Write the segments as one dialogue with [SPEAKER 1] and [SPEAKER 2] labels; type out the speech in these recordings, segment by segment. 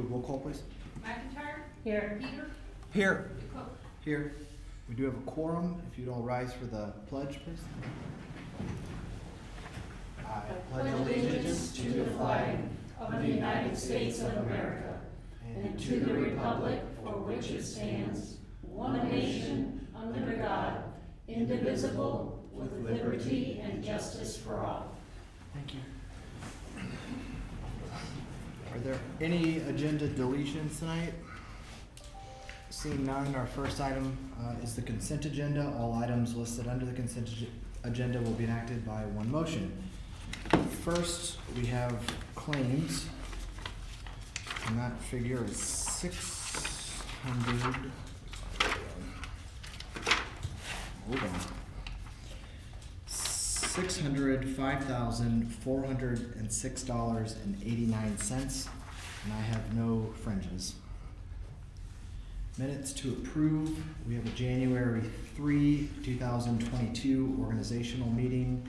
[SPEAKER 1] Roll call, please.
[SPEAKER 2] McIntyre.
[SPEAKER 3] Here.
[SPEAKER 2] Peter.
[SPEAKER 1] Here.
[SPEAKER 2] Cook.
[SPEAKER 1] Here. We do have a quorum. If you'd all rise for the pledge, please. I
[SPEAKER 3] Pledge allegiance to the flag of the United States of America and to the republic for which it stands, one nation, under God, indivisible, with liberty and justice for all.
[SPEAKER 1] Thank you. Are there any agenda deletions tonight? Seeing none, our first item is the consent agenda. All items listed under the consent agenda will be enacted by one motion. First, we have claims, and that figure is 600. Hold on. $605,406.89, and I have no fringes. Minutes to approve. We have a January 3, 2022 organizational meeting,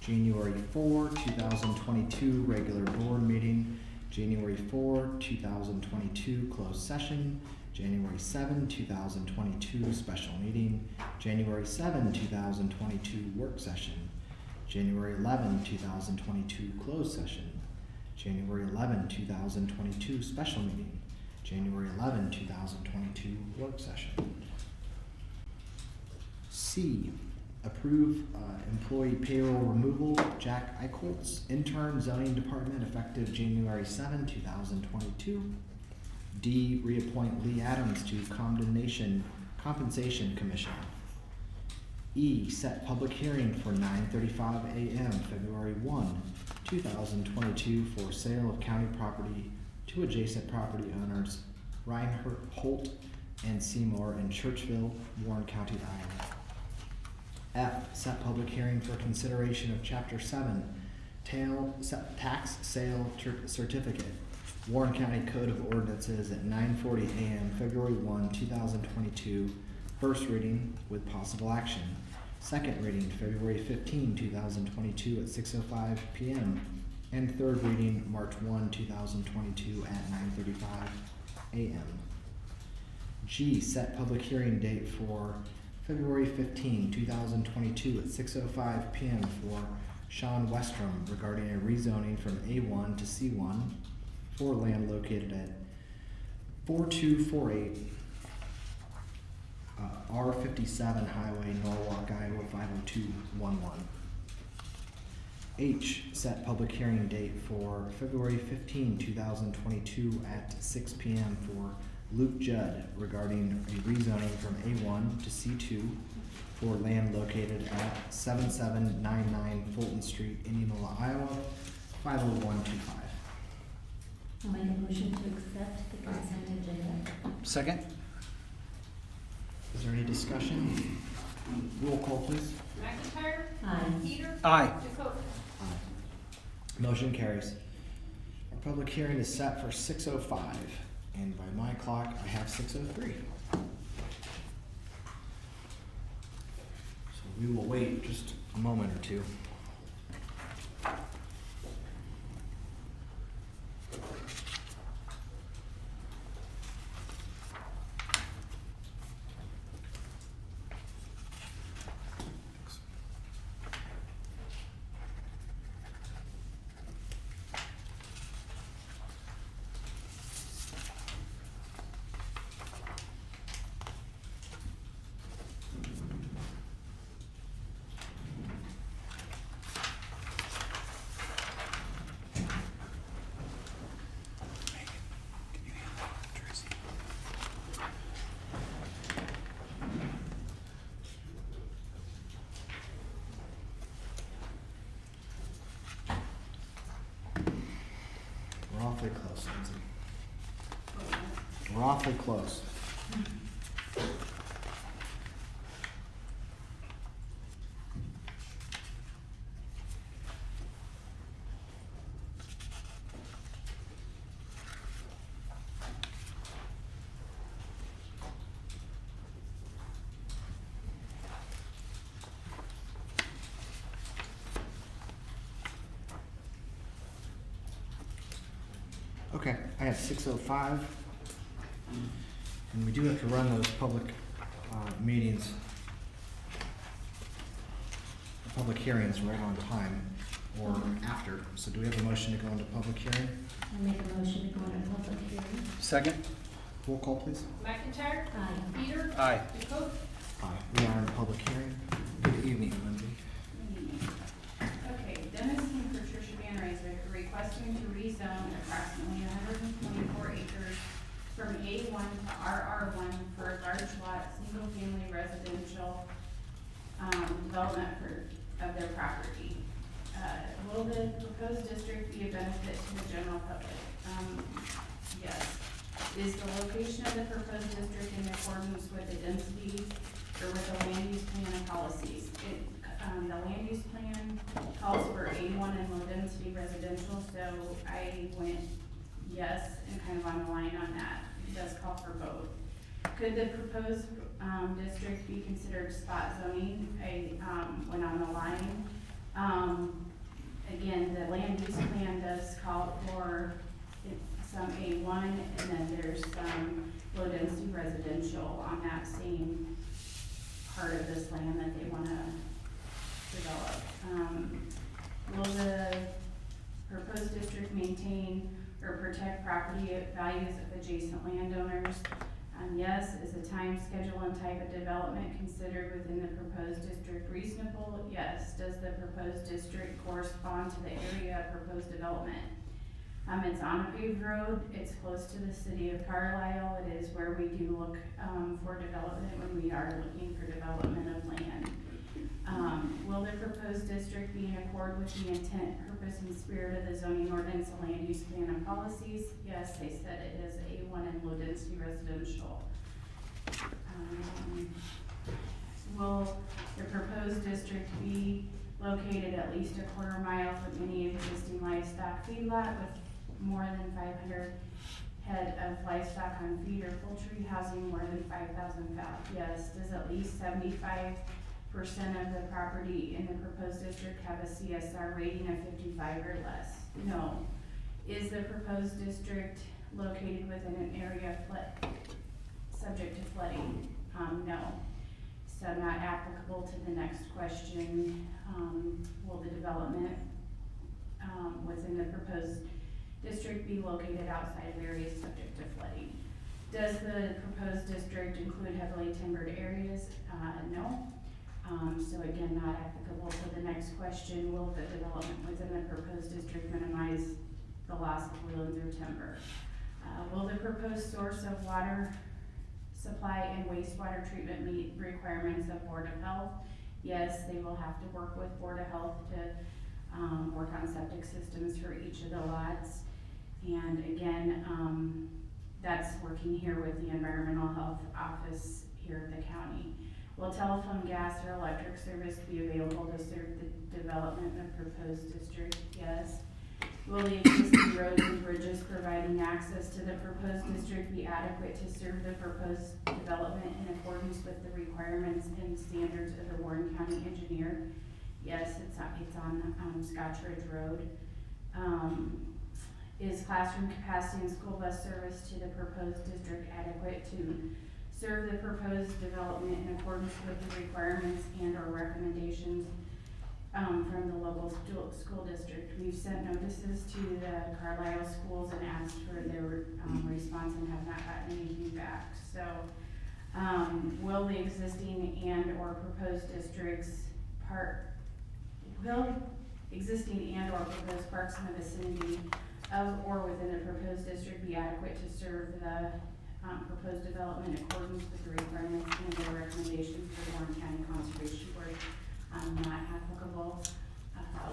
[SPEAKER 1] January 4, 2022 regular board meeting, January 4, 2022 closed session, January 7, 2022 special meeting, January 7, 2022 work session, January 11, 2022 closed session, January 11, 2022 special meeting, January 11, 2022 work session. C, approve employee payroll removal, Jack Eichholz, intern zoning department effective January 7, 2022. D, reappoint Lee Adams to Compensation Commission. E, set public hearing for 9:35 a.m. February 1, 2022 for sale of county property to adjacent property owners Reinhardt, Holt, and Seymour in Churchville, Warren County, Iowa. F, set public hearing for consideration of Chapter 7 tax sale certificate, Warren County Code of Ordinances at 9:40 a.m. February 1, 2022. First reading with possible action. Second reading February 15, 2022 at 6:05 p.m. And third reading March 1, 2022 at 9:35 a.m. G, set public hearing date for February 15, 2022 at 6:05 p.m. for Sean Westrom regarding a rezoning from A1 to C1 for land located at 4248 R57 Highway, Norwalk, Iowa 50211. H, set public hearing date for February 15, 2022 at 6 p.m. for Luke Judd regarding a rezoning from A1 to C2 for land located at 7799 Fulton Street, Indianola, Iowa 50125.
[SPEAKER 3] I'll make a motion to accept the consent agenda.
[SPEAKER 1] Second. Is there any discussion? Roll call, please.
[SPEAKER 2] McIntyre.
[SPEAKER 3] Aye.
[SPEAKER 2] Peter.
[SPEAKER 1] Aye.
[SPEAKER 2] Cook.
[SPEAKER 1] Motion carries. Our public hearing is set for 6:05, and by my clock, I have 6:03. So we will wait just a moment or two. We're awfully close, Lindsay. We're awfully close. Okay, I have 6:05. And we do have to run those public meetings, public hearings right on time or after. So do we have a motion to go into public hearing?
[SPEAKER 3] I make a motion to go into public hearing.
[SPEAKER 2] Second?
[SPEAKER 1] Roll call, please.
[SPEAKER 4] McIntyre.
[SPEAKER 3] Aye.
[SPEAKER 4] Peter.
[SPEAKER 2] Aye.
[SPEAKER 4] DeCote.
[SPEAKER 1] Aye. We are in public hearing. Good evening, Lindsay.
[SPEAKER 5] Okay, Dennis and Patricia Van Rys are requesting to rezone approximately 124 acres from A1 to RR1 for a large lot, single-family residential development of their property. Will the proposed district be a benefit to the general public? Yes. Is the location of the proposed district in accordance with the density or with the land use plan and policies? The land use plan calls for A1 and low density residential, so I went yes and kind of on the line on that. It does call for both. Could the proposed district be considered spot zoning? I went on the line. Again, the land use plan does call for some A1, and then there's some low density residential on that same part of this land that they wanna develop. Will the proposed district maintain or protect property values of adjacent landowners? Yes. Is the time, schedule, and type of development considered within the proposed district reasonable? Yes. Does the proposed district correspond to the area of proposed development? It's on a paved road, it's close to the city of Carlisle, it is where we do look for development when we are looking for development of land. Will the proposed district be in accord with the intent, purpose, and spirit of the zoning ordinance and land use plan and policies? Yes, they said it is A1 and low density residential. Will the proposed district be located at least a quarter mile from any existing livestock feedlot with more than 500 head of livestock on feed or poultry housing more than 5,000 fowl? Yes. Does at least 75% of the property in the proposed district have a CSR rating of 55 or less? No. Is the proposed district located within an area subject to flooding? No. So not applicable to the next question. Will the development within the proposed district be located outside of areas subject to flooding? Does the proposed district include heavily timbered areas? No. So again, not applicable to the next question. Will the development within the proposed district minimize the loss of woodlands or timber? Will the proposed source of water supply and wastewater treatment meet requirements of Board of Health? Yes, they will have to work with Board of Health to work on septic systems for each of the lots. And again, that's working here with the Environmental Health Office here at the county. Will telephone, gas, or electric service be available to serve the development of proposed district? Yes. Will the existing roads and bridges providing access to the proposed district be adequate to serve the proposed development in accordance with the requirements and standards of the Warren County engineer? Yes, it's on Scotch Ridge Road. Is classroom capacity and school bus service to the proposed district adequate to serve the proposed development in accordance with the requirements and or recommendations from the local school district? We've sent notices to the Carlisle schools and asked for their response and have not gotten anything back. So, will the existing and or proposed parks in the vicinity of or within the proposed district be adequate to serve the proposed development in accordance with the requirements and the recommendations for the Warren County Conservation Board? Not applicable.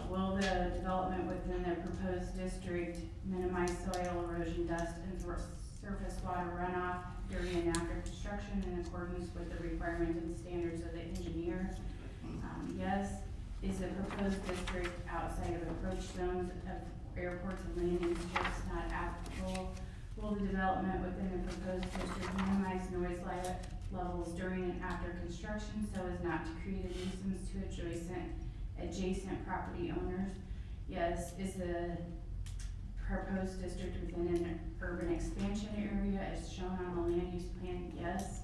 [SPEAKER 5] Will the development within the proposed district minimize soil erosion, dust, and surface water runoff during and after construction in accordance with the requirements and standards of the engineer? Yes. Is the proposed district outside of approach zones of airports and landing strips? Not applicable. Will the development within the proposed district minimize noise levels during and after construction so as not to create a nuisance to adjacent property owners? Yes. Is the proposed district within an urban expansion area as shown on the land use plan? Yes.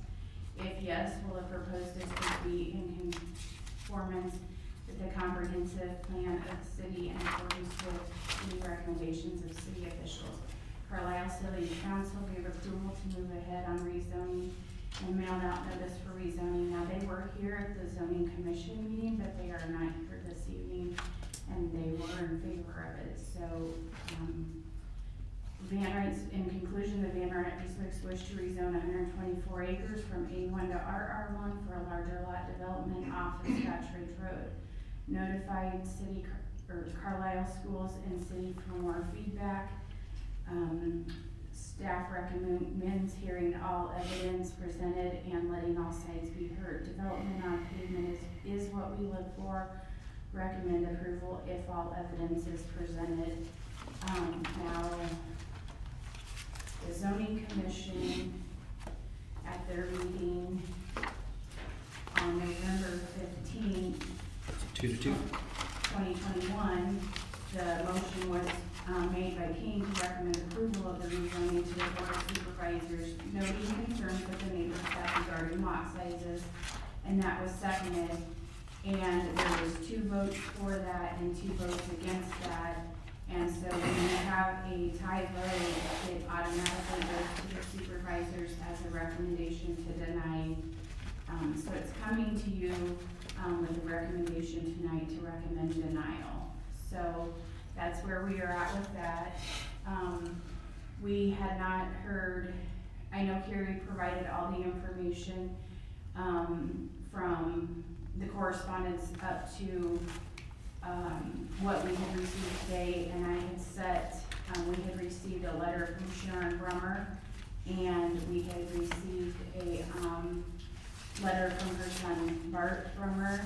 [SPEAKER 5] If yes, will the proposed district be in conformance with the comprehensive plan of the city and accordance with city recommendations of city officials? Carlisle City Council gave approval to move ahead on rezoning and mailed out notice for rezoning. Now, they were here at the zoning commission meeting, but they are not here this evening, and they were in favor of it. So, Van Wright's, in conclusion, the Van Wright districts wish to rezone 124 acres from A1 to RR1 for a larger lot development off of Scotch Ridge Road. Notified city or Carlisle schools and city for more feedback. Staff recommends hearing all evidence presented and letting all sides be heard. Development on pavement is what we look for. Recommend approval if all evidence is presented. Now, the zoning commission at their meeting on November 15th,
[SPEAKER 1] 2-2.
[SPEAKER 5] 2021, the motion was made by King to recommend approval of the rezoning to the Board of Supervisors, noting concerns with the neighbors that regarding lot sizes, and that was seconded. And there was 2 votes for that and 2 votes against that. And so when you have a tie vote, it automatically goes to the supervisors as a recommendation to deny. So it's coming to you with a recommendation tonight to recommend denial. So that's where we are at with that. We had not heard, I know Carrie provided all the information from the correspondence up to what we had received today, and I had set, we had received a letter from Sharon Brummer, and we had received a letter from her son Bart Brummer,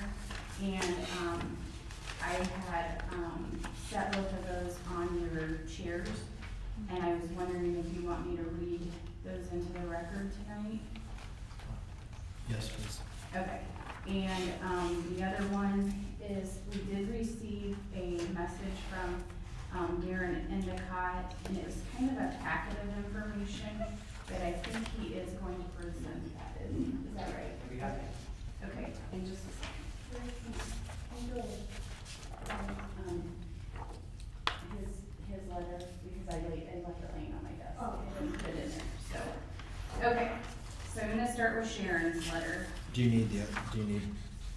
[SPEAKER 5] and I had set both of those on your chairs, and I was wondering if you want me to read those into the record tonight?
[SPEAKER 1] Yes, please.
[SPEAKER 5] Okay, and the other one is we did receive a message from Darren Endicott, and it was kind of a packet of information, but I think he is going to present that. Is that right?
[SPEAKER 2] We have it.
[SPEAKER 5] Okay, and just a second. His letter, because I left it laying on my desk.
[SPEAKER 3] Oh.
[SPEAKER 5] I didn't put it in there, so. Okay, so I'm gonna start with Sharon's letter.
[SPEAKER 1] Do you need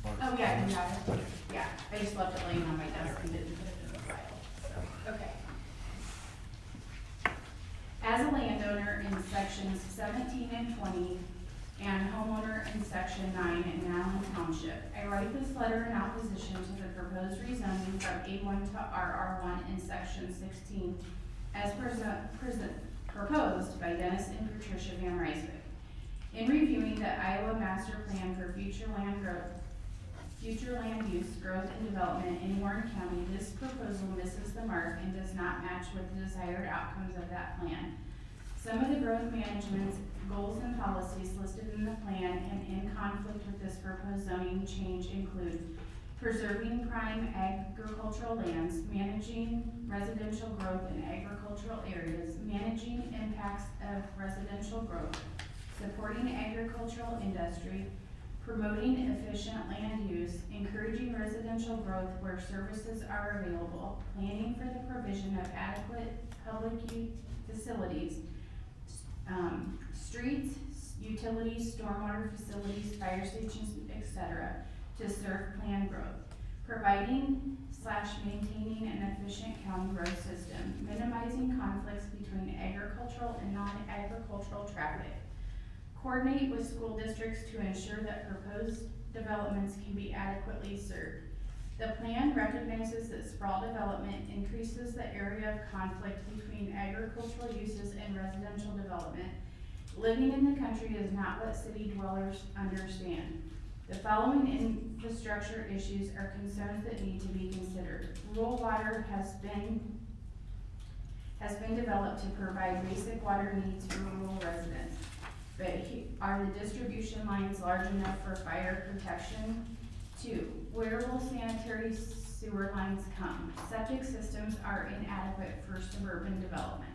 [SPEAKER 1] Bart?
[SPEAKER 5] Oh, yeah, you have it. Yeah, I just left it laying on my desk and didn't put it in the file, so, okay. As a landowner in sections 17 and 20, and homeowner in section 9 in Allen Township, I write this letter in opposition to the proposed rezoning from A1 to RR1 in section 16, as proposed by Dennis and Patricia Van Ryswick. In reviewing the Iowa Master Plan for future land use, growth, and development in Warren County, this proposal misses the mark and does not match with the desired outcomes of that plan. Some of the growth management goals and policies listed in the plan and in conflict with this proposed zoning change include preserving prime agricultural lands, managing residential growth in agricultural areas, managing impacts of residential growth, supporting agricultural industry, promoting efficient land use, encouraging residential growth where services are available, planning for the provision of adequate public facilities, streets, utilities, stormwater facilities, fire stations, etc., to serve planned growth, providing / maintaining an efficient county road system, minimizing conflicts between agricultural and non-agricultural traffic, coordinate with school districts to ensure that proposed developments can be adequately served. The plan recognizes that sprawl development increases the area of conflict between agricultural uses and residential development. Living in the country is not what city dwellers understand. The following infrastructure issues are concerns that need to be considered. Rural water has been developed to provide basic water needs for rural residents. But are the distribution lines large enough for fire protection? 2, where will sanitary sewer lines come. Septic systems are inadequate for suburban development.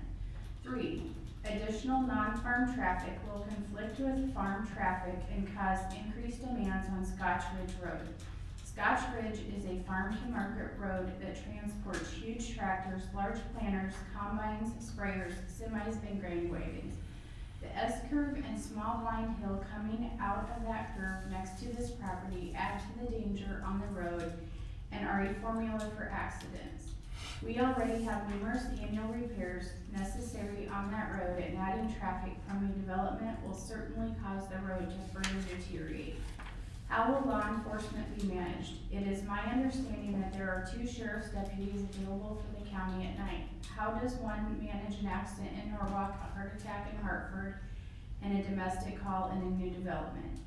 [SPEAKER 5] 3, additional non-farm traffic will conflict with farm traffic and cause increased demands on Scotch Ridge Road. Scotch Ridge is a farm-to-market road that transports huge tractors, large planters, combines, sprayers, semis, and grain wagons. The S-curve and small blind hill coming out of that curve next to this property add to the danger on the road and are a formula for accidents. We already have numerous annual repairs necessary on that road, and adding traffic from a development will certainly cause the road to further deteriorate. How will law enforcement be managed? It is my understanding that there are 2 sheriff's deputies available for the county at night. How does one manage an accident in Norwalk, a heart attack in Hartford, and a domestic call in a new development?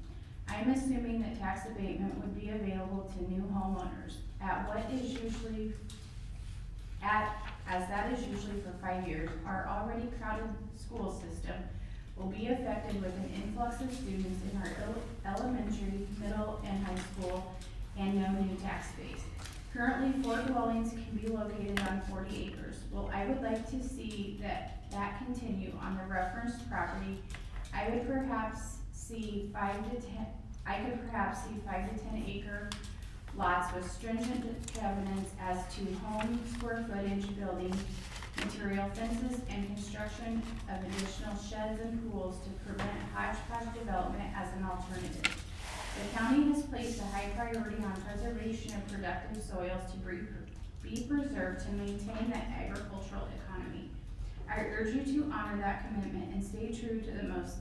[SPEAKER 5] I am assuming that tax abatement would be available to new homeowners as that is usually for 5 years. Our already crowded school system will be affected with an influx of students in our elementary, middle, and high school, and no new tax base. Currently, 4 dwellings can be located on 40 acres. Well, I would like to see that continue on the referenced property. I could perhaps see 5 to 10 acre lots with stringent covenants as to home, square footage, building material, fences, and construction of additional sheds and pools to prevent hodgepodge development as an alternative. The county has placed a high priority on preservation of productive soils to be preserved to maintain the agricultural economy. I urge you to honor that commitment and stay true to the most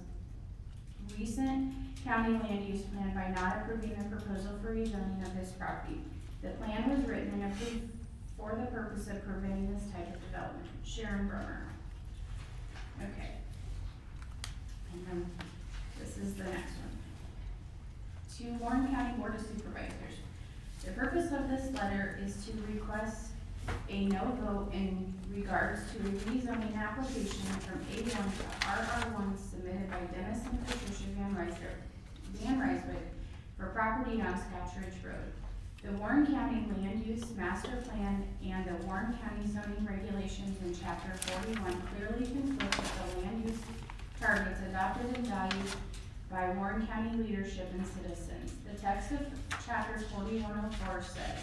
[SPEAKER 5] recent county land use plan by not approving the proposal for rezoning of this property. The plan was written and approved for the purpose of preventing this type of development. Sharon Brummer. Okay. And then this is the next one. To Warren County Board of Supervisors. The purpose of this letter is to request a no vote in regards to a rezoning application from A1 to RR1 submitted by Dennis and Patricia Van Ryswick for property on Scotch Ridge Road. The Warren County Land Use Master Plan and the Warren County Zoning Regulations in Chapter 41 clearly conflict with the land use targets adopted and valued by Warren County leadership and citizens. The text of Chapter 4104 says,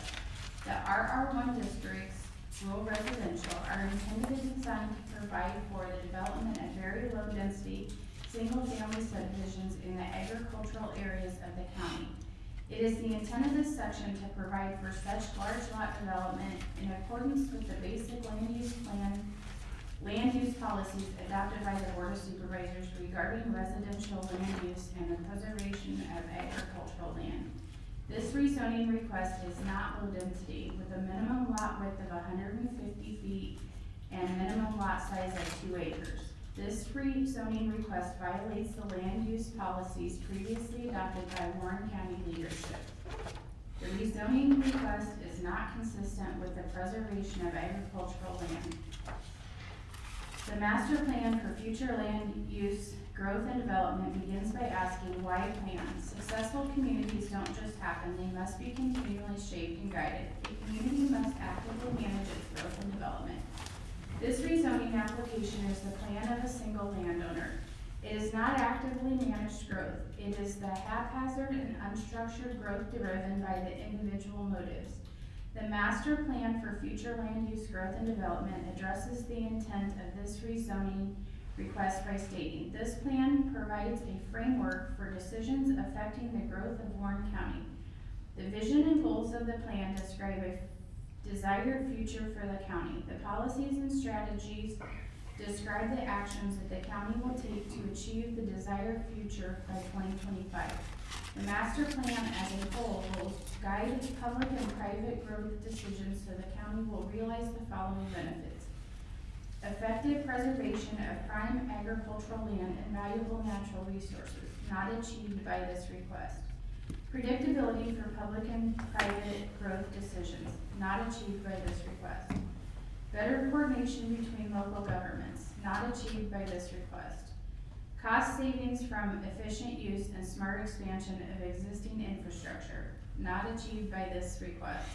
[SPEAKER 5] the RR1 districts, rural residential, are intended and designed to provide for the development of very low density, single-family subdivisions in the agricultural areas of the county. It is the intent of this section to provide for such large lot development in accordance with the basic land use policies adopted by the Board of Supervisors regarding residential land use and the preservation of agricultural land. This rezoning request is not low density, with a minimum lot width of 150 feet and minimum lot size of 2 acres. This rezoning request violates the land use policies previously adopted by Warren County leadership. The rezoning request is not consistent with the preservation of agricultural land. The master plan for future land use, growth, and development begins by asking why plan. Successful communities don't just happen, they must be continually shaped and guided. A community must actively manage its growth and development. This rezoning application is the plan of a single landowner. It is not actively managed growth. It is the haphazard and unstructured growth driven by the individual motives. The master plan for future land use, growth, and development addresses the intent of this rezoning request by stating, this plan provides a framework for decisions affecting the growth of Warren County. The vision and goals of the plan describe a desired future for the county. The policies and strategies describe the actions that the county will take to achieve the desired future by 2025. The master plan as a whole will guide public and private growth decisions so the county will realize the following benefits. Effective preservation of prime agricultural land and valuable natural resources, not achieved by this request. Predictability for public and private growth decisions, not achieved by this request. Better coordination between local governments, not achieved by this request. Cost savings from efficient use and smart expansion of existing infrastructure, not achieved by this request.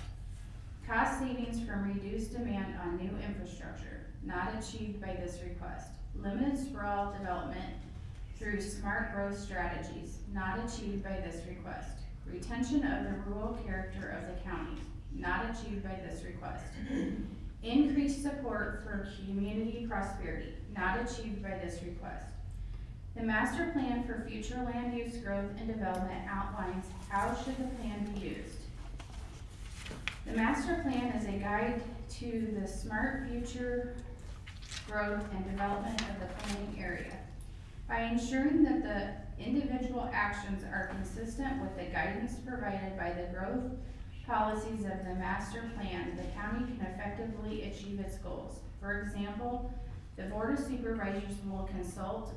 [SPEAKER 5] Cost savings from reduced demand on new infrastructure, not achieved by this request. Limited sprawl development through smart growth strategies, not achieved by this request. Retention of the rural character of the county, not achieved by this request. Increased support for community prosperity, not achieved by this request. The master plan for future land use growth and development outlines how should the plan be used. The master plan is a guide to the smart future growth and development of the planning area. By ensuring that the individual actions are consistent with the guidance provided by the growth policies of the master plan, the county can effectively achieve its goals. For example, the Board of Supervisors will consult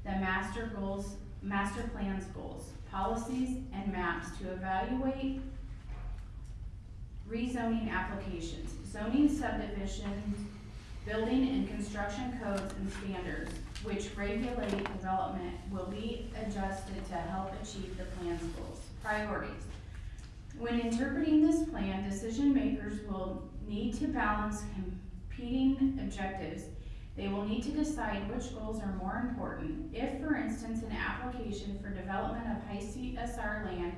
[SPEAKER 5] the master plan's goals, policies, and maps to evaluate rezoning applications, zoning subdivisions, building and construction codes and standards which regulate development will be adjusted to help achieve the plan's goals. Priorities. When interpreting this plan, decision makers will need to balance competing objectives. They will need to decide which goals are more important. If, for instance, an application for development of high CSR land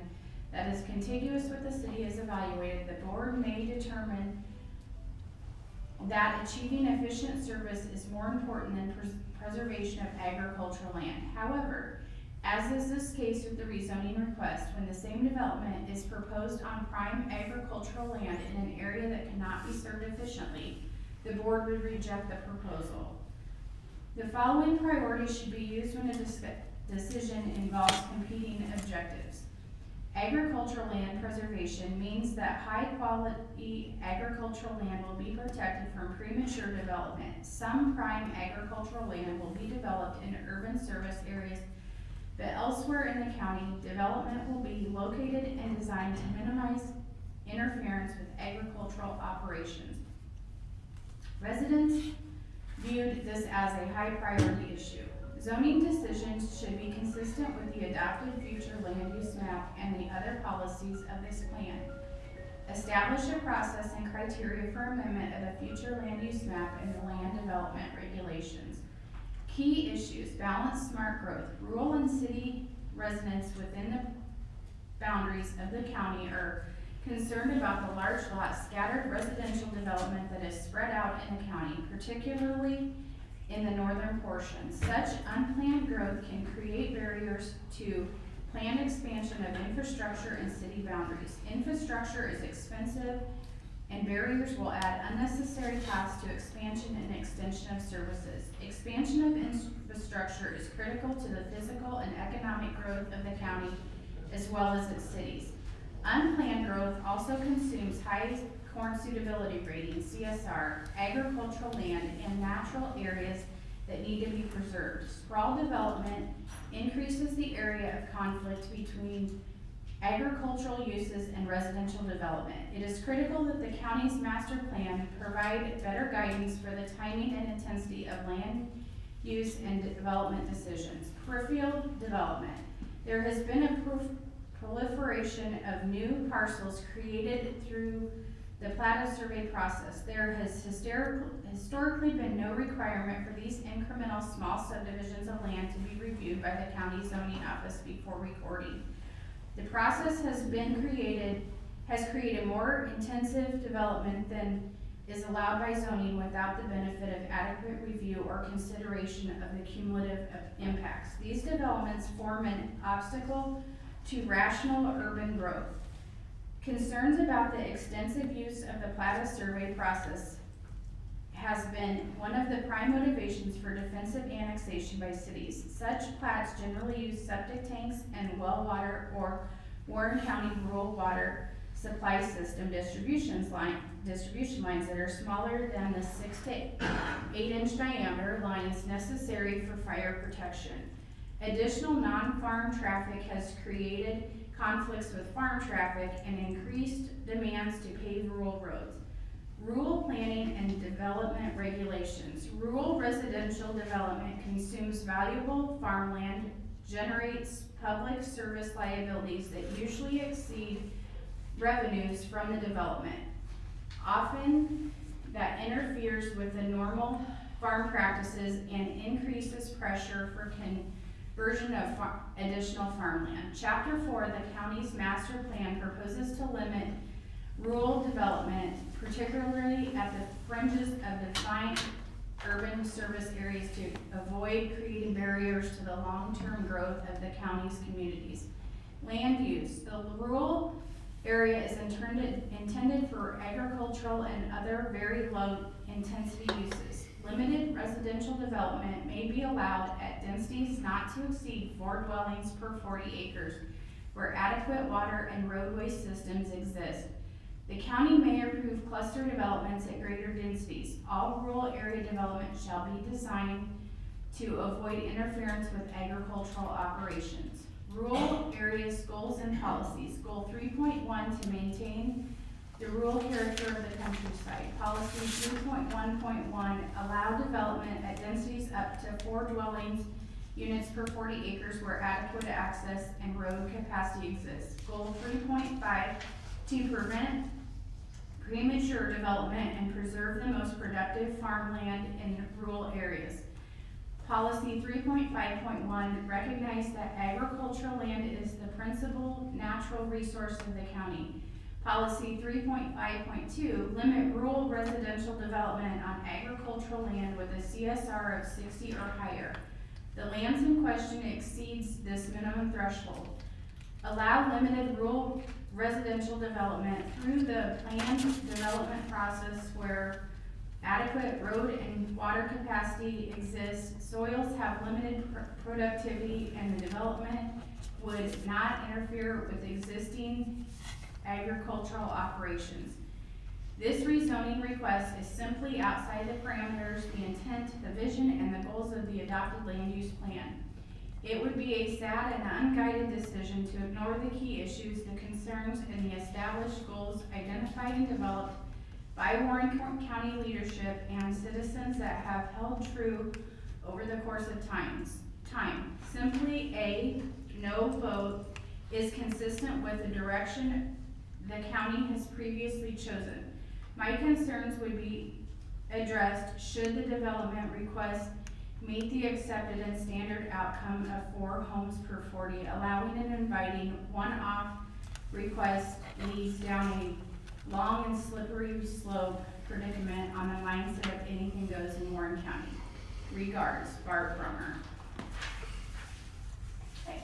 [SPEAKER 5] that is contiguous with the city is evaluated, the board may determine that achieving efficient service is more important than preservation of agricultural land. However, as is this case with the rezoning request, when the same development is proposed on prime agricultural land in an area that cannot be served efficiently, the board would reject the proposal. The following priorities should be used when a decision involves competing objectives. Agricultural land preservation means that high-quality agricultural land will be protected from premature development. Some prime agricultural land will be developed in urban service areas, but elsewhere in the county, development will be located and designed to minimize interference with agricultural operations. Residents viewed this as a high priority issue. Zoning decisions should be consistent with the adopted future land use map and the other policies of this plan. Establish a process and criteria for amendment of the future land use map and the land development regulations. Key issues: balance smart growth. Rural and city residents within the boundaries of the county are concerned about the large lot scattered residential development that is spread out in the county, particularly in the northern portion. Such unplanned growth can create barriers to planned expansion of infrastructure and city boundaries. Infrastructure is expensive, and barriers will add unnecessary costs to expansion and extension of services. Expansion of infrastructure is critical to the physical and economic growth of the county as well as its cities. Unplanned growth also consumes high corn suitability rating, CSR, agricultural land, and natural areas that need to be preserved. Sprawl development increases the area of conflict between agricultural uses and residential development. It is critical that the county's master plan provide better guidance for the timing and intensity of land use and development decisions. Peripheral development. There has been a proliferation of new parcels created through the plat survey process. There has historically been no requirement for these incremental small subdivisions of land to be reviewed by the county zoning office before recording. The process has created more intensive development than is allowed by zoning without the benefit of adequate review or consideration of the cumulative impacts. These developments form an obstacle to rational urban growth. Concerns about the extensive use of the plat survey process has been one of the prime motivations for defensive annexation by cities. Such plats generally use septic tanks and well water or Warren County rural water supply system distribution lines that are smaller than the 6 to 8 inch diameter lines necessary for fire protection. Additional non-farm traffic has created conflicts with farm traffic and increased demands to pave rural roads. Rural planning and development regulations. Rural residential development consumes valuable farmland, generates public service liabilities that usually exceed revenues from the development. often that interferes with the normal farm practices and increases pressure for conversion of additional farmland. Chapter 4, the county's master plan proposes to limit rural development, particularly at the fringes of defined urban service areas, to avoid creating barriers to the long-term growth of the county's communities. Land use. The rural area is intended for agricultural and other very low intensity uses. Limited residential development may be allowed at densities not to exceed 4 dwellings per 40 acres where adequate water and roadway systems exist. The county may approve cluster developments at greater densities. All rural area development shall be designed to avoid interference with agricultural operations. Rural areas goals and policies. Goal 3.1, to maintain the rural character of the countryside. Policy 3.1.1, allow development at densities up to 4 dwellings units per 40 acres where adequate access and road capacity exists. Goal 3.5, to prevent premature development and preserve the most productive farmland in rural areas. Policy 3.5.1, recognize that agricultural land is the principal natural resource of the county. Policy 3.5.2, limit rural residential development on agricultural land with a CSR of 60 or higher. The lands in question exceeds this minimum threshold. Allow limited rural residential development through the planned development process where adequate road and water capacity exists, soils have limited productivity, and the development would not interfere with existing agricultural operations. This rezoning request is simply outside the parameters, the intent, the vision, and the goals of the adopted land use plan. It would be a sad and unguided decision to ignore the key issues, the concerns, and the established goals identified and developed by Warren County leadership and citizens that have held true over the course of time. Simply a no vote is consistent with the direction the county has previously chosen. My concerns would be addressed should the development request meet the accepted and standard outcome of 4 homes per 40, allowing and inviting one-off request leads down a long and slippery slope predicament on the mindset of anything goes in Warren County. Regards, Barb Brummer. Okay.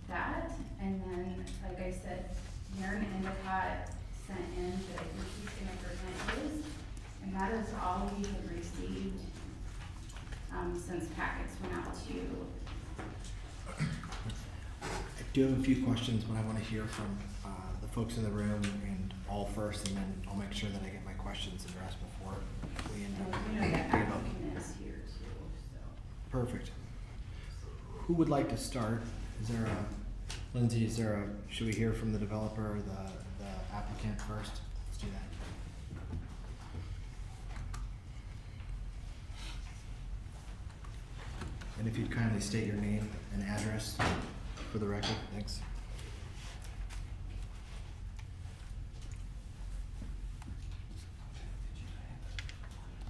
[SPEAKER 5] That, and then, like I said, Aaron Endicott sent in that he's gonna present his, and that is all we have received, since packets went out to you.
[SPEAKER 1] I do have a few questions, but I want to hear from the folks in the room and all first, and then I'll make sure that I get my questions addressed before we end up.
[SPEAKER 5] You know, the applicant is here too, so.
[SPEAKER 1] Perfect. Who would like to start? Is there a, Lindsay, should we hear from the developer or the applicant first? Let's do that. And if you'd kindly state your name and address for the record, thanks.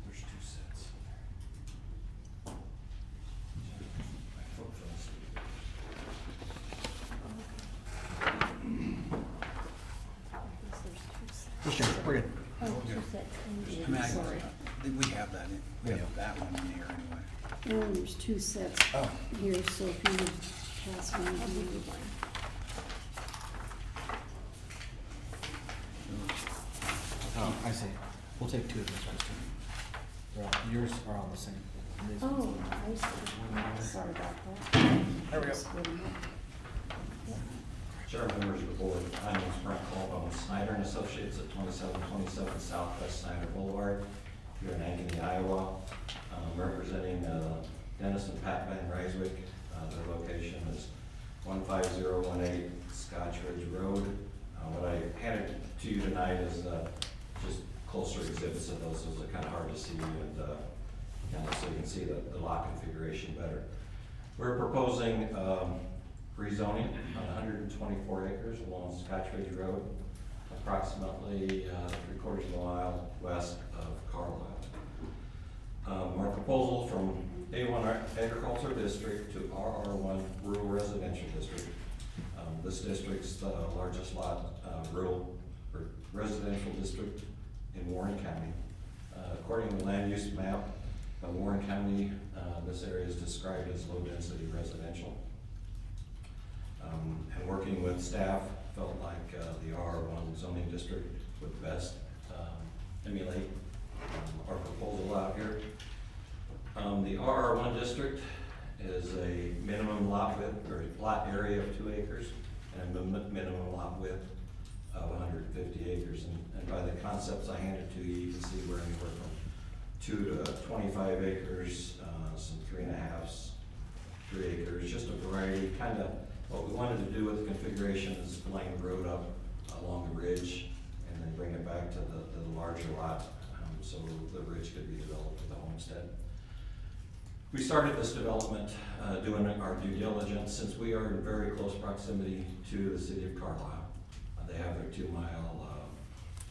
[SPEAKER 2] There's 2 sets.
[SPEAKER 1] Sure, we're good.
[SPEAKER 4] Oh, two sets.
[SPEAKER 2] I mean,
[SPEAKER 4] Sorry.
[SPEAKER 2] we have that, we have that one in here anyway.
[SPEAKER 4] No, there's 2 sets
[SPEAKER 2] Oh.
[SPEAKER 4] here, so if you would pass one to me.
[SPEAKER 1] Oh, I see. We'll take 2 of those ones too. Yours are all the same. And these ones
[SPEAKER 4] Oh,
[SPEAKER 1] are-
[SPEAKER 4] I see. Sorry about that.
[SPEAKER 2] There we go.
[SPEAKER 4] Split 'em up.
[SPEAKER 6] Chairman, members of the board, my name is Brent Colvin, Snyder and Associates at 2727 Southwest Snyder Boulevard, here in Ankeny, Iowa. Representing Dennis and Pat Van Ryswick. Their location is 15018 Scotch Ridge Road. What I handed to you tonight is just closer exhibits of those. Those are kind of hard to see, and kind of so you can see the lot configuration better. We're proposing rezoning on 124 acres along Scotch Ridge Road. approximately 3/4 of a mile west of Carlisle. Our proposal from A1 Agriculture District to RR1 Rural Residential District. This district's the largest lot rural or residential district in Warren County. According to the land use map of Warren County, this area is described as low-density residential. And working with staff, felt like the R1 zoning district would best emulate our proposal out here. The RR1 district is a minimum lot width or lot area of 2 acres and a minimum lot width of 150 acres. And by the concepts I handed to you, you can see we're anywhere from 2 to 25 acres, some 3.5s, 3 acres, just a variety. Kind of what we wanted to do with the configuration is line the road up along the ridge and then bring it back to the larger lot, so the ridge could be developed with a homestead. We started this development doing our due diligence since we are in very close proximity to the city of Carlisle. They have their 2-mile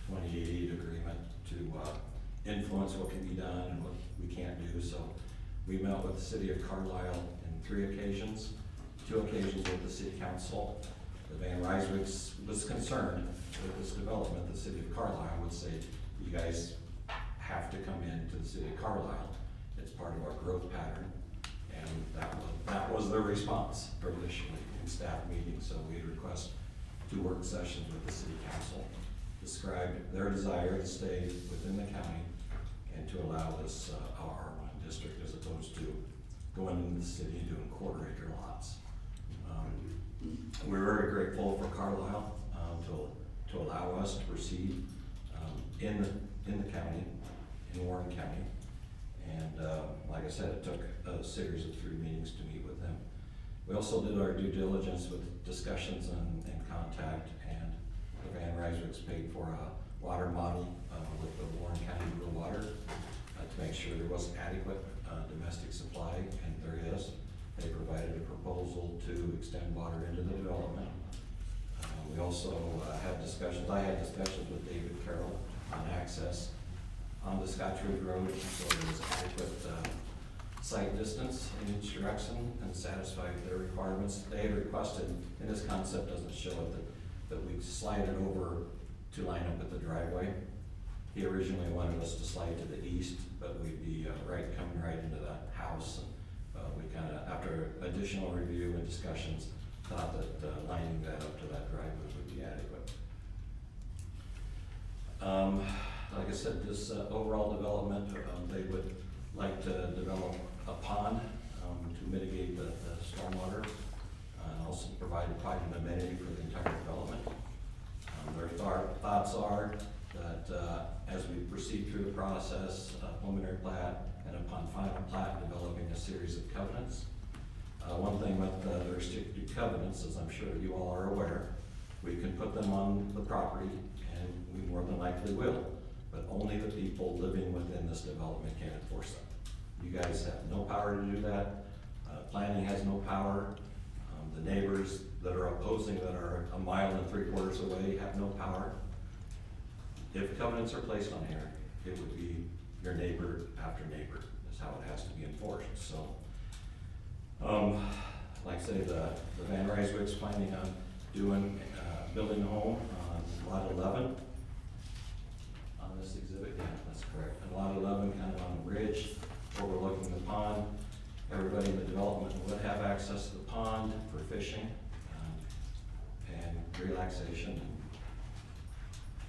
[SPEAKER 6] 2080 agreement to influence what can be done and what we can't do. So we met with the city of Carlisle in 3 occasions, 2 occasions with the city council. The Van Ryswicks was concerned with this development. The city of Carlisle would say, you guys have to come into the city of Carlisle. It's part of our growth pattern. And that was their response initially in staff meetings. So we request 2 work sessions with the city council, described their desire to stay within the county and to allow this R1 district as opposed to going into the city and doing 1/4 acre lots. We're very grateful for Carlisle to allow us to proceed in the county, in Warren County. And like I said, it took a series of 3 meetings to meet with them. We also did our due diligence with discussions and contact, and the Van Ryswicks paid for a water model with the Warren County Rural Water to make sure there was adequate domestic supply, and there is. They provided a proposal to extend water into the development. We also had discussions, I had discussions with David Carroll on access on the Scotchwood Road, so there was adequate site distance in each direction and satisfied their requirements. They had requested, and this concept doesn't show it, that we slide it over to line up with the driveway. He originally wanted us to slide to the east, but we'd be coming right into that house. And we kind of, after additional review and discussions, thought that lining that up to that driveway would be adequate. Like I said, this overall development, they would like to develop a pond to mitigate the stormwater, and also provide quite an amenity for the entire development. Their thoughts are that as we proceed through the process, preliminary plat, and upon final plat, developing a series of covenants. One thing with the restricted covenants, as I'm sure you all are aware, we can put them on the property, and we more than likely will, but only the people living within this development can enforce them. You guys have no power to do that. Planning has no power. The neighbors that are opposing, that are 1 3/4 miles away, have no power. If covenants are placed on here, it would be your neighbor after neighbor, is how it has to be enforced. So, like I say, the Van Ryswicks planning on building a home on lot 11. On this exhibit, yeah, that's correct. And lot 11, kind of on the ridge, overlooking the pond. Everybody in the development would have access to the pond for fishing and relaxation and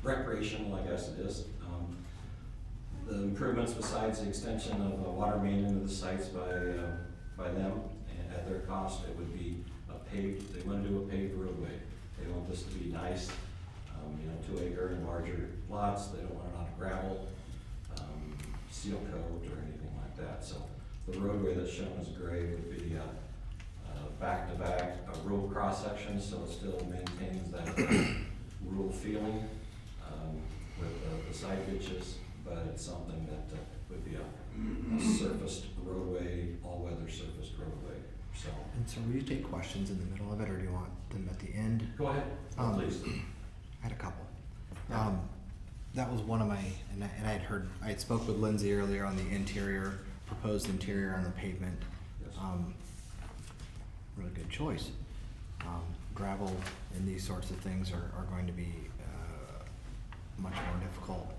[SPEAKER 6] recreational, I guess it is. The improvements, besides the extension of the water main into the sites by them, and at their cost, it would be they want to do a paved roadway. They want this to be nice, 2 acre and larger lots. They don't want a lot of gravel, seal coat or anything like that. So the roadway that's shown as gray would be back-to-back, a rural cross-section, so it still maintains that rural feeling with the side ditches, but it's something that would be a surfaced roadway, all-weather surfaced roadway. So.
[SPEAKER 1] And so will you take questions in the middle of it, or do you want them at the end?
[SPEAKER 6] Go ahead, please.
[SPEAKER 1] I had a couple. That was one of my, and I had spoke with Lindsay earlier on the interior, proposed interior on the pavement.
[SPEAKER 6] Yes.
[SPEAKER 1] Really good choice. Gravel and these sorts of things are going to be much more difficult,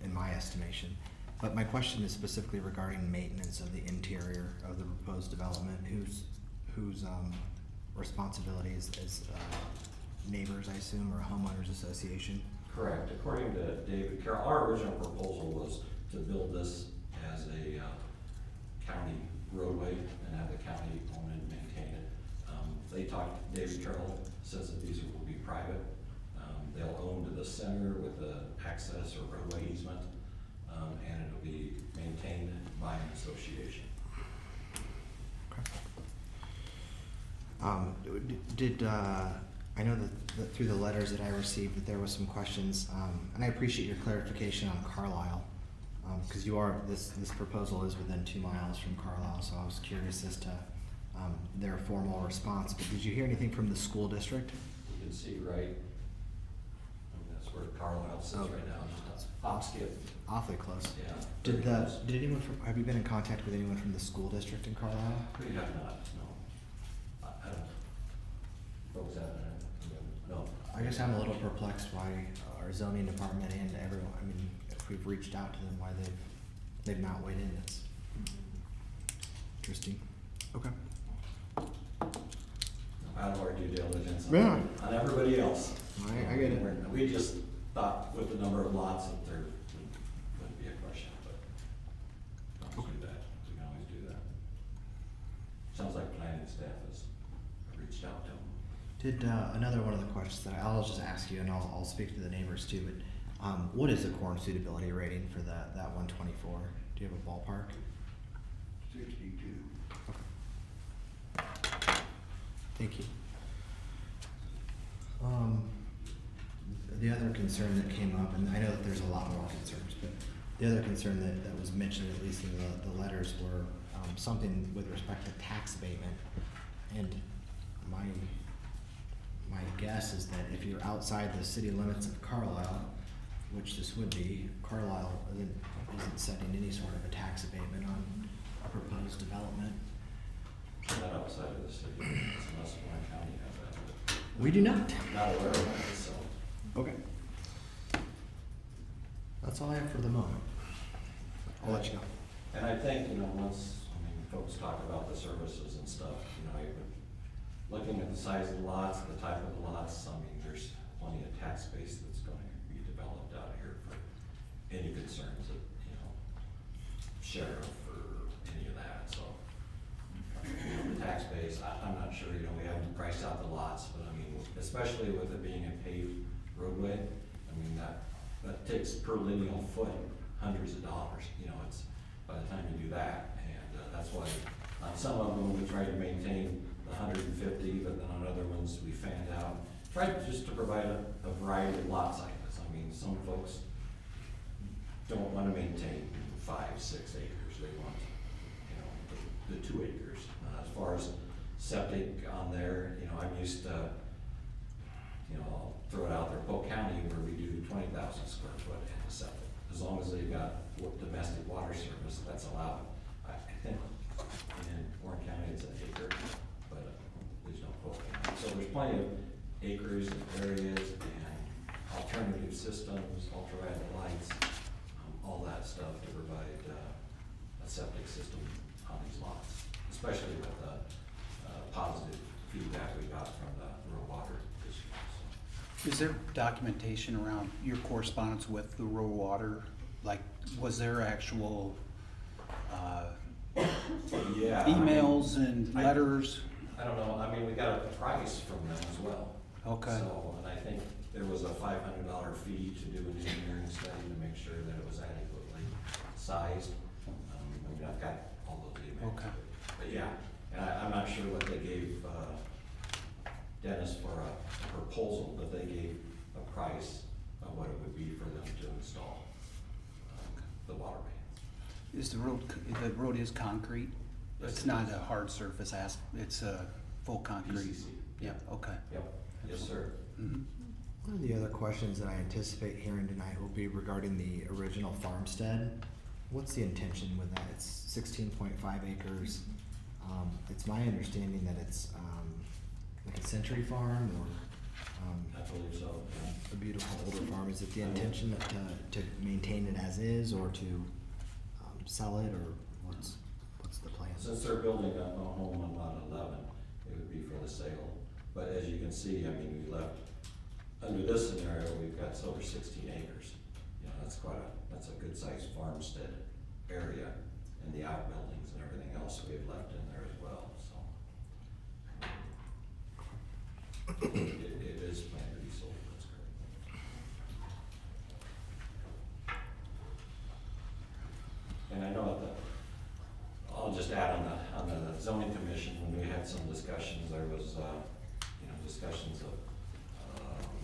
[SPEAKER 1] in my estimation. But my question is specifically regarding maintenance of the interior of the proposed development. Whose responsibility is neighbors, I assume, or a homeowners association?
[SPEAKER 6] Correct. According to David Carroll, our original proposal was to build this as a county roadway and have the county own and maintain it. They talked, David Carroll says that these will be private. They'll own to the center with the access or roadway easement, and it'll be maintained by an association. I know that through the letters that I received, that there was some questions, and I appreciate your clarification on Carlisle, because this proposal is within 2 miles from Carlisle, so I was curious as to their formal response. But did you hear anything from the school district? You can see right, that's where Carlisle sits right now, just a hop skip.
[SPEAKER 1] Awfully close.
[SPEAKER 6] Yeah.
[SPEAKER 1] Did anyone have you been in contact with anyone from the school district in Carlisle?
[SPEAKER 6] We have not, no. I don't, folks haven't, no.
[SPEAKER 1] I guess I'm a little perplexed why our zoning department and everyone, I mean, if we've reached out to them, why they've not weighed in. It's interesting. Okay.
[SPEAKER 6] Out of our due diligence
[SPEAKER 1] Yeah.
[SPEAKER 6] on everybody else.
[SPEAKER 1] I get it.
[SPEAKER 6] We just thought with the number of lots that there wouldn't be a question, but we can always do that. We can always do that. Sounds like planning staff has reached out to them.
[SPEAKER 1] Did another one of the questions that I'll just ask you, and I'll speak to the neighbors too, but what is the quorum suitability rating for that 124? Do you have a ballpark?
[SPEAKER 2] 62.
[SPEAKER 1] Thank you. The other concern that came up, and I know that there's a lot more concerns, but the other concern that was mentioned, at least in the letters, were something with respect to tax abatement. And my guess is that if you're outside the city limits of Carlisle, which this would be, Carlisle isn't setting any sort of a tax abatement on a proposed development.
[SPEAKER 6] Not outside of the city, unless Warren County has that, but
[SPEAKER 1] We do not.
[SPEAKER 6] not aware of that, so.
[SPEAKER 1] Okay. That's all I have for the moment. I'll let you go.
[SPEAKER 6] And I think, once, folks talk about the services and stuff, looking at the size of the lots, the type of the lots, there's plenty of tax base that's going to be developed out here for any concerns that, sheriff or any of that, so. The tax base, I'm not sure, we haven't priced out the lots, but especially with it being a paved roadway, that takes per lineal foot hundreds of dollars, it's, by the time you do that, and that's why on some of them we try to maintain the 150, but then on other ones we fanned out, tried just to provide a variety of lot sizes. Some folks don't want to maintain 5, 6 acres, they want, the 2 acres. As far as septic on there, I'm used to, I'll throw it out there, Polk County, where we do 20,000 square foot in the septic. As long as they've got domestic water service, that's allowed. I think in Warren County it's an acre, but there's no Polk County. So there's plenty of acres and areas and alternative systems, ultraviolet lights, all that stuff to provide a septic system on these lots, especially with the positive feedback we got from the rural water district. So.
[SPEAKER 2] Is there documentation around your correspondence with the rural water? Like, was there actual
[SPEAKER 6] Yeah.
[SPEAKER 2] emails and letters?
[SPEAKER 6] I don't know, we got a price from them as well.
[SPEAKER 2] Okay.
[SPEAKER 6] So, and I think there was a $500 fee to do an engineering study to make sure that it was adequately sized. I've got all those emails.
[SPEAKER 2] Okay.
[SPEAKER 6] But yeah, and I'm not sure what they gave Dennis for a proposal, but they gave a price of what it would be for them to install the water main.
[SPEAKER 2] Is the road is concrete?
[SPEAKER 6] Yes,
[SPEAKER 2] It's
[SPEAKER 6] it
[SPEAKER 2] not
[SPEAKER 6] is.
[SPEAKER 2] a hard surface it's a full concrete?
[SPEAKER 6] PCC.
[SPEAKER 2] Yep, okay.
[SPEAKER 6] Yep, yes, sir.
[SPEAKER 2] Mhm.
[SPEAKER 1] One of the other questions that I anticipate hearing tonight will be regarding the original farmstead. What's the intention with that? It's 16.5 acres. It's my understanding that it's like a century farm or
[SPEAKER 6] I believe so.
[SPEAKER 1] a beautiful older farm. Is it the intention to maintain it as is or to sell it, or what's the plan?
[SPEAKER 6] Since they're building a home on lot 11, it would be for the sale. But as you can see, I mean, we left, under this scenario, we've got over 16 acres. You know, that's a good sized farmstead area, and the outbuildings and everything else we've left in there as well, so. It is planned to be sold, that's correct. And I know I'll just add on the zoning commission, when we had some discussions, there was, discussions of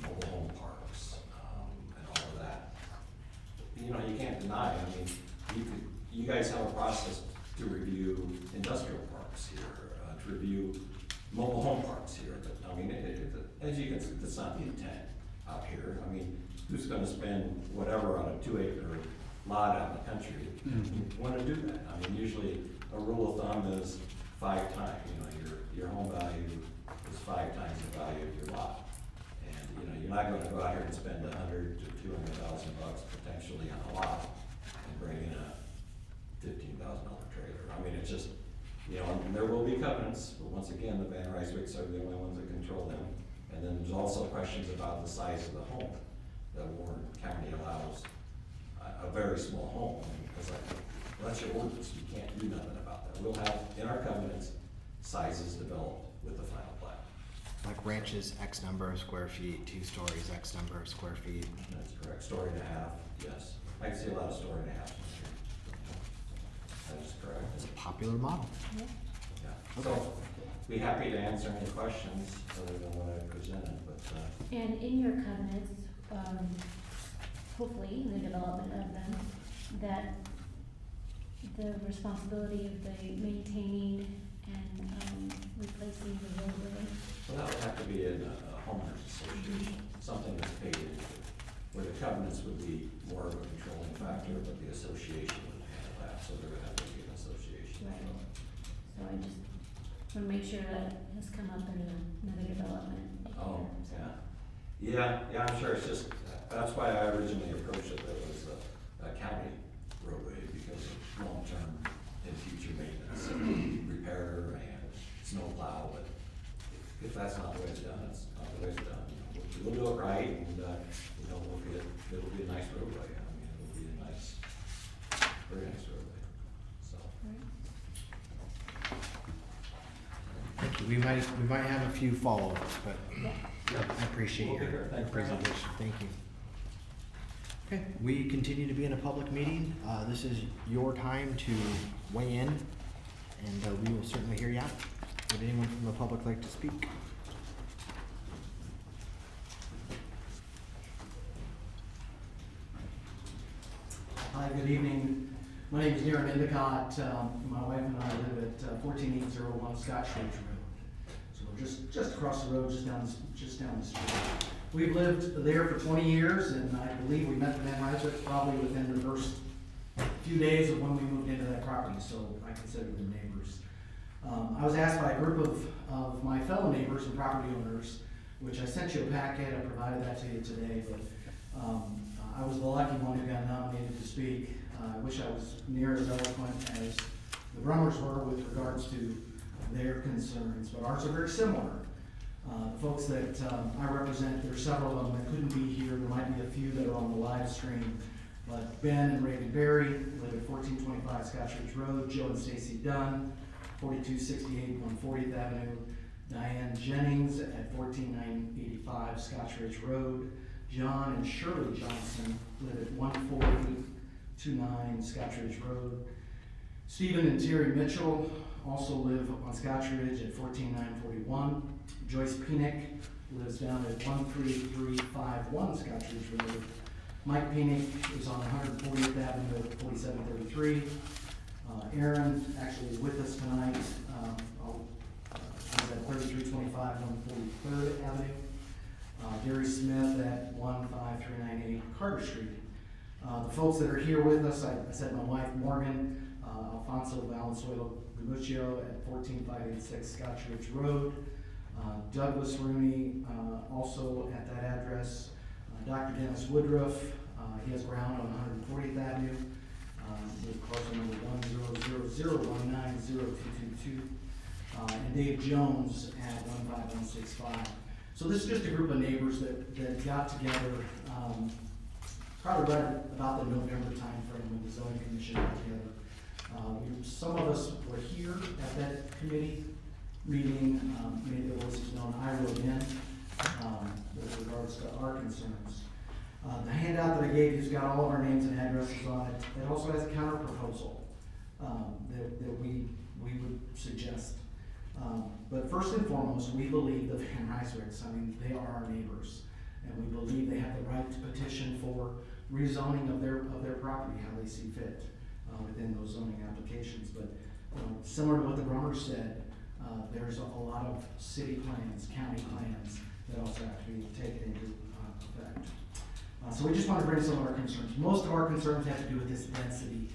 [SPEAKER 6] mobile home parks, and all of that. You know, you can't deny, I mean, you guys have a process to review industrial parks here, to review mobile home parks here, but, I mean, as you can see, that's not the intent out here. I mean, who's gonna spend whatever on a 2-acre lot out in the country?
[SPEAKER 2] Mhm.
[SPEAKER 6] Wanna do that? I mean, usually a rule of thumb is 5 times, your home value is 5 times the value of your lot. And, you're not gonna go out here and spend $100,000 to $200,000 potentially on a lot and bring in a $15,000 trailer. I mean, it's just, and there will be covenants, but once again, the Van Ryswicks are the only ones that control them. And then there's also questions about the size of the home. The Warren County allows a very small home, because that's your ordinance, you can't do nothing about that. We'll have, in our covenants, sizes developed with the final plat.
[SPEAKER 1] Like ranches, X number of square feet, 2 stories, X number of square feet.
[SPEAKER 6] That's correct, story and a half, yes. I can see a lot of story and a half in here. That is correct.
[SPEAKER 1] It's a popular model.
[SPEAKER 4] Yeah.
[SPEAKER 6] Yeah, so, be happy to answer any questions other than what I presented, but,
[SPEAKER 3] And in your covenants, hopefully, in the development of them, that the responsibility of the maintaining and replacing the roadway.
[SPEAKER 6] well, that would have to be in a homeowners association, something that's paid into, where the covenants would be more of a controlling factor, but the association would handle that, so there would have to be an association.
[SPEAKER 3] Right. So I just want to make sure that has come up in another development.
[SPEAKER 6] Oh, yeah. Yeah, I'm sure, it's just, that's why I originally approached it, that it was a county roadway, because of long-term and future maintenance, and repair and snow plow, but if that's not the way it's done, it's not the way it's done. We'll do it right, and, it'll be a nice roadway, I mean, it'll be a nice, very nice roadway, so.
[SPEAKER 1] Thank you. We might have a few follow-ups, but I appreciate
[SPEAKER 6] We'll be
[SPEAKER 1] your
[SPEAKER 6] here. Thank you very much.
[SPEAKER 1] presentation. Thank you. Okay, we continue to be in a public meeting. This is your time to weigh in, and we will certainly hear you out. Would anyone from the public like to speak?
[SPEAKER 7] Hi, good evening. My name is Darren Endicott. My wife and I live at 14801 Scotch Ridge Road. So we're just across the road, just down the street. We've lived there for 20 years, and I believe we met the Van Ryswicks probably within the first few days of when we moved into that property, so I consider them neighbors. I was asked by a group of my fellow neighbors and property owners, which I sent you a packet, I provided that to you today, but I was the lucky one who got nominated to speak. I wish I was near as eloquent as the Brummers were with regards to their concerns, but ours are very similar. The folks that I represent, there are several of them that couldn't be here. There might be a few that are on the live stream, but Ben and Raven Berry live at 1425 Scotch Ridge Road. Joe and Stacy Dunn, 4268 140th Avenue. Diane Jennings at 14985 Scotch Ridge Road. John and Shirley Johnson live at 14029 Scotch Ridge Road. Stephen and Terry Mitchell also live on Scotch Ridge at 14941. Joyce Penick lives down at 13351 Scotch Ridge Road. Mike Penick is on 140th Avenue at 4733. Aaron actually is with us tonight. He's at 3325 143rd Avenue. Gary Smith at 15398 Carter Street. The folks that are here with us, I said my wife Morgan, Alfonso Valenzuela Gamuccio at 14586 Scotch Ridge Road, Douglas Rooney, also at that address, Dr. Dennis Woodruff, he has ground on 140th Avenue, with parcel number 100019022, and Dave Jones at 15165. So this is just a group of neighbors that got together, probably right about the November timeframe when the zoning commission got together. Some of us were here at that committee meeting, maybe it was known I wrote in, with regards to our concerns. The handout that I gave you's got all of our names and addresses on it. It also has a counter proposal that we would suggest. But first and foremost, we believe the Van Ryswicks, I mean, they are our neighbors, and we believe they have the right to petition for rezoning of their property, how they see fit within those zoning applications. But similar to what the Brummers said, there's a lot of city plans, county plans that also have to be taken into effect. So we just want to bring some of our concerns. Most of our concerns have to do with this density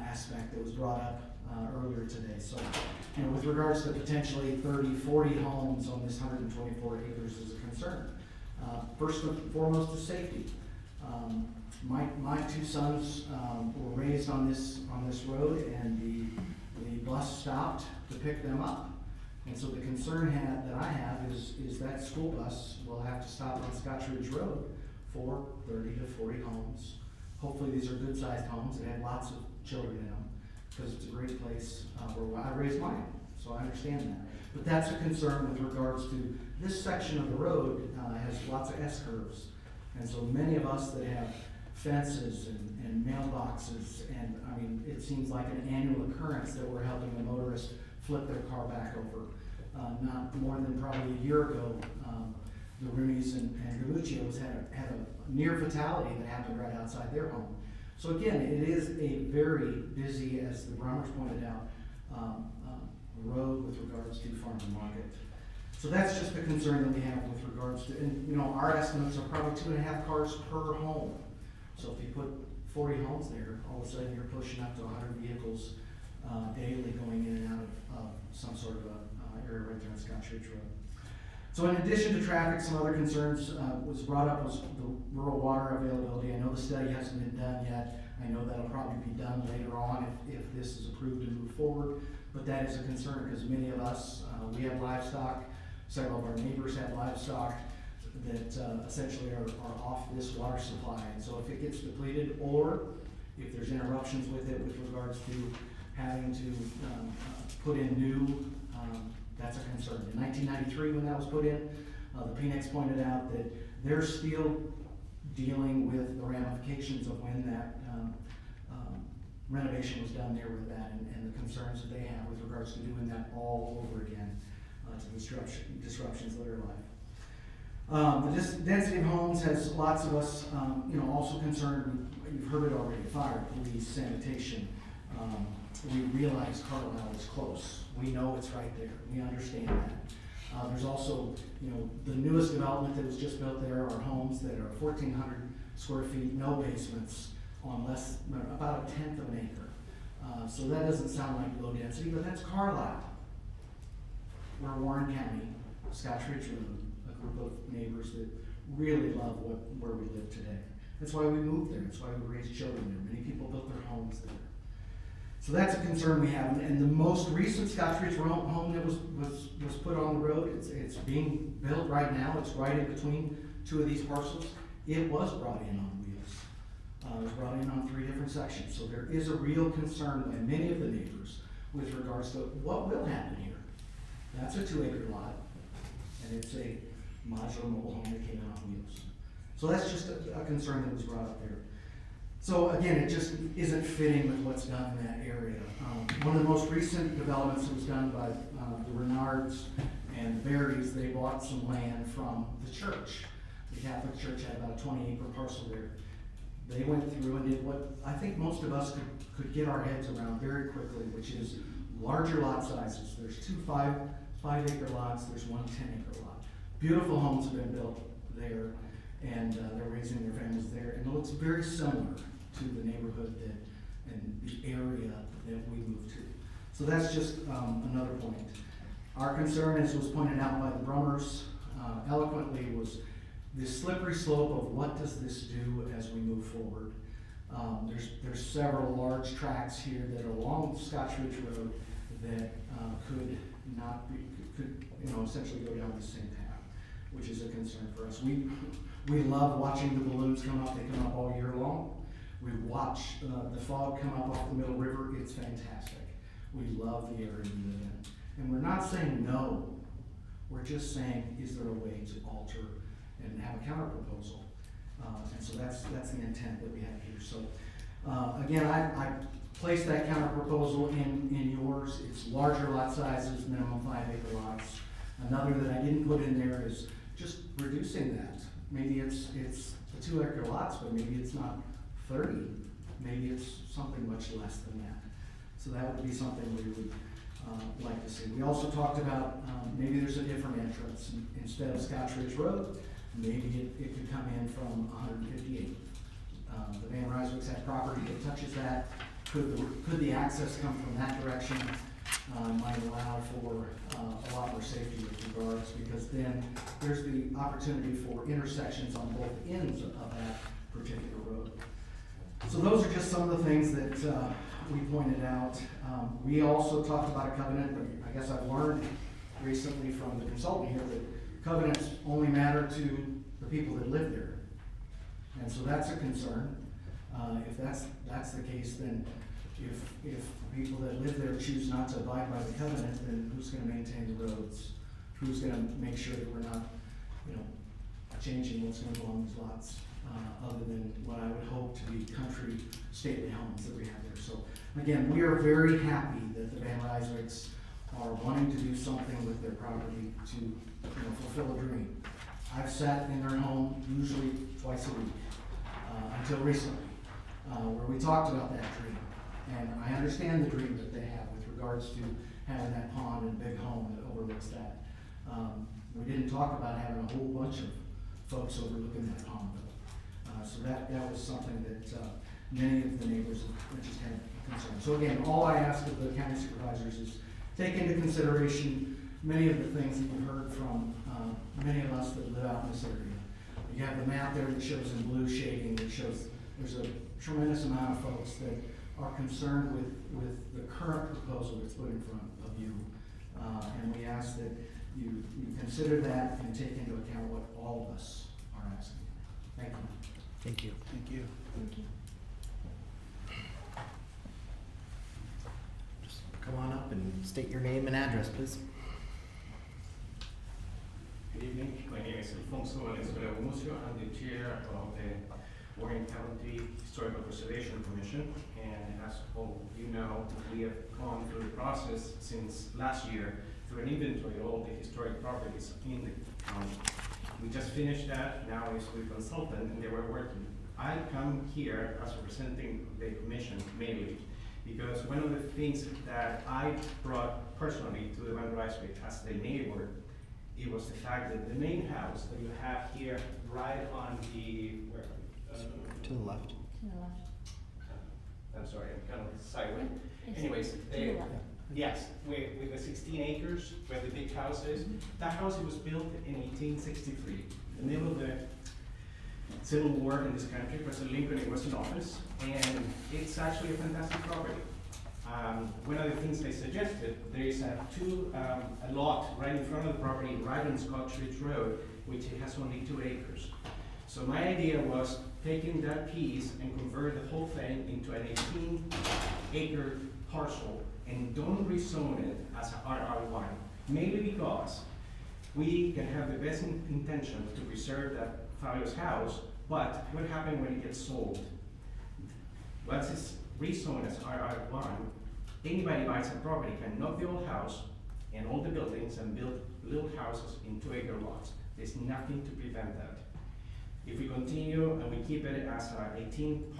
[SPEAKER 7] aspect that was brought up earlier today. So, with regards to potentially 30, 40 homes on this 124 acres is a concern. First and foremost is safety. My two sons were raised on this road, and the bus stopped to pick them up. And so the concern that I have is that school bus will have to stop on Scotch Ridge Road for 30 to 40 homes. Hopefully these are good-sized homes that have lots of children in them, because it's a great place where I raised mine, so I understand that. But that's a concern with regards to this section of the road has lots of S-curves. And so many of us that have fences and mailboxes, and I mean, it seems like an annual occurrence that we're helping a motorist flip their car back over. Not more than probably a year ago, the Rooneys and Galuccios had a near fatality that happened right outside their home. So again, it is a very busy, as the Brummers pointed out, road with regards to farm and market. So that's just the concern that we have with regards to, and our estimates are probably 2.5 cars per home. So if you put 40 homes there, all of a sudden you're pushing up to 100 vehicles daily going in and out of some sort of a area right there on Scotch Ridge Road. So in addition to traffic, some other concerns was brought up was the rural water availability. I know the study hasn't been done yet. I know that'll probably be done later on if this is approved to move forward. But that is a concern because many of us, we have livestock. Several of our neighbors have livestock that essentially are off this water supply. And so if it gets depleted, or if there's interruptions with it with regards to having to put in new, that's a concern. In 1993, when that was put in, the PNX pointed out that they're still dealing with the ramifications of when that renovation was done there with that, and the concerns that they have with regards to doing that all over again to disruptions of their life. The density of homes has lots of us, also concerned. You've heard it already: fire, police, sanitation. We realize Carlisle is close. We know it's right there. We understand that. There's also, the newest development that was just built there are homes that are 1,400 square feet, no basements, on about 1/10 of an acre. So that doesn't sound like low density, but that's Carlisle. We're Warren County, Scotch Ridge Road, a group of neighbors that really love where we live today. That's why we moved there. That's why we raised children there. Many people built their homes there. So that's a concern we have. And the most recent Scotch Ridge home that was put on the road, it's being built right now. It's right in between two of these parcels. It was brought in on wheels. It was brought in on 3 different sections. So there is a real concern by many of the neighbors with regards to what will happen here. That's a 2-acre lot, and it's a modular mobile home that came in on wheels. So that's just a concern that was brought up there. So again, it just isn't fitting with what's done in that area. One of the most recent developments that was done by the Renards and the Berries, they bought some land from the church. The Catholic Church had about a 20-acre parcel there. They went through and did what I think most of us could get our heads around very quickly, which is larger lot sizes. There's 2 5-acre lots, there's 1 10-acre lot. Beautiful homes have been built there, and they're raising their families there, and it looks very similar to the neighborhood and the area that we moved to. So that's just another point. Our concern, as was pointed out by the Brummers eloquently, was the slippery slope of what does this do as we move forward. There's several large tracts here that are along Scotch Ridge Road that could essentially go down the same path, which is a concern for us. We love watching the balloons come up. They come up all year long. We watch the fog come up off the Middle River. It's fantastic. We love the area we live in. And we're not saying no. We're just saying, is there a way to alter and have a counter proposal? And so that's the intent that we have here. So again, I placed that counter proposal in yours. It's larger lot sizes, minimum 5-acre lots. Another that I didn't put in there is just reducing that. Maybe it's the 2-acre lots, but maybe it's not 30. Maybe it's something much less than that. So that would be something we would like to see. We also talked about maybe there's a different entrance. Instead of Scotch Ridge Road, maybe it could come in from 158. The Van Ryswicks have property that touches that. Could the access come from that direction? Might allow for a lot more safety with regards, because then there's the opportunity for intersections on both ends of that particular road. So those are just some of the things that we pointed out. We also talked about a covenant, but I guess I've learned recently from the consultant here that covenants only matter to the people that live there. And so that's a concern. If that's the case, then if people that live there choose not to abide by the covenant, then who's gonna maintain the roads? Who's gonna make sure that we're not, changing what's gonna go on these lots, other than what I would hope to be country stately homes that we have there. So again, we are very happy that the Van Ryswicks are wanting to do something with their property to, fulfill a dream. I've sat in their home usually twice a week, until recently, where we talked about that dream. And I understand the dream that they have with regards to having that pond and big home that overlooks that. We didn't talk about having a whole bunch of folks overlooking that pond though. So that was something that many of the neighbors just had concern. So again, all I ask of the county supervisors is take into consideration many of the things that you've heard from many of us that live out in this area. You have the map there that shows in blue shading, that shows there's a tremendous amount of folks that are concerned with the current proposal that's put in front of you. And we ask that you consider that and take into account what all of us are asking. Thank you.
[SPEAKER 1] Thank you.
[SPEAKER 2] Thank you.
[SPEAKER 4] Thank you.
[SPEAKER 1] Just come on up and state your name and address, please.
[SPEAKER 8] Good evening. My name is Alfonso Valenzuela Gumucio. I'm the chair of the Warren County Historical Preservation Commission. And as all you know, we have gone through the process since last year through an inventory of all the historic properties in the county. We just finished that. Now it's with consultant, and they were working. I come here as representing the commission mainly because one of the things that I brought personally to the Van Ryswick as the neighbor, it was the fact that the main house that you have here, right on the,
[SPEAKER 1] To the left.
[SPEAKER 4] To the left.
[SPEAKER 8] I'm sorry, I'm kind of sideways.
[SPEAKER 4] Is it
[SPEAKER 8] Anyways,
[SPEAKER 4] to the left?
[SPEAKER 8] yes, with the 16 acres where the big house is, that house was built in 1863, in the middle of the Civil War in this country. President Lincoln was in office, and it's actually a fantastic property. One of the things I suggested, there is a lot right in front of the property, right on Scotch Ridge Road, which it has only 2 acres. So my idea was taking that piece and convert the whole thing into an 18-acre parcel and don't rezone it as a RR1, mainly because we can have the best intention to preserve that fabulous house, but what happens when it gets sold? Once it's rezoned as RR1, anybody buys a property can knock the old house and all the buildings and build little houses in 2-acre lots. There's nothing to prevent that. If we continue and we keep it as an 18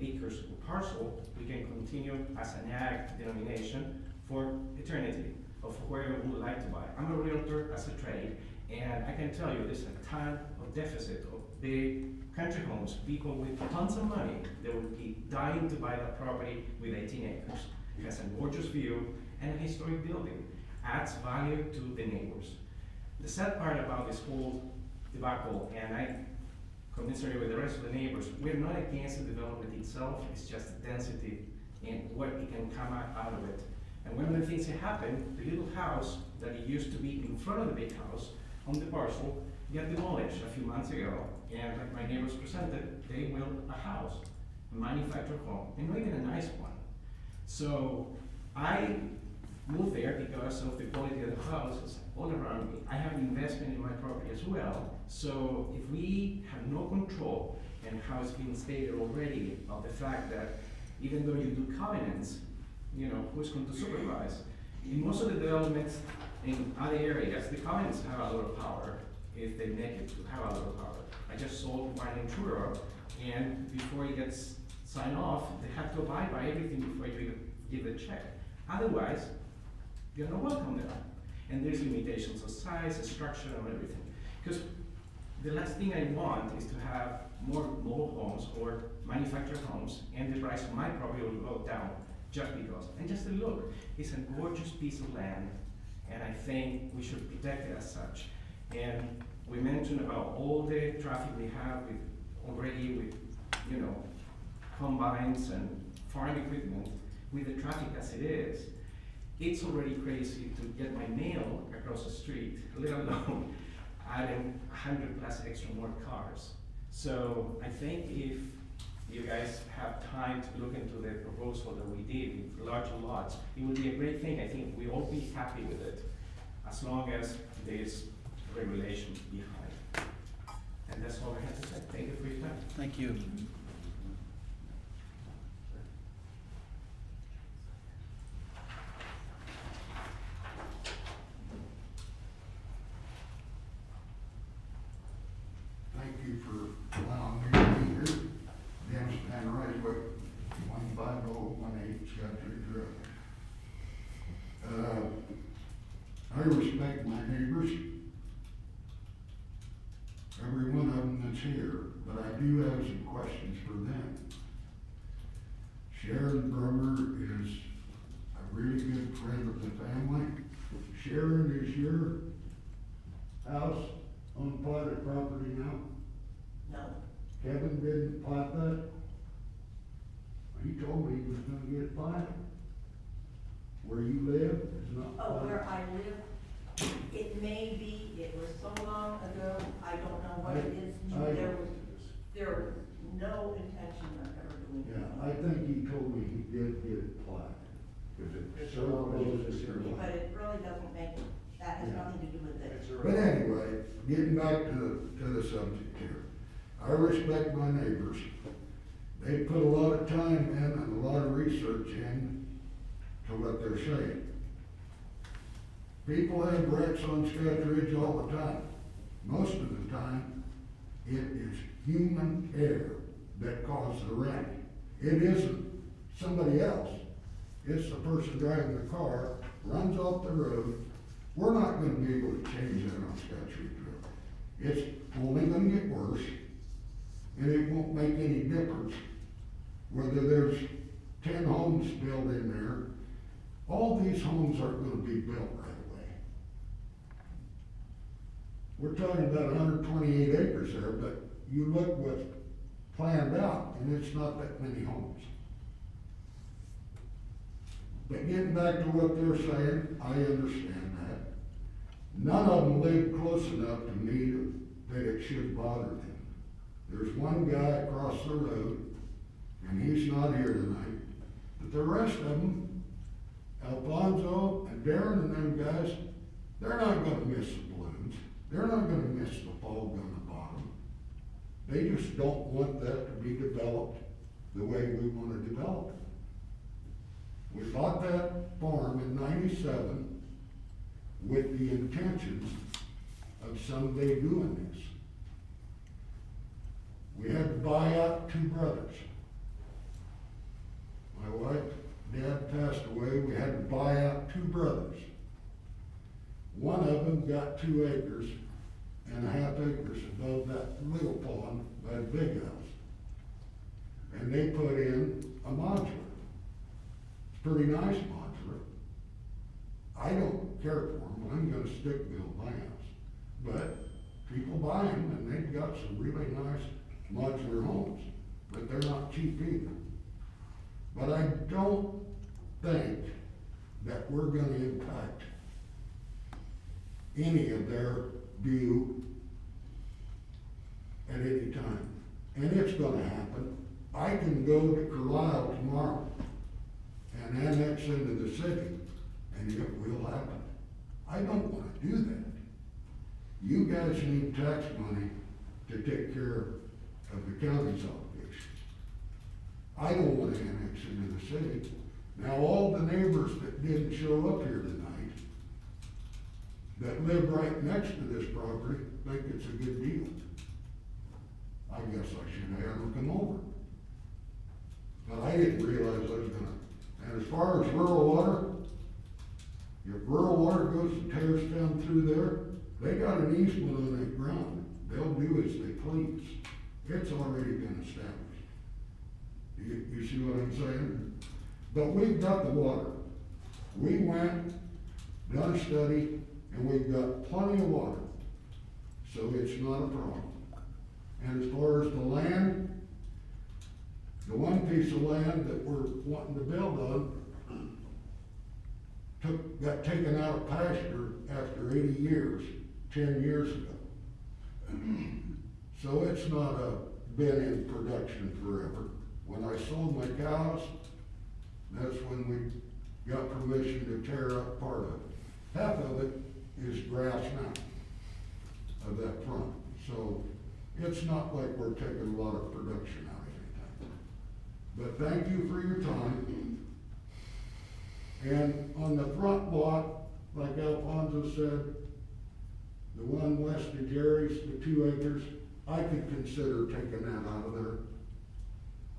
[SPEAKER 8] acres parcel, we can continue as an ag denomination for eternity of whoever would like to buy. I'm a realtor as a trade, and I can tell you there's a ton of of deficit of big country homes, people with tons of money, they would be dying to buy that property with 18 acres. It has a gorgeous view and a historic building, adds value to the neighbors. The sad part about this whole debacle, and I commiserate with the rest of the neighbors, we're not against the development itself, it's just the density and what it can come out of it. And one of the things that happened, the little house that it used to be in front of the big house on the parcel got demolished a few months ago. And like my neighbors presented, they built a house, a manufactured home, and not even a nice one. So I moved there because of the quality of the houses all around me. I have investment in my property as well. So if we have no control, and how it's been stated already, of the fact that even though you do covenants, you know, who's going to supervise? In most of the developments in other areas, the covenants have a lot of power if they make it to have a lot of power. I just sold one in Truro, and before it gets signed off, they have to abide by everything before you give the check. Otherwise, you're not welcome there. And there's limitations of size, structure, and everything. Because the last thing I want is to have more mobile homes or manufactured homes, and the price of my property will go down just because. And just to look, it's a gorgeous piece of land, and I think we should protect it as such. And we mentioned about all the traffic we have with already with, you know, combines and farm equipment, with the traffic as it is. It's already crazy to get my mail across the street, let alone adding 100 plus extra more cars. So I think if you guys have time to look into the proposal that we did with larger lots, it would be a great thing. I think we all be happy with it, as long as there's regulation behind. And that's all I have to say. Thank you for your time.
[SPEAKER 2] Thank you.
[SPEAKER 9] Thank you for allowing me to be here. Dennis Van Ryswick, 15018 Scott Street Road. I respect my neighbors, every one of them that's here, but I do have some questions for them. Sharon Brummer is a really good friend of the family. Sharon, is your house on platted property now?
[SPEAKER 3] No.
[SPEAKER 9] Kevin didn't plat that? He told me he was gonna get it platted. Where you live is not
[SPEAKER 3] Oh, where
[SPEAKER 9] platted.
[SPEAKER 3] I live, it may be, it was so long ago, I don't know what it is. There was no intention of ever doing it.
[SPEAKER 9] Yeah, I think he told me he did get it platted, cause it's so close to your
[SPEAKER 3] But
[SPEAKER 9] line.
[SPEAKER 3] it really doesn't make, that has
[SPEAKER 9] Yeah.
[SPEAKER 3] nothing to do with it.
[SPEAKER 9] But anyway, getting back to the subject here. I respect my neighbors. They put a lot of time in and a lot of research in to what they're saying. People have wrecks on Scotch Ridge all the time. Most of the time, it is human error that caused the wreck. It isn't somebody else. It's the person driving the car, runs off the road. We're not gonna be able to change that on Scotch Ridge Road. It's only gonna get worse, and it won't make any difference whether there's 10 homes built in there. All these homes aren't gonna be built right away. We're talking about 128 acres there, but you look what's planned out, and it's not that many homes. But getting back to what they're saying, I understand that. None of them live close enough to me that it should bother them. There's one guy across the road, and he's not here tonight, but the rest of them, Alfonso and Darren and them guys, they're not gonna miss the balloons. They're not gonna miss the fog on the bottom. They just don't want that to be developed the way we wanna develop it. We bought that farm in '97 with the intentions of someday doing this. We had to buy out 2 brothers. My wife, Dad passed away, we had to buy out 2 brothers. One of them got 2 acres, and a half acres above that little pond by the big house. And they put in a modular. It's pretty nice modular. I don't care for them, I'm gonna stick build my house. But people buy them and they've got some really nice modular homes, but they're not cheap either. But I don't think that we're gonna impact any of their view at any time. And it's gonna happen. I can go to Carlisle tomorrow and annex into the city, and it will happen. I don't wanna do that. You guys need tax money to take care of the county's obligations. I don't wanna annex into the city. Now, all the neighbors that didn't show up here tonight, that live right next to this property, think it's a good deal. I guess I should have had them come over. But I didn't realize I was gonna. And as far as rural water, if rural water goes and tears down through there, they got an easement on that ground. They'll do as they please. It's already been established. You see what I'm saying? But we've got the water. We went, done a study, and we've got plenty of water. So it's not a problem. And as far as the land, the one piece of land that we're wanting to build on got taken out of pasture after 80 years, 10 years ago. So it's not been in production forever. When I sold my cows, that's when we got permission to tear up part of it. Half of it is grass now, of that front. So it's not like we're taking a lot of production out of anything. But thank you for your time. And on the front lot, like Alfonso said, the one west of Jerry's, the 2 acres, I could consider taking that out of there.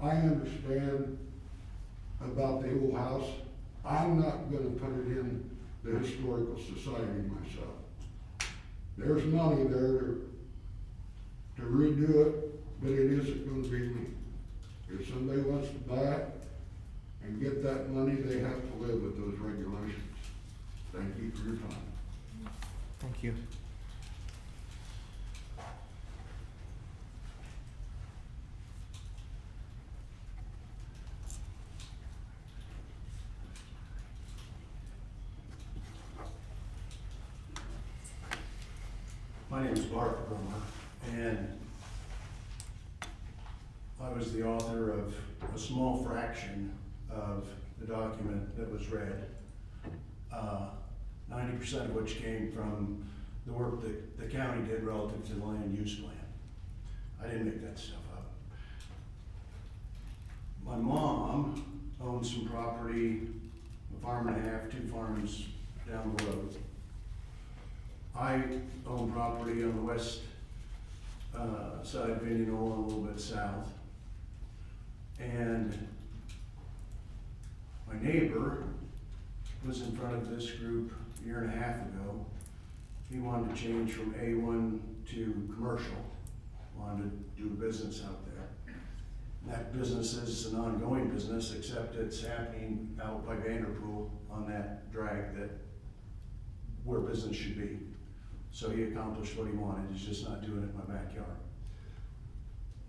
[SPEAKER 9] I understand about the old house. I'm not gonna put it in the historical society myself. There's money there to redo it, but it isn't gonna be me. If somebody wants to buy it and get that money, they have to live with those regulations. Thank you for your time.
[SPEAKER 1] Thank you.
[SPEAKER 10] My name is Bart Brummer, and I was the author of a small fraction of the document that was read, 90% of which came from the work that the county did relative to the land use plan. I didn't make that stuff up. My mom owned some property, a farm and a half, 2 farms down the road. I own property on the west side of Indianola, a little bit south. And my neighbor was in front of this group a year and a half ago. He wanted to change from A1 to commercial, wanted to do a business out there. That business is an ongoing business, except it's happening out by Vanderpool on that drag that where business should be. So he accomplished what he wanted, he's just not doing it in my backyard.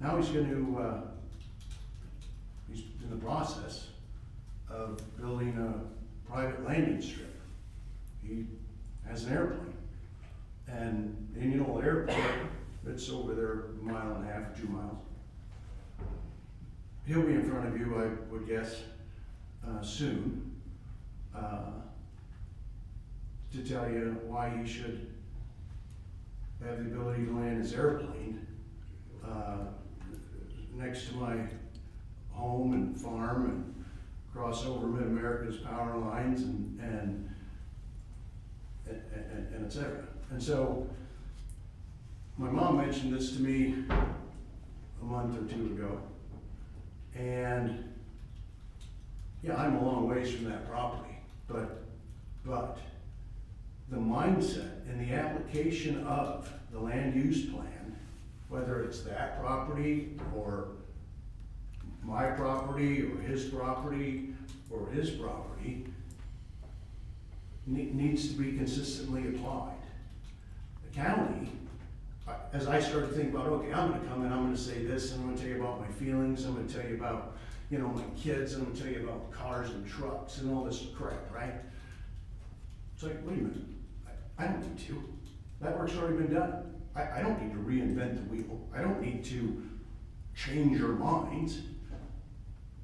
[SPEAKER 10] Now he's in the process of building a private landing strip. He has an airplane. And the Indianola Airport, it's over there a mile and a half, 2 miles. He'll be in front of you, I would guess, soon, to tell you why he should have the ability to land his airplane next to my home and farm and cross over Mid-America's power lines and et cetera. And so my mom mentioned this to me a month or 2 ago. And yeah, I'm a long ways from that property, but the mindset in the application of the land use plan, whether it's that property or my property or his property, needs to be consistently applied. The county, as I started to think about, okay, I'm gonna come in, I'm gonna say this, and I'm gonna tell you about my feelings, I'm gonna tell you about, you know, my kids, I'm gonna tell you about cars and trucks and all this crap, right? It's like, wait a minute, I don't need to. That work's already been done. I don't need to reinvent the wheel. I don't need to change your minds.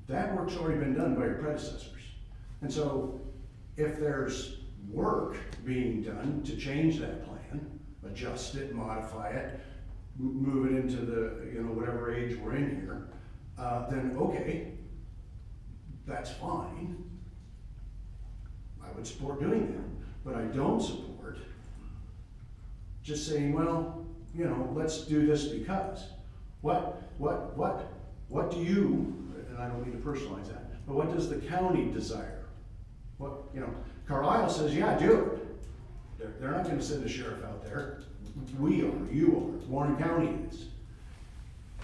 [SPEAKER 10] That work's already been done by your predecessors. And so if there's work being done to change that plan, adjust it, modify it, move it into the, you know, whatever age we're in here, then okay, that's fine. I would support doing that, but I don't support just saying, well, you know, let's do this because. What do you, and I don't mean to personalize that, but what does the county desire? What, you know, Carlisle says, yeah, do it. They're not gonna send a sheriff out there. We are, you are, Warren County is.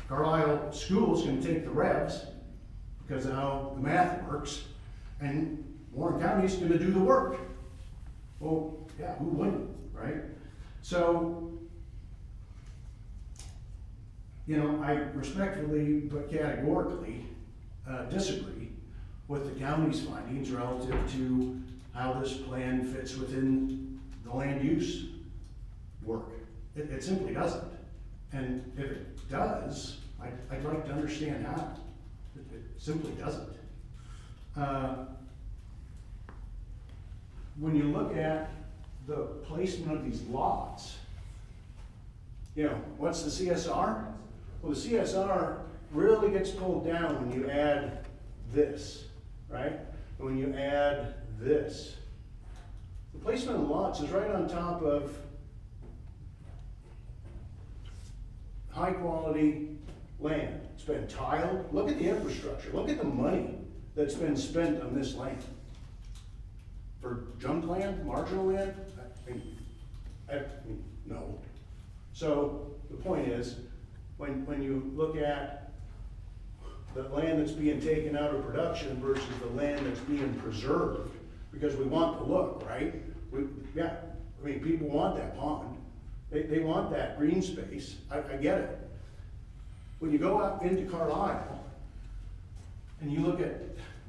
[SPEAKER 10] Carlisle School's gonna take the revs because of how the math works, and Warren County's gonna do the work. Well, yeah, who wouldn't, right? So, you know, I respectfully but categorically disagree with the county's findings relative to how this plan fits within the land use work. It simply doesn't. And if it does, I'd like to understand how. It simply doesn't. When you look at the placement of these lots, you know, what's the CSR? Well, the CSR really gets pulled down when you add this, right? And when you add this. The placement of the lots is right on top of high quality land. It's been tiled. Look at the infrastructure. Look at the money that's been spent on this land. For junk land, marginal land? I mean, no. So the point is, when you look at the land that's being taken out of production versus the land that's being preserved, because we want the look, right? Yeah, I mean, people want that pond. They want that green space. I get it. When you go out into Carlisle and you look at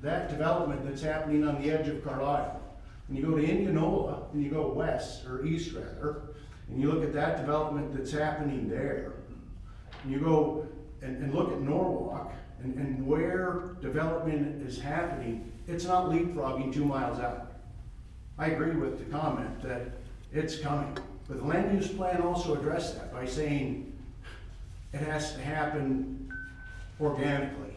[SPEAKER 10] that development that's happening on the edge of Carlisle, and you go to Indianola and you go west, or east rather, and you look at that development that's happening there, and you go and look at Norwalk and where development is happening, it's not leapfrogging 2 miles out. I agree with the comment that it's coming, but the land use plan also addressed that by saying it has to happen organically.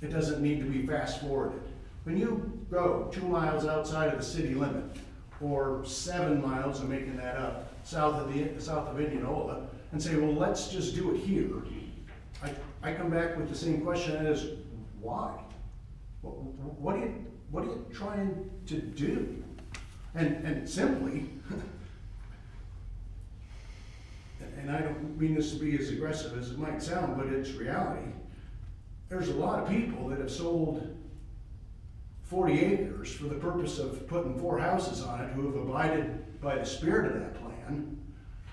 [SPEAKER 10] It doesn't need to be fast forwarded. When you go 2 miles outside of the city limit, or 7 miles, I'm making that up, south of Indianola, and say, well, let's just do it here, I come back with the same question as, why? What are you trying to do? And simply, and I don't mean this to be as aggressive as it might sound, but it's reality. There's a lot of people that have sold 40 acres for the purpose of putting 4 houses on it who have abided by the spirit of that plan,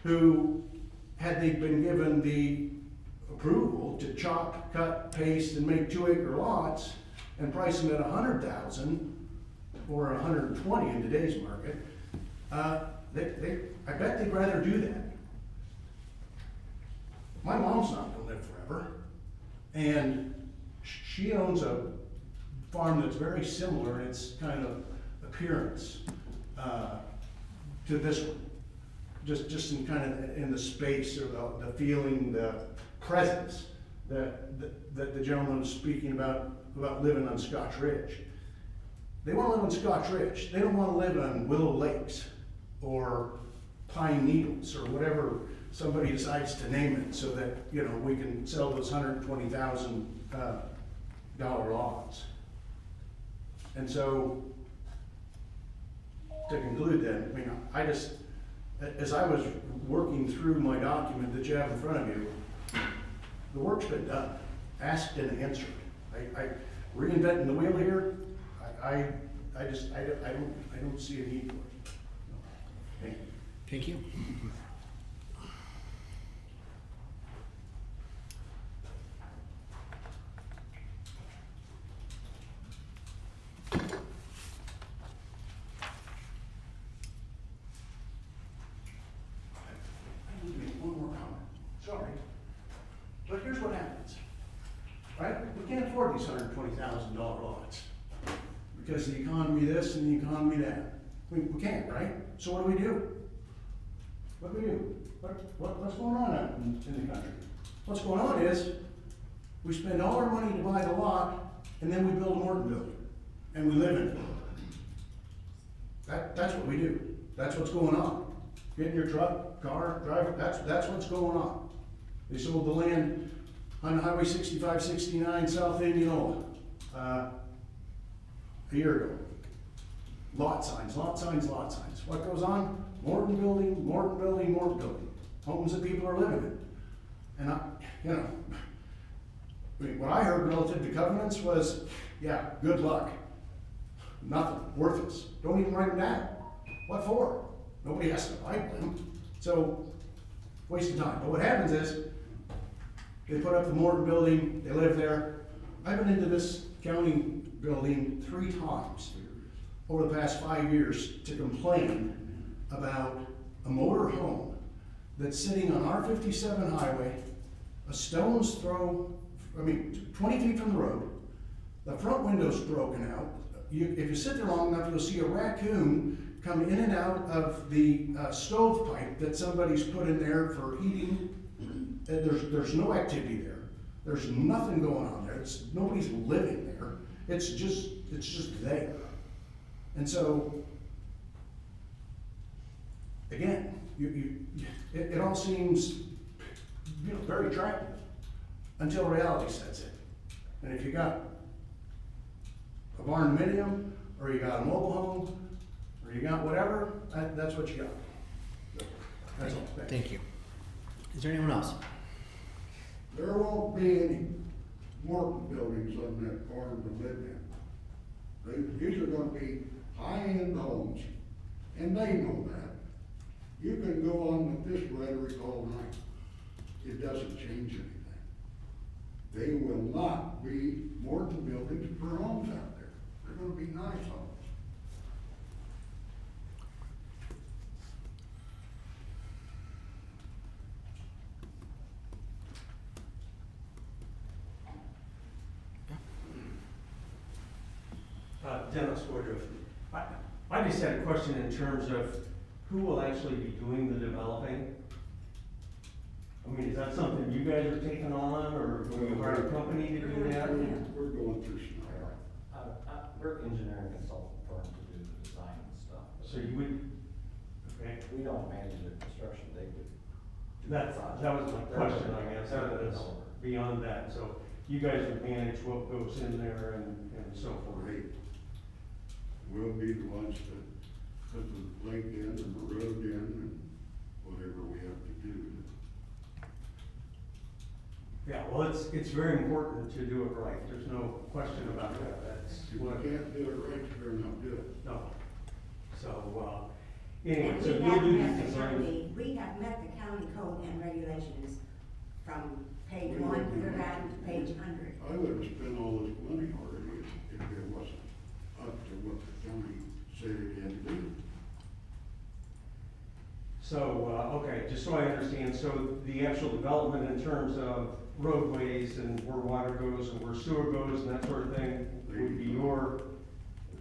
[SPEAKER 10] who, had they been given the approval to chop, cut, paste, and make 2-acre lots and price them at $100,000 or 120 in today's market, I bet they'd rather do that. My mom's not gonna live forever, and she owns a farm that's very similar in its kind of appearance to this one. Just in kind of in the space, or the feeling, the presence that the gentleman was speaking about living on Scotch Ridge. They want to live on Scotch Ridge. They don't want to live on Willow Lakes or Pine Needles or whatever somebody decides to name it, so that, you know, we can sell those $120,000 lots. And so, to conclude then, I mean, as I was working through my document that you have in front of you, the work's been done, asked and answered. I reinventing the wheel here, I don't see a need for it. Thank you.
[SPEAKER 1] Thank you.
[SPEAKER 10] I need to make one more comment, sorry. But here's what happens, right? We can't afford these $120,000 lots because the economy this and the economy that. We can't, right? So what do? What do we do? What's going on out in the country? What's going on is we spend all our money to buy the lot and then we build a Morton building and we live in it. That's what we do. That's what's going on. Get in your truck, car, drive, that's what's going on. They sold the land on Highway 65, 69, South Indianola, a year ago. Lot signs, lot signs, lot signs. What goes on? Morton building, Morton building, Morton building. Homes that people are living in. And what I heard relative to covenants was, yeah, good luck. Nothing, worthless. Don't even write them down. What for? Nobody has to abide them. So, waste of time. But what happens is, they put up the Morton building, they live there. I've been into this county building 3 times over the past 5 years to complain about a motor home that's sitting on R57 highway, a stone's throw, 20 feet from the road. The front window's broken out. If you sit there long enough, you'll see a raccoon come in and out of the stovepipe that somebody's put in there for heating. There's no activity there. There's nothing going on there. Nobody's living there. It's just there. And so, again, it all seems very attractive until reality sets in. And if you got a barn dominium, or you got a mobile home, or you got whatever, that's what you got. That's all.
[SPEAKER 1] Thank you. Is there anyone else?
[SPEAKER 9] There won't be any Morton buildings on that farm to live in. These are gonna be high-end homes, and they know that. You can go on with this rhetoric all night. It doesn't change anything. They will not be Morton buildings for homes out there. They're gonna be nice homes.
[SPEAKER 11] Dennis Woodruff. I just had a question in terms of who will actually be doing the developing? I mean, is that something you guys are taking on, or will you hire a company to do that?
[SPEAKER 9] We're going through Schneider.
[SPEAKER 6] We're an engineering consultant firm to do the design and stuff.
[SPEAKER 11] So you would, okay,
[SPEAKER 6] We don't manage the construction, they would. do the
[SPEAKER 11] that
[SPEAKER 6] project.
[SPEAKER 11] was my
[SPEAKER 6] They're
[SPEAKER 11] question,
[SPEAKER 6] the-
[SPEAKER 11] I guess,
[SPEAKER 6] they're the
[SPEAKER 11] that's
[SPEAKER 6] developer.
[SPEAKER 11] beyond that, so you guys would manage what goes in there and so forth.
[SPEAKER 9] Great. We'll be the ones that put the lake in and the road in and whatever we have to do.
[SPEAKER 11] Yeah, well, it's very important to do it right, there's no question about that, that's
[SPEAKER 9] If we
[SPEAKER 11] what,
[SPEAKER 9] can't do it right, you better not do it.
[SPEAKER 11] no. So, anyway,
[SPEAKER 12] And
[SPEAKER 11] so
[SPEAKER 12] we
[SPEAKER 11] you'll
[SPEAKER 12] have
[SPEAKER 11] do
[SPEAKER 12] met
[SPEAKER 11] the
[SPEAKER 12] the
[SPEAKER 11] design.
[SPEAKER 12] county, we have met the county code and regulations from page 1 clear down to page 100.
[SPEAKER 9] I would have spent all this money already if it wasn't up to what the county said it had to do.
[SPEAKER 11] So, okay, just so I understand, so the actual development in terms of roadways and where water goes and where sewer goes and that sort of thing would be your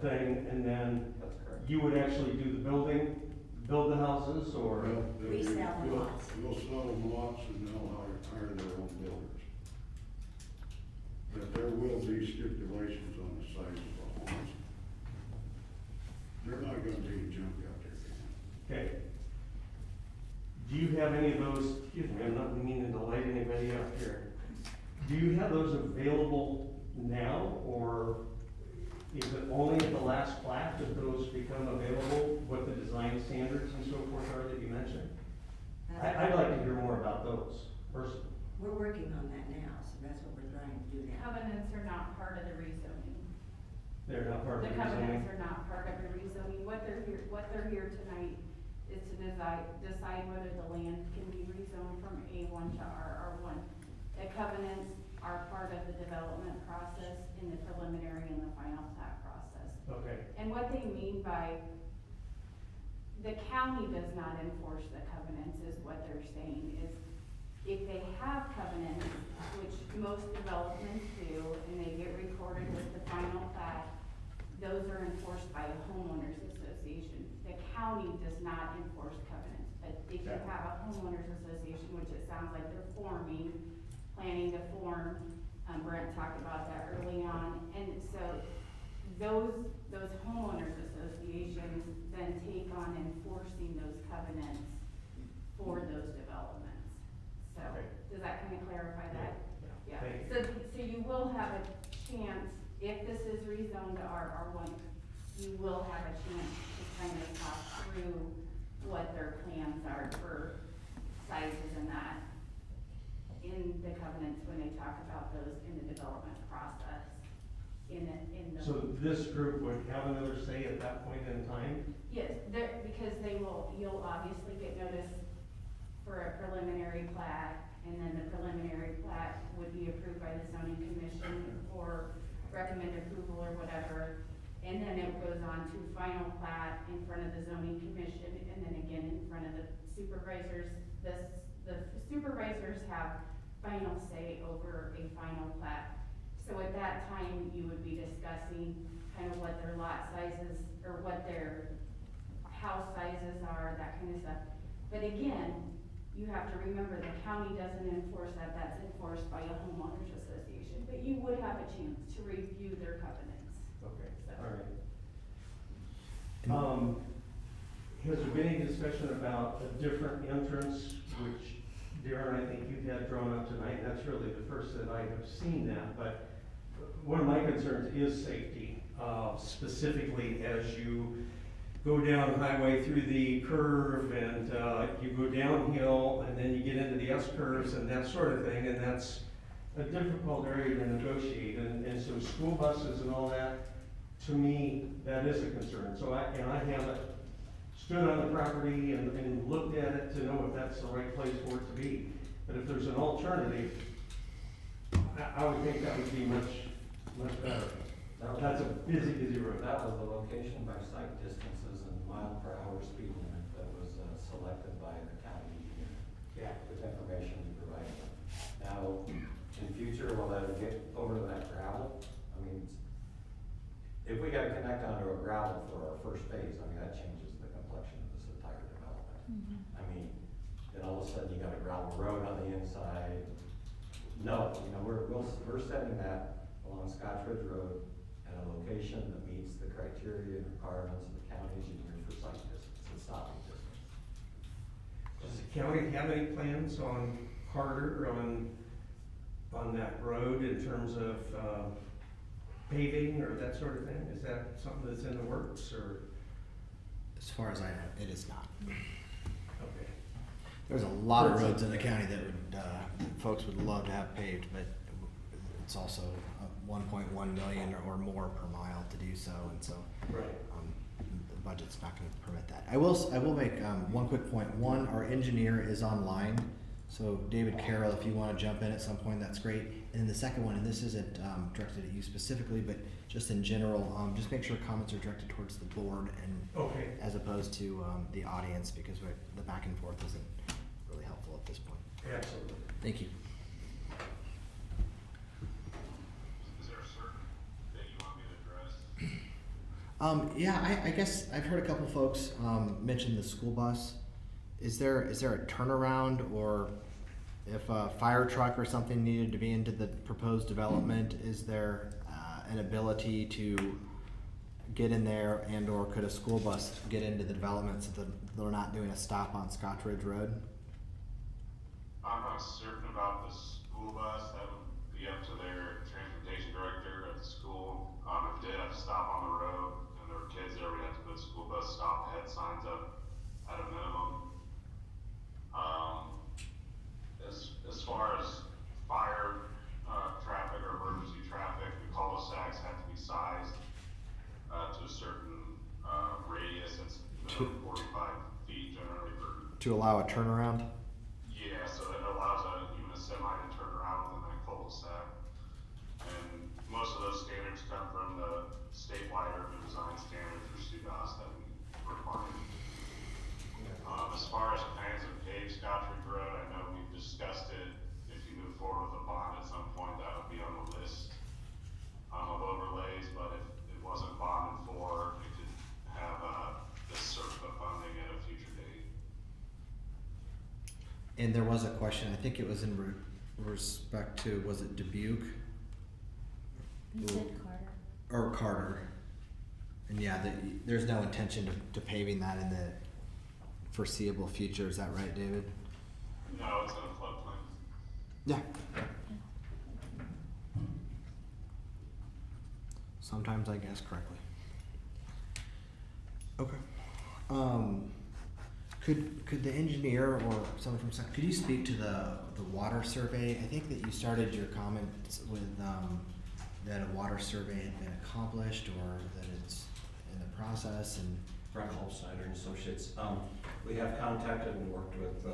[SPEAKER 11] thing, and then
[SPEAKER 6] That's correct.
[SPEAKER 11] you would actually do the building, build the houses, or?
[SPEAKER 9] Well, they'll
[SPEAKER 12] We
[SPEAKER 9] do-
[SPEAKER 12] sell the
[SPEAKER 9] we'll-
[SPEAKER 12] lots.
[SPEAKER 9] We'll sell them lots and they'll hire their own builders. But there will be stipulations on the size of the homes. They're not gonna be junk out there.
[SPEAKER 11] Okay. Do you have any of those, excuse me, I'm not meaning to light anybody up here. Do you have those available now, or is it only at the last plat that those become available, what the design standards and so forth are that you mentioned? I'd like to hear more about those personally.
[SPEAKER 12] We're working on that now, so that's what we're trying to do now.
[SPEAKER 5] Covenants are not part of the rezoning.
[SPEAKER 11] They're not part of
[SPEAKER 5] The
[SPEAKER 11] the
[SPEAKER 5] covenants
[SPEAKER 11] rezoning?
[SPEAKER 5] are not part of the rezoning. What they're here tonight is to decide whether the land can be rezoned from A1 to RR1. The covenants are part of the development process in the preliminary and the final plat process.
[SPEAKER 11] Okay,
[SPEAKER 5] And what they mean by, the county does not enforce the covenants, is what they're saying, is if they have covenants, which most developments do, and they get recorded with the final plat, those are enforced by a homeowners association. The county does not enforce covenants, but if you
[SPEAKER 11] Okay.
[SPEAKER 5] have a homeowners association, which it sounds like they're forming, planning to form, Brent talked about that early on, and so those homeowners associations then take on enforcing those covenants for those developments. So,
[SPEAKER 11] Okay.
[SPEAKER 5] does that kind of clarify that? Yeah,
[SPEAKER 11] Thank you.
[SPEAKER 5] so you will have a chance, if this is rezoned to RR1, you will have a chance to kind of talk through what their plans are for sizes and that in the covenants when they talk about those in the development process, in the.
[SPEAKER 11] so this group would have another say at that point in time?
[SPEAKER 5] Yes, because you'll obviously get notice for a preliminary plat, and then the preliminary plat would be approved by the zoning commission or recommend approval or whatever. And then it goes on to final plat in front of the zoning commission, and then again in front of the supervisors. The supervisors have final say over a final plat. So at that time, you would be discussing kind of what their lot sizes, or what their house sizes are, that kind of stuff. But again, you have to remember, the county doesn't enforce that, that's enforced by a homeowners association. But you would have a chance to review their covenants.
[SPEAKER 11] Okay,
[SPEAKER 5] So.
[SPEAKER 11] all right. Has there been any discussion about a different entrance, which Darren, I think you've had drawn up tonight, and that's really the first that I have seen that, but one of my concerns is safety, specifically as you go down the highway through the curve and, you go downhill and then you get into the S-curves and that sort of thing, and that's a difficult area to negotiate, and so school buses and all that, to me, that is a concern. So I haven't stood on the property and looked at it to know if that's the right place for it to be. But if there's an alternative, I would think that would be much better. That's a busy road.
[SPEAKER 6] That was the location by site distances and mile per hour speed limit that was selected by the county engineer.
[SPEAKER 11] Yeah.
[SPEAKER 6] With information we provided them. Now, in future, will that get over to that gravel? I mean, if we gotta connect onto a gravel for our first phase, I mean, that changes the complexion of this entire development. I mean, then all of a sudden you got a gravel road on the inside. No, you know, we're setting that along Scotch Ridge Road at a location that meets the criteria and requirements of the county engineer for site distance and stopping distance.
[SPEAKER 11] Does the county have any plans on Carter, on that road in terms of, paving or that sort of thing? Is that something that's in the works, or?
[SPEAKER 1] As far as I know, it is not.
[SPEAKER 11] Okay.
[SPEAKER 1] There's a lot of roads in the county that would, folks would love to have paved, but it's also 1.1 million or more per mile to do so, and so
[SPEAKER 11] Right.
[SPEAKER 1] the budget's not going to permit that. I will make one quick point. One, our engineer is online, so David Carroll, if you want to jump in at some point, that's great. And then the second one, and this isn't directed at you specifically, but just in general, just make sure comments are directed towards the board and
[SPEAKER 11] Okay.
[SPEAKER 1] as opposed to the audience, because the back and forth isn't really helpful at this point.
[SPEAKER 11] Absolutely.
[SPEAKER 1] Thank you.
[SPEAKER 13] Is there a certain thing you want me to address?
[SPEAKER 1] Yeah, I guess I've heard a couple folks mention the school bus. Is there a turnaround, or if a fire truck or something needed to be into the proposed development, is there an ability to get in there, and or could a school bus get into the development so that they're not doing a stop on Scotch Ridge Road?
[SPEAKER 13] I'm not certain about the school bus, that would be up to their transportation director at the school. If we did have to stop on the road and there were kids there, we'd have to put school bus stop ahead signs up at a minimum. As far as fire, traffic or emergency traffic, the cul-de-sacs have to be sized, to a certain, radius, it's 45 feet generally for.
[SPEAKER 1] To allow a turnaround?
[SPEAKER 13] Yeah, so that allows even a semi to turn around within that cul-de-sac. And most of those standards come from the statewide urban design standards or SUDAS that we require. As far as plans of paved Scotch Ridge Road, I know we've discussed it. If you move forward with a bond at some point, that would be on the list of overlays, but if it wasn't bonded for, it could have this sort of funding at a future date.
[SPEAKER 1] And there was a question, I think it was in respect to, was it Dubuque?
[SPEAKER 4] You said Carter.
[SPEAKER 1] Or Carter. And yeah, there's no intention to paving that in the foreseeable future, is that right, David?
[SPEAKER 13] No, it's in a floodplain.
[SPEAKER 1] Yeah. Sometimes I guess correctly. Okay. Could the engineer or someone from, could you speak to the water survey? I think that you started your comments with, that a water survey had been accomplished or that it's in the process and.
[SPEAKER 6] Brent Snyder and Associates. We have contacted and worked with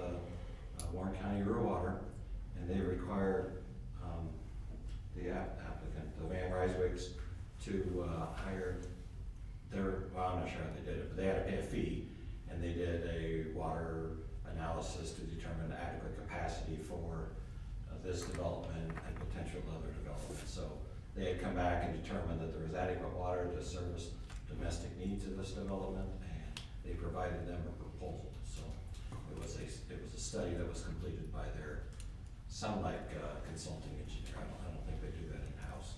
[SPEAKER 6] Warren County Rural Water, and they required the applicant, the Van Ryswigs, to hire their, well, I'm not sure how they did it, but they had to pay a fee, and they did a water analysis to determine the adequate capacity for this development and potential other development. So they had come back and determined that there was adequate water to service domestic needs of this development, and they provided them a proposal. So it was a study that was completed by their, sound like consulting engineer. I don't think they do that in-house.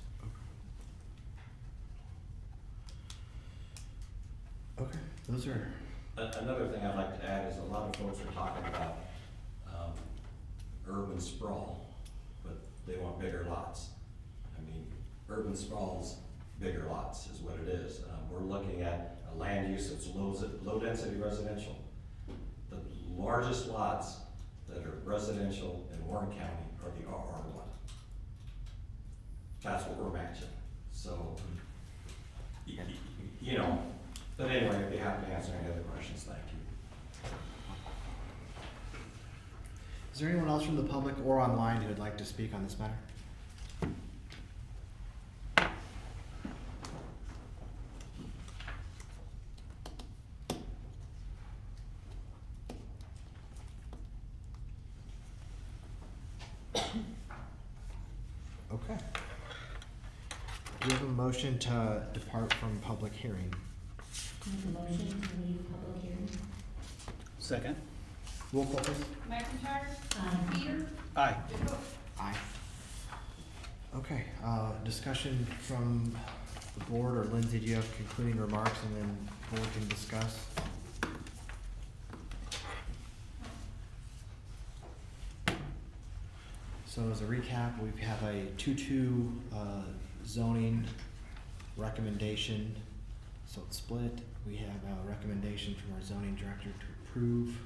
[SPEAKER 1] Okay, those are.
[SPEAKER 6] Another thing I'd like to add is a lot of folks are talking about urban sprawl, but they want bigger lots. I mean, urban sprawl's bigger lots is what it is. We're looking at a land use that's low density residential. The largest lots that are residential in Warren County are the RR1. That's what we're matching. So, you know, but anyway, I'd be happy to answer any other questions. Thank you.
[SPEAKER 1] Is there anyone else from the public or online who would like to speak on this matter? Okay. Do you have a motion to depart from public hearing?
[SPEAKER 3] Make a motion to leave public hearing.
[SPEAKER 2] Second?
[SPEAKER 1] Roll call please.
[SPEAKER 5] McIntyre?
[SPEAKER 3] Peter?
[SPEAKER 2] Aye.
[SPEAKER 1] Aye. Okay, discussion from the board, or Lindsay, do you have concluding remarks and then board can discuss? So as a recap, we have a 2-2 zoning recommendation. So it's split. We have a recommendation from our zoning director to approve.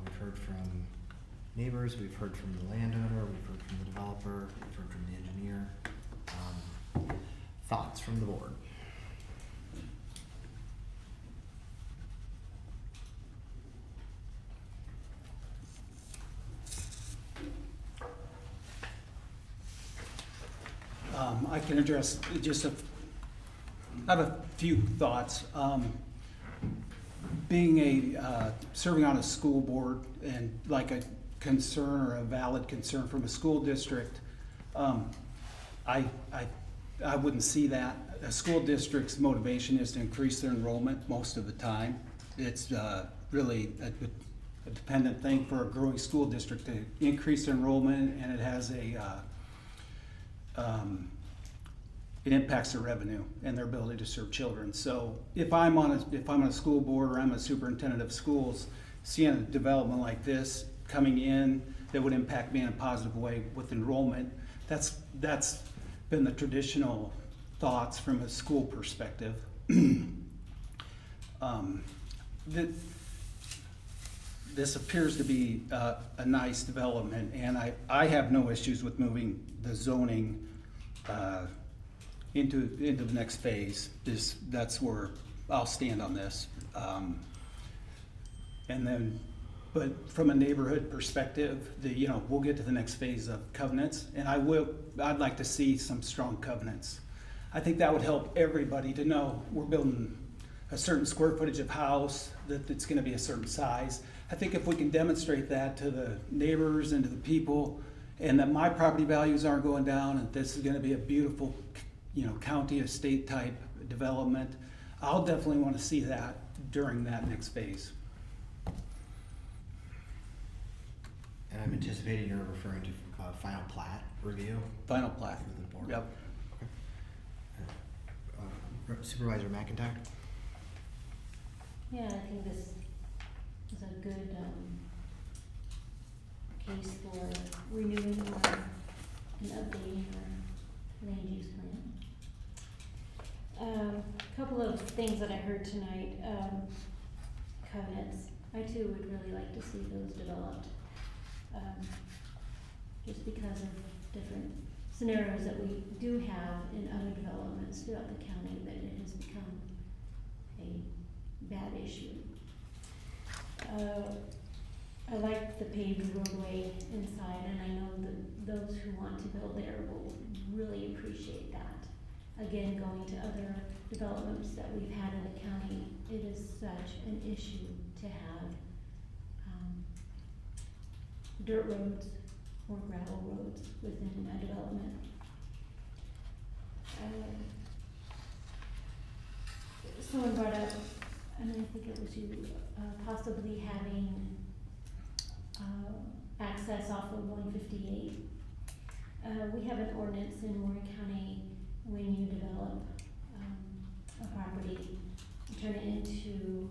[SPEAKER 1] We've heard from neighbors, we've heard from the landowner, we've heard from the developer, we've heard from the engineer. Thoughts from the board?
[SPEAKER 2] I can address I have a few thoughts. Being serving on a school board and like a concern or a valid concern from a school district, I wouldn't see that. A school district's motivation is to increase their enrollment most of the time. It's really a dependent thing for a growing school district to increase their enrollment, and it has it impacts their revenue and their ability to serve children. So if I'm on a school board or I'm a superintendent of schools, seeing a development like this coming in that would impact me in a positive way with enrollment, that's been the traditional thoughts from a school perspective. This appears to be a nice development, and I have no issues with moving the zoning into the next phase. That's where I'll stand on this. And then, but from a neighborhood perspective, we'll get to the next phase of covenants, and I'd like to see some strong covenants. I think that would help everybody to know we're building a certain square footage of house, that it's gonna be a certain size. I think if we can demonstrate that to the neighbors and to the people, and that my property values aren't going down, and this is gonna be a beautiful, county estate type development, I'll definitely wanna see that during that next phase.
[SPEAKER 1] And I'm anticipating you're referring to final plat review?
[SPEAKER 2] Final plat.
[SPEAKER 1] For the board?
[SPEAKER 2] Yep.
[SPEAKER 1] Okay. Supervisor McIntyre?
[SPEAKER 4] Yeah, I think this is a good, case for renewing and updating our land use plan. Couple of things that I heard tonight, covenants, I too would really like to see those developed. Just because of different scenarios that we do have in other developments throughout the county, that it has become a bad issue. I like the paved roadway inside, and I know that those who want to build there will really appreciate that. Again, going to other developments that we've had in the county, it is such an issue to have dirt roads or gravel roads within a development. Someone brought up, and I think it was you, possibly having access off of 158. We have an ordinance in Warren County when you develop a property, turn it into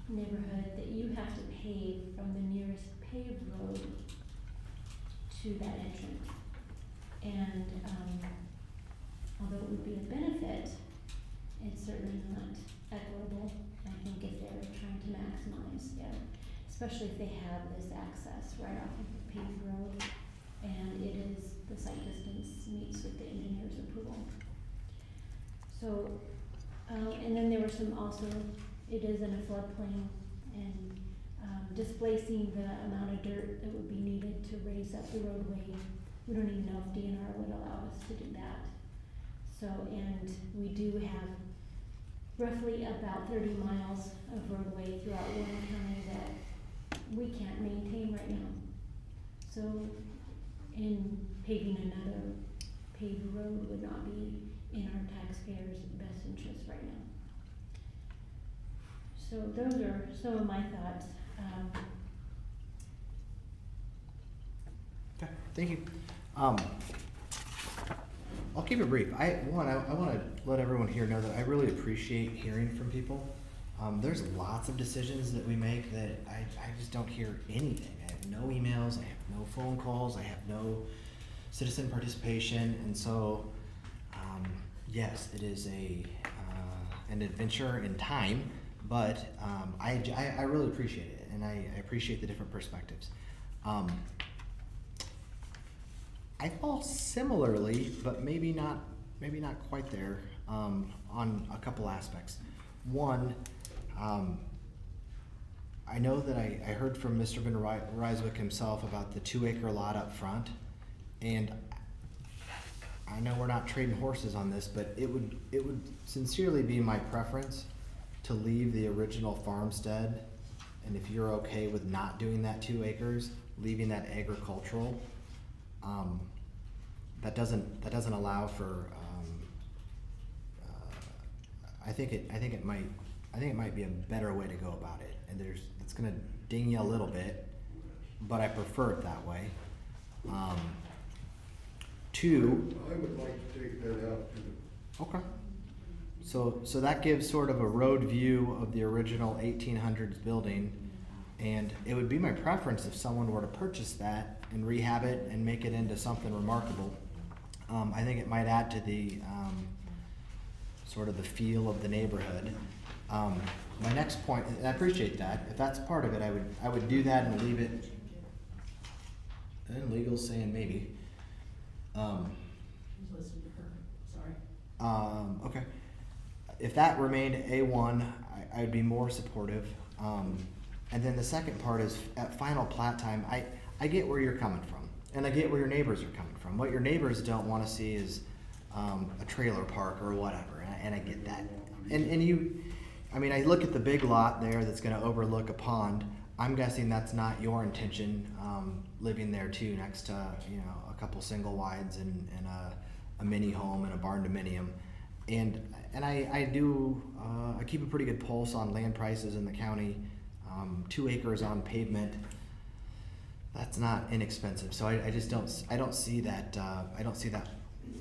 [SPEAKER 4] neighborhood, that you have to pave from the nearest paved road to that entrance. And although it would be a benefit, it's certainly not equitable. I think if they're trying to maximize, especially if they have this access right off of the paved road, and it is, the site distance meets with the engineer's approval. So, and then there were some also, it is in a floodplain, and displacing the amount of dirt that would be needed to raise up the roadway. We don't even know if DNR would allow us to do that. So, and we do have roughly about 30 miles of roadway throughout Warren County that we can't maintain right now. So, in paving another paved road would not be in our taxpayers' best interest right now. So those are some of my thoughts.
[SPEAKER 1] Okay, thank you. I'll keep it brief. I want to let everyone here know that I really appreciate hearing from people. There's lots of decisions that we make that I just don't hear anything. I have no emails, I have no phone calls, I have no citizen participation, and so yes, it is an adventure in time, but I really appreciate it, and I appreciate the different perspectives. I fall similarly, but maybe not quite there, on a couple aspects. One, I know that I heard from Mr. Van Ryswick himself about the 2-acre lot up front, and I know we're not trading horses on this, but it would sincerely be my preference to leave the original farmstead, and if you're okay with not doing that 2 acres, leaving that agricultural. That doesn't allow for. I think it might be a better way to go about it, and it's gonna ding you a little bit, but I prefer it that way. Two.
[SPEAKER 9] I would like to take that out too.
[SPEAKER 1] Okay. So that gives sort of a road view of the original 1800s building, and it would be my preference if someone were to purchase that and rehab it and make it into something remarkable. I think it might add to the sort of the feel of the neighborhood. My next point, and I appreciate that, if that's part of it, I would do that and leave it. And legal's saying maybe.
[SPEAKER 3] Listen to her, sorry.
[SPEAKER 1] Okay. If that remained A1, I'd be more supportive. And then the second part is at final plat time, I get where you're coming from, and I get where your neighbors are coming from. What your neighbors don't want to see is a trailer park or whatever, and I get that. And you, I mean, I look at the big lot there that's going to overlook a pond. I'm guessing that's not your intention, living there too, next to, you know, a couple single wides and a mini home and a barn dominium. And I do, I keep a pretty good pulse on land prices in the county. 2 acres on pavement, that's not inexpensive. So I just don't see that, I don't see that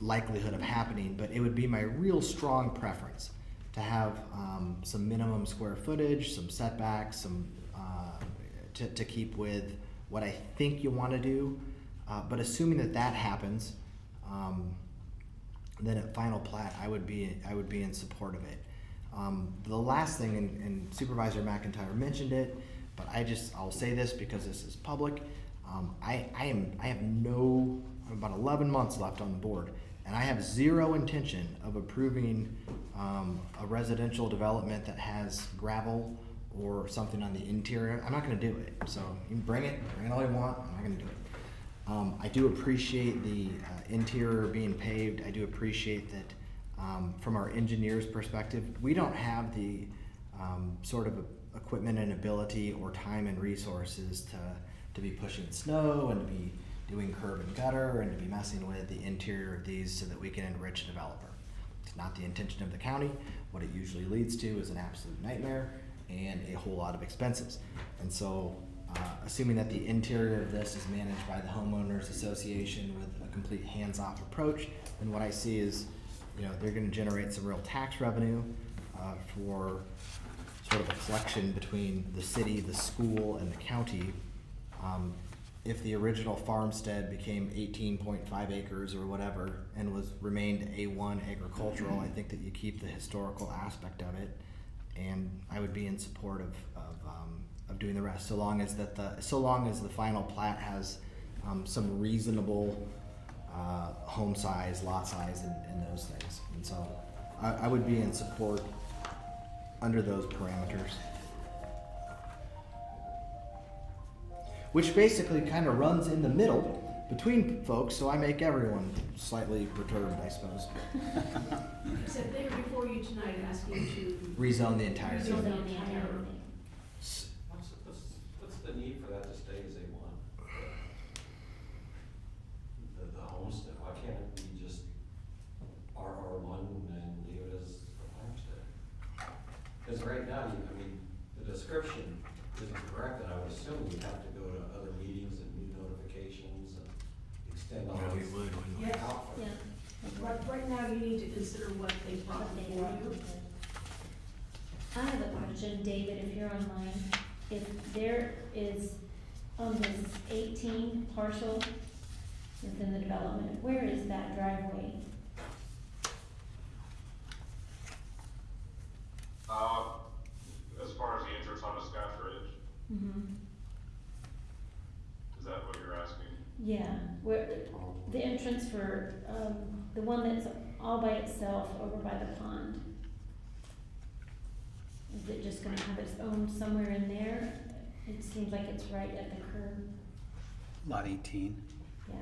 [SPEAKER 1] likelihood of happening, but it would be my real strong preference to have some minimum square footage, some setbacks, some to keep with what I think you want to do. But assuming that happens, then at final plat, I would be in support of it. The last thing, and Supervisor McIntyre mentioned it, but I'll say this because this is public. I have about 11 months left on the board, and I have zero intention of approving a residential development that has gravel or something on the interior. I'm not gonna do it. So you can bring it all you want, I'm not gonna do it. I do appreciate the interior being paved. I do appreciate that from our engineer's perspective, we don't have the sort of equipment and ability or time and resources to be pushing snow and to be doing curb and gutter and to be messing with the interior of these so that we can enrich a developer. It's not the intention of the county. What it usually leads to is an absolute nightmare and a whole lot of expenses. And so assuming that the interior of this is managed by the homeowners association with a complete hands-off approach, then what I see is, you know, they're gonna generate some real tax revenue for sort of a collection between the city, the school, and the county. If the original farmstead became 18.5 acres or whatever and remained A1 agricultural, I think that you keep the historical aspect of it, and I would be in support of doing the rest, so long as the final plat has some reasonable home size, lot size, and those things. And so I would be in support under those parameters. Which basically kind of runs in the middle between folks, so I make everyone slightly perturbed, I suppose.
[SPEAKER 3] Except they were before you tonight asking to
[SPEAKER 1] Rezone the entire thing.
[SPEAKER 3] rezone the entire.
[SPEAKER 6] What's the need for that to stay as A1? The homestead, why can't it be just RR1 and leave it as a homestead? Because right now, the description isn't correct, and I would assume we'd have to go to other meetings and new notifications and extend all
[SPEAKER 1] Yeah, we
[SPEAKER 6] this
[SPEAKER 1] would, wouldn't we?
[SPEAKER 3] Yeah.
[SPEAKER 6] out.
[SPEAKER 4] Yeah.
[SPEAKER 3] Right now, you need to consider what they brought
[SPEAKER 4] What they
[SPEAKER 3] before
[SPEAKER 4] want.
[SPEAKER 3] you.
[SPEAKER 4] I have a question, David, if you're online. If there is, on this 18 parcel within the development, where is that driveway?
[SPEAKER 13] As far as the entrance on the Scotch Ridge,
[SPEAKER 4] Mm-hmm.
[SPEAKER 13] is that what you're asking?
[SPEAKER 4] Yeah, where, the entrance for, the one that's all by itself over by the pond. Is it just gonna have its own somewhere in there? It seems like it's right at the curb,
[SPEAKER 2] Lot 18.
[SPEAKER 4] yeah,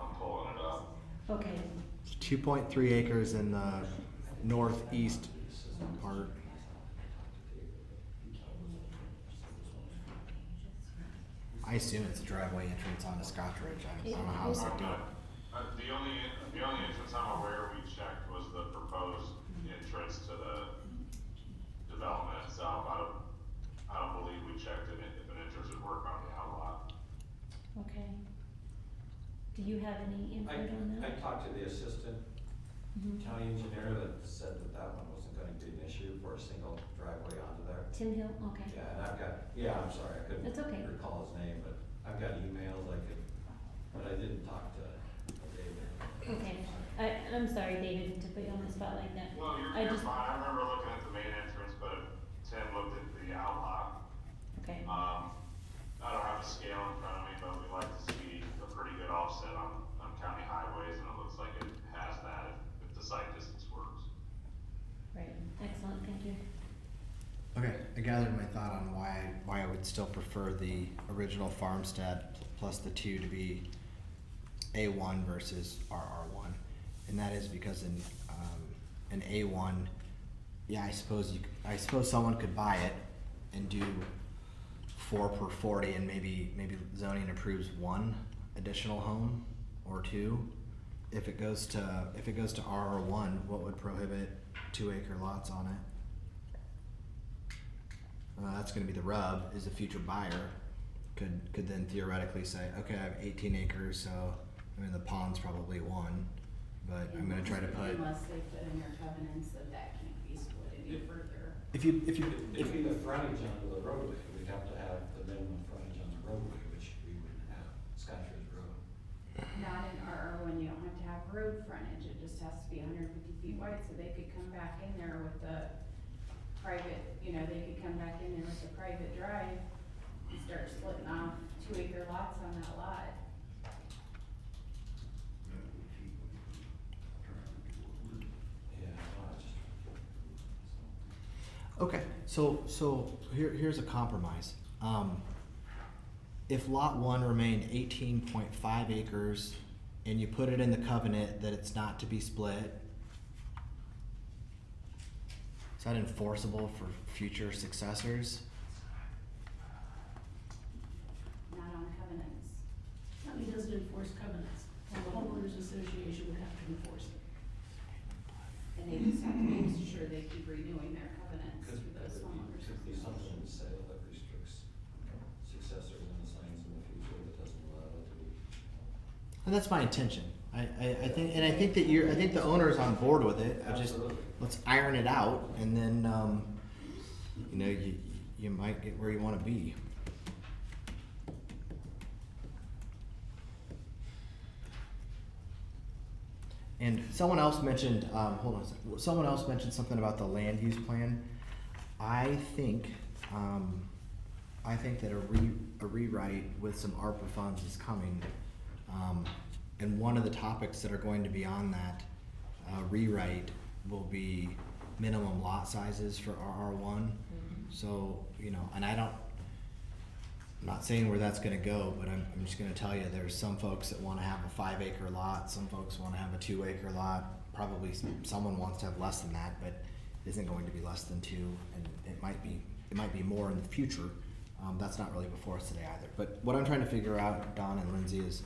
[SPEAKER 13] I'm pulling it up.
[SPEAKER 4] okay.
[SPEAKER 1] 2.3 acres in the northeast part. I assume it's a driveway entrance on the Scotch Ridge. I don't know how else they do it.
[SPEAKER 13] The only entrance I'm aware we checked was the proposed entrance to the development itself. I don't believe we checked it if an entrance would work on the outlot.
[SPEAKER 4] Okay. Do you have any input on
[SPEAKER 6] I
[SPEAKER 4] that?
[SPEAKER 6] talked to the assistant
[SPEAKER 4] Mhm.
[SPEAKER 6] county engineer that said that one wasn't gonna be an issue for a single driveway onto there.
[SPEAKER 4] Tim Hill, okay.
[SPEAKER 6] Yeah, and I'm sorry, I couldn't
[SPEAKER 4] That's okay.
[SPEAKER 6] recall his name, but I've got emails but I didn't talk to David.
[SPEAKER 4] Okay, I'm sorry, David, to put you on the spot like that.
[SPEAKER 13] No,
[SPEAKER 4] I
[SPEAKER 13] you're
[SPEAKER 4] just,
[SPEAKER 13] fine. I remember looking at the main entrance, but if Tim looked at the outlot.
[SPEAKER 4] okay,
[SPEAKER 13] I don't have a scale in front of me, but we like to see a pretty good offset on county highways, and it looks like it has that if the site distance works.
[SPEAKER 4] right, excellent, thank you.
[SPEAKER 1] Okay, I gathered my thought on why I would still prefer the original farmstead plus the two to be A1 versus RR1. And that is because in A1, yeah, I suppose someone could buy it and do 4 per 40, and maybe zoning approves 1 additional home or 2. If it goes to RR1, what would prohibit 2-acre lots on it? That's going to be the rub. Is a future buyer could then theoretically say, okay, I have 18 acres, so I mean the pond's probably 1, but I'm going to try to put.
[SPEAKER 5] Unless they put in their covenants that can't be split any further.
[SPEAKER 1] If you
[SPEAKER 6] It'd be the frontage onto the roadway, we'd have to have the minimum frontage on the roadway, which we wouldn't have, Scotch Ridge Road.
[SPEAKER 5] Not in RR one, you don't have to have road frontage, it just has to be 150 feet wide, so they could come back in there with the private, they could come back in there with a private drive and start splitting off 2-acre lots on that lot.
[SPEAKER 6] Yeah,
[SPEAKER 1] Okay, so here's a compromise. If lot 1 remained 18.5 acres and you put it in the covenant that it's not to be split, is that enforceable for future successors?
[SPEAKER 5] Not on covenants.
[SPEAKER 3] County doesn't enforce covenants, and the homeowners association would have to enforce it.
[SPEAKER 5] And they just have to make sure they keep renewing their covenants
[SPEAKER 6] Could
[SPEAKER 5] for those homeowners.
[SPEAKER 6] could be something in the sale that restricts successors and assigns in the future that doesn't allow it to be.
[SPEAKER 1] And that's my intention. I think that I think the owner's on board with it.
[SPEAKER 6] Absolutely.
[SPEAKER 1] Let's iron it out, and then you might get where you want to be. And someone else mentioned, hold on a second. Someone else mentioned something about the land use plan. I think that a rewrite with some ARPA funds is coming. And one of the topics that are going to be on that rewrite will be minimum lot sizes for RR1. So, and I'm not saying where that's gonna go, but I'm just gonna tell you, there's some folks that wanna have a 5-acre lot, some folks wanna have a 2-acre lot, probably someone wants to have less than that, but it isn't going to be less than 2, and it might be more in the future. That's not really before us today either. But what I'm trying to figure out, Don and Lindsay, is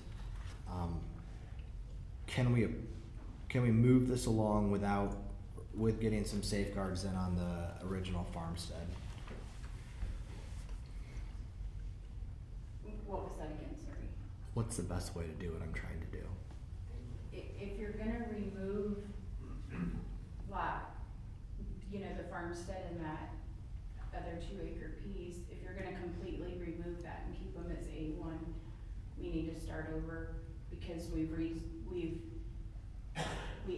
[SPEAKER 1] can we move this along with getting some safeguards in on the original farmstead?
[SPEAKER 5] What was that again, sorry?
[SPEAKER 1] What's the best way to do what I'm trying to do?
[SPEAKER 5] If you're gonna remove the farmstead and that other 2-acre piece, if you're gonna completely remove that and keep them as A1, we need to start over, because we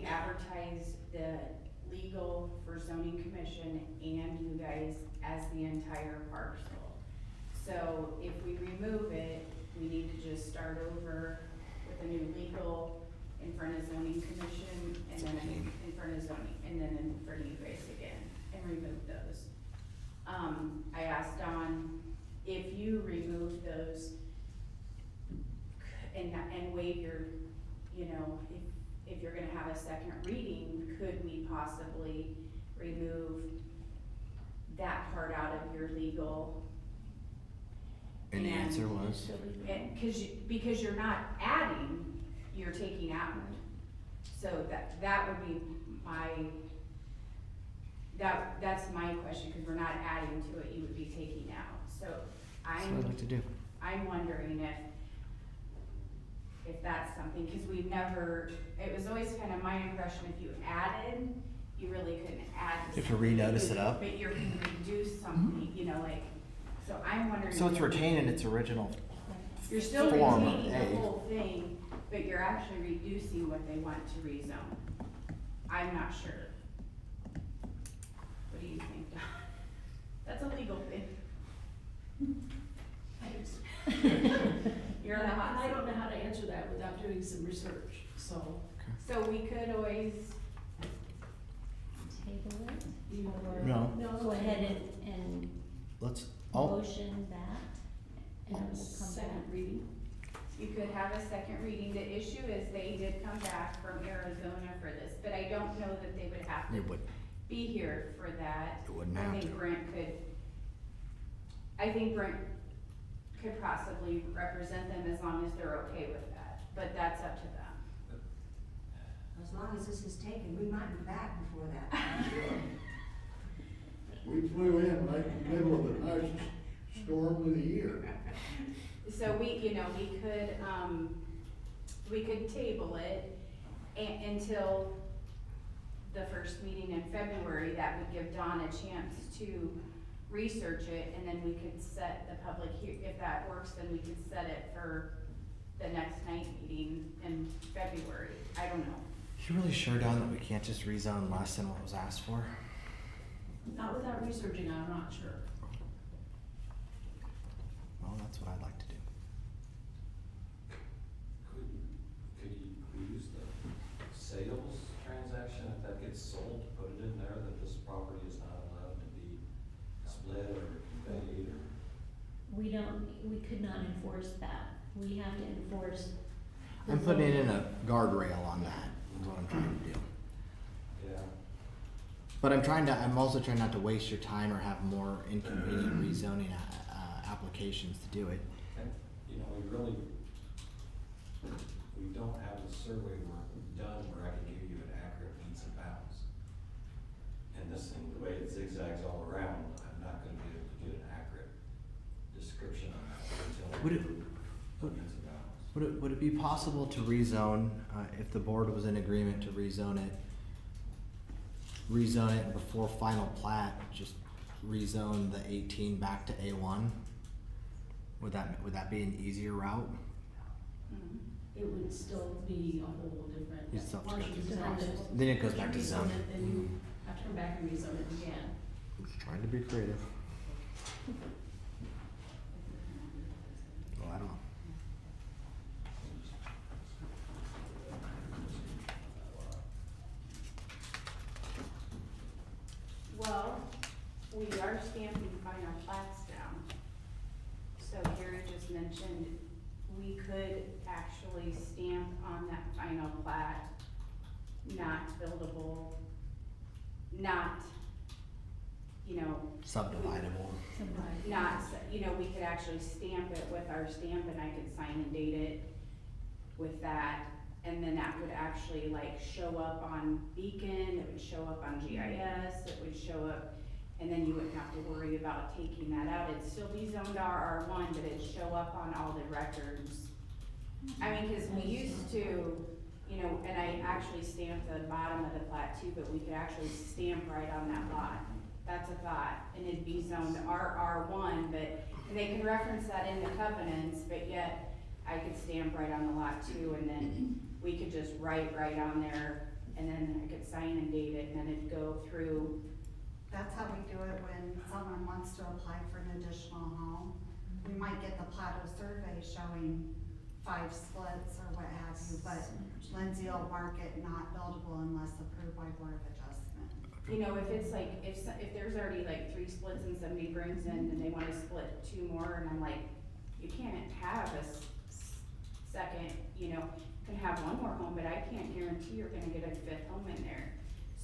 [SPEAKER 5] advertise the legal for zoning commission and you guys as the entire parcel. So if we remove it, we need to just start over with a new legal in front of zoning commission, and then in front of zoning, and then in front of you guys again, and remove those. I asked Don, if you remove those and waive your, if you're gonna have a second reading, could we possibly remove that part out of your legal?
[SPEAKER 1] And the answer was?
[SPEAKER 5] Because you're not adding, you're taking out. So that would be that's my question, because we're not adding to it, you would be taking out. So
[SPEAKER 1] That's what I'd like to do.
[SPEAKER 5] I'm wondering if that's something, because it was always kind of my impression, if you added, you really couldn't add.
[SPEAKER 1] You have to re-notice it up?
[SPEAKER 5] But you can reduce something, so I'm wondering.
[SPEAKER 1] So it's retaining its original
[SPEAKER 5] You're still
[SPEAKER 1] form of
[SPEAKER 5] retaining
[SPEAKER 1] A.
[SPEAKER 5] the whole thing, but you're actually reducing what they want to rezone. I'm not sure. What do you think, Don? That's a legal thing. You're in a hot
[SPEAKER 3] I
[SPEAKER 5] seat.
[SPEAKER 3] don't know how to answer that without doing some research, so.
[SPEAKER 5] So we could always,
[SPEAKER 4] Table it,
[SPEAKER 3] Do you
[SPEAKER 4] or
[SPEAKER 1] No.
[SPEAKER 4] go ahead and
[SPEAKER 1] Let's, all,
[SPEAKER 4] motion that, and
[SPEAKER 3] have
[SPEAKER 4] it
[SPEAKER 3] a
[SPEAKER 4] will come
[SPEAKER 3] second
[SPEAKER 4] back.
[SPEAKER 3] reading?
[SPEAKER 5] you could have a second reading. The issue is they did come back from Arizona for this, but I don't know that they would have to
[SPEAKER 1] it would,
[SPEAKER 5] be here for that.
[SPEAKER 1] it wouldn't
[SPEAKER 5] I
[SPEAKER 1] have to.
[SPEAKER 5] think Brent could possibly represent them as long as they're okay with that, but that's up to them.
[SPEAKER 12] As long as this is taken, we might be back before that.
[SPEAKER 9] We flew in right in the middle of the nicest storm of the year.
[SPEAKER 5] So we could table it until the first meeting in February. That would give Dawn a chance to research it, and then we could set the public if that works, then we could set it for the next night meeting in February. I don't know.
[SPEAKER 1] You really sure, Don, that we can't just rezone less than what was asked for?
[SPEAKER 3] Not without researching, I'm not sure.
[SPEAKER 1] Well, that's what I'd like to do.
[SPEAKER 6] Could you use the sales transaction, if that gets sold, put it in there that this property is not allowed to be split or conveyed or?
[SPEAKER 4] We could not enforce that. We have to enforce. the
[SPEAKER 1] I'm putting
[SPEAKER 4] zoning.
[SPEAKER 1] in a guardrail on that, is what I'm trying to do.
[SPEAKER 6] Yeah.
[SPEAKER 1] But I'm also trying not to waste your time or have more inconvenient rezoning, applications to do it.
[SPEAKER 6] And, you know, we don't have the survey work done where I can give you an accurate meets and bounds. And this thing, the way it zigzags all around, I'm not gonna be able to get an accurate description on that until
[SPEAKER 1] Would
[SPEAKER 6] we
[SPEAKER 1] it-
[SPEAKER 6] do the meets and bounds.
[SPEAKER 1] Would it be possible to rezone, if the board was in agreement to rezone it and before final plat, just rezone the 18 back to A1? Would that be an easier route?
[SPEAKER 3] It would still be a whole different.
[SPEAKER 1] You'd still have to
[SPEAKER 3] once
[SPEAKER 1] go
[SPEAKER 3] you
[SPEAKER 1] through the
[SPEAKER 3] rezone it,
[SPEAKER 1] process. Then it goes back to
[SPEAKER 3] you rezone
[SPEAKER 1] zoning.
[SPEAKER 3] it, Then you have to come back and rezone it again.
[SPEAKER 1] Just trying to be creative. Well, I don't know.
[SPEAKER 5] Well, we are stamping final plats down. So Gary just mentioned we could actually stamp on that final plat, not buildable, not,
[SPEAKER 1] Subdividable.
[SPEAKER 5] we could actually stamp it with our stamp and I could sign and date it with that. And then that would actually show up on Beacon, it would show up on GIS, it would show up, and then you wouldn't have to worry about taking that out. It'd still be zoned RR1, but it'd show up on all the records. I mean, cause we used to, and I actually stamped the bottom of the plat too, but we could actually stamp right on that lot. That's a thought, and it'd be zoned RR1, and they can reference that in the covenants, but yet I could stamp right on the lot too, and then we could just write right on there, and then I could sign and date it, and then it'd go through.
[SPEAKER 14] That's how we do it when someone wants to apply for an additional home. We might get the Plateau survey showing 5 splits or what have you, but Lindsay will mark it not buildable unless approved by Board of Adjustment.
[SPEAKER 5] If it's if there's already 3 splits and somebody brings in and they wanna split 2 more, and I'm like, you can't have a second, you can have 1 more home, but I can't guarantee you're gonna get a 5th home in there.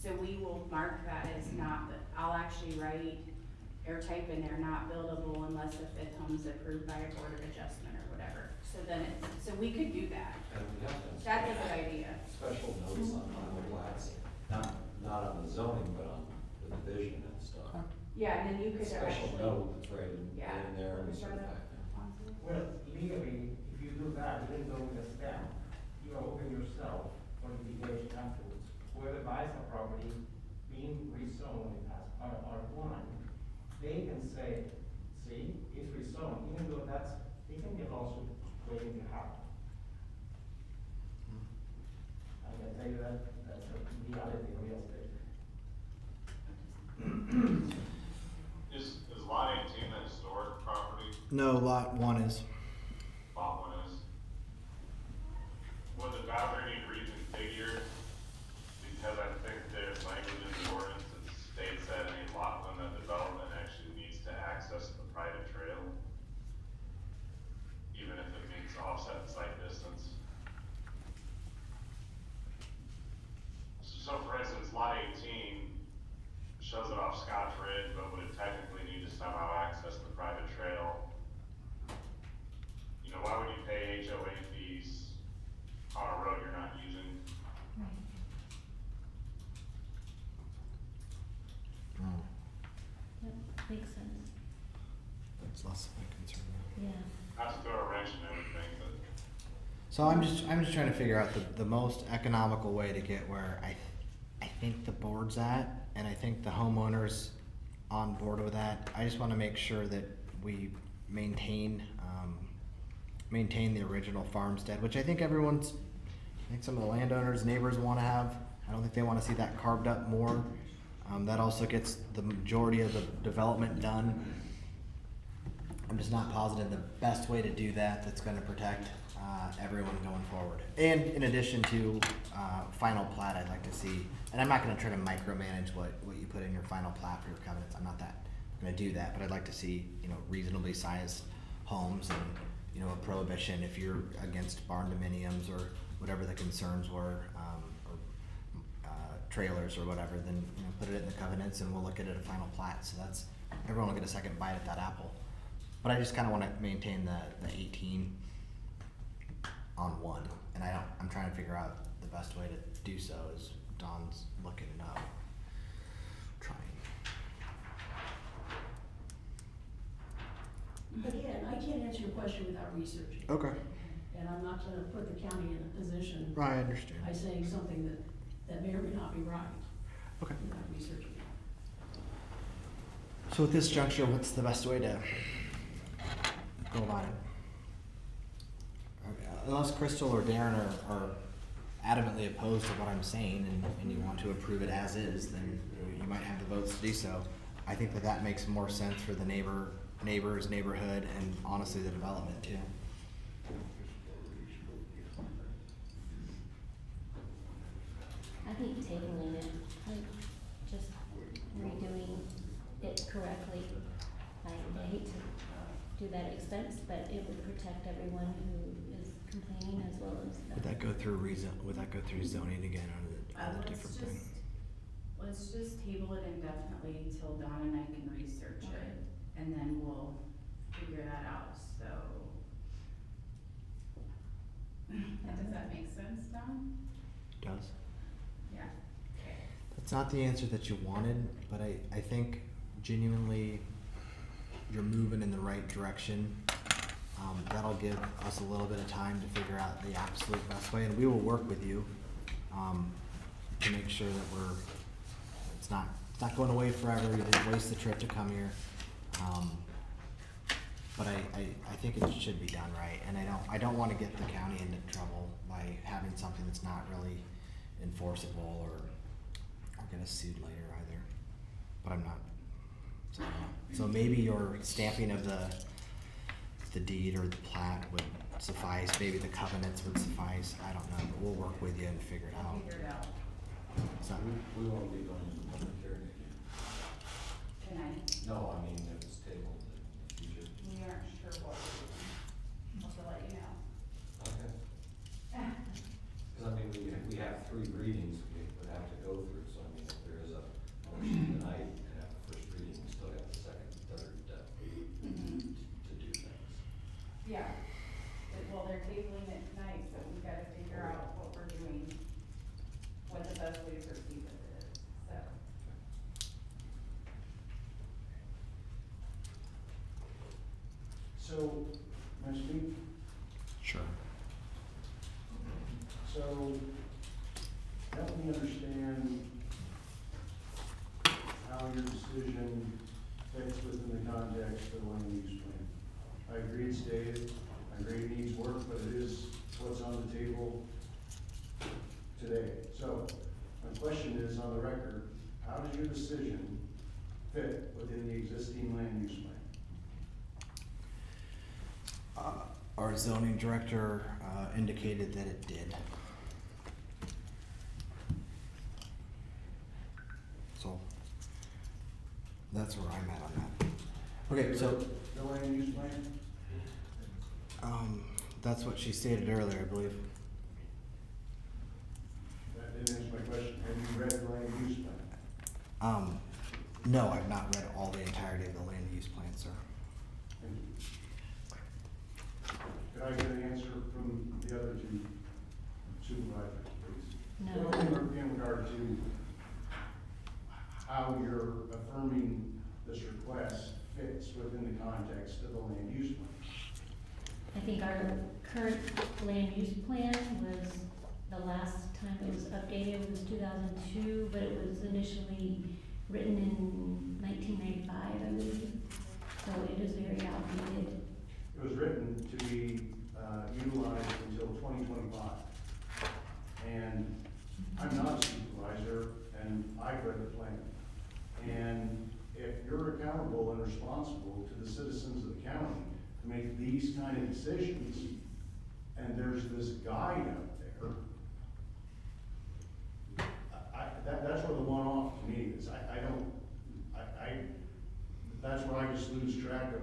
[SPEAKER 5] So we will mark that as not, I'll actually write or type in there, not buildable unless the 5th home's approved by a Board of Adjustment or whatever. So we could do that.
[SPEAKER 6] And we have done
[SPEAKER 5] That's a good idea.
[SPEAKER 6] special notes on the plats, not on the zoning, but on the division and stuff.
[SPEAKER 5] Yeah, and then you could
[SPEAKER 6] Special
[SPEAKER 5] actually.
[SPEAKER 6] note that's right in
[SPEAKER 5] Yeah.
[SPEAKER 6] there and
[SPEAKER 5] Is
[SPEAKER 6] sort
[SPEAKER 5] that
[SPEAKER 6] of
[SPEAKER 5] a-
[SPEAKER 6] that.
[SPEAKER 8] Well, legally, if you do that, even though with a stamp, you are opening yourself for litigation afterwards. Whoever buys a property being rezoned as R1, they can say, see, it's rezoned, even though it can be a lawsuit waiting to happen.
[SPEAKER 1] No, lot 1 is.
[SPEAKER 13] Lot 1 is. Would the boundary need reconfigured? Because I think there's language in the ordinance that states that any lot limit development actually needs to access the private trail, even if it meets offset site distance. So for instance, lot 18 shows it off Scotch Ridge, but would it technically need to somehow access the private trail? You know, why would you pay HOA fees on a road you're not using?
[SPEAKER 1] Oh,
[SPEAKER 4] That makes sense.
[SPEAKER 1] that's less of a concern.
[SPEAKER 4] Yeah.
[SPEAKER 13] Not to throw a wrench in everything, but
[SPEAKER 1] So I'm just trying to figure out the most economical way to get where I think the board's at, and I think the homeowners on board with that. I just want to make sure that we maintain the original farmstead, which I think I think some of the landowners, neighbors want to have. I don't think they want to see that carved up more. That also gets the majority of the development done. I'm just not positive the best way to do that that's going to protect everyone going forward. And in addition to final plat, I'd like to see, and I'm not going to try to micromanage what you put in your final plat for your covenants. I'm not going to do that, but I'd like to see, you know, reasonably sized homes and, you know, a prohibition if you're against barn dominiums or whatever the concerns were, or trailers or whatever. Then, you know, put it in the covenants and we'll look at it at final plat. So that's, everyone will get a second bite at that apple. But I just kind of want to maintain the 18 on 1, and I'm trying to figure out the best way to do so as Don's looking it up. Trying.
[SPEAKER 3] Again, I can't answer your question without researching.
[SPEAKER 1] Okay.
[SPEAKER 3] And I'm not gonna put the county in a position
[SPEAKER 1] I understand.
[SPEAKER 3] by saying something that may or may not be right.
[SPEAKER 1] Okay.
[SPEAKER 3] Without researching.
[SPEAKER 1] So at this juncture, what's the best way to go about it? Unless Crystal or Darren are adamantly opposed to what I'm saying and you want to approve it as is, then you might have the votes to do so. I think that makes more sense for the neighbors, neighborhood, and honestly the development too.
[SPEAKER 4] I think tabling it, like just redoing it correctly. I hate to do that expense, but it would protect everyone who is complaining as well as the.
[SPEAKER 1] Would that go through zoning again on the different thing?
[SPEAKER 5] Let's just table it indefinitely till Dawn and I can research it, and then we'll figure that out, so. Does that make sense, Dawn?
[SPEAKER 1] Does.
[SPEAKER 5] Yeah. Okay.
[SPEAKER 1] That's not the answer that you wanted, but I think genuinely you're moving in the right direction. That'll give us a little bit of time to figure out the absolute best way, and we will work with you to make sure that it's not going away forever. You didn't waste the trip to come here. But I think it should be done right, and I don't want to get the county into trouble by having something that's not really enforceable or get us sued later either. But I'm not. So, so maybe your stamping of the deed or the plat would suffice. Maybe the covenants would suffice. I don't know, but we'll work with you and figure it out.
[SPEAKER 5] Figure it out.
[SPEAKER 1] So,
[SPEAKER 6] We won't be going to the public hearing again.
[SPEAKER 5] Tonight,
[SPEAKER 6] No, I mean, if it's tabled, then you should.
[SPEAKER 5] we aren't sure what we're doing. I'll have to let you know.
[SPEAKER 6] Okay. Because I mean, we have 3 readings we would have to go through, so I mean, if there is a motion tonight and have the first reading, we still have the second, third, to do things.
[SPEAKER 5] Yeah, well, they're tabling it tonight, so we've gotta figure out what we're doing, what the best way to proceed with it is, so.
[SPEAKER 10] So, may I speak?
[SPEAKER 1] sure.
[SPEAKER 10] So, help me understand how your decision fits within the context of the land use plan. I agree it's dated, I agree it needs work, but it is what's on the table today. So, my question is, on the record, how does your decision fit within the existing land use plan?
[SPEAKER 1] our zoning director indicated that it did. So that's where I'm at on that. Okay, so
[SPEAKER 10] The land use plan?
[SPEAKER 1] that's what she stated earlier, I believe.
[SPEAKER 10] That didn't answer my question. Have you read the land use plan?
[SPEAKER 1] No, I've not read all the entirety of the land use plan, sir.
[SPEAKER 10] Could I get an answer from the other two supervisors, please?
[SPEAKER 4] No.
[SPEAKER 10] In regard to how you're affirming this request fits within the context of the land use plan.
[SPEAKER 4] I think our current land use plan was, the last time it was updated was 2002, but it was initially written in 1995, I believe. So it is very outdated.
[SPEAKER 10] It was written to be utilized until 2025. And I'm not a supervisor, and I've read the plan. And if you're accountable and responsible to the citizens of the county to make these kind of decisions, and there's this guide out there, that's where the one-off to me is. That's where I just lose track of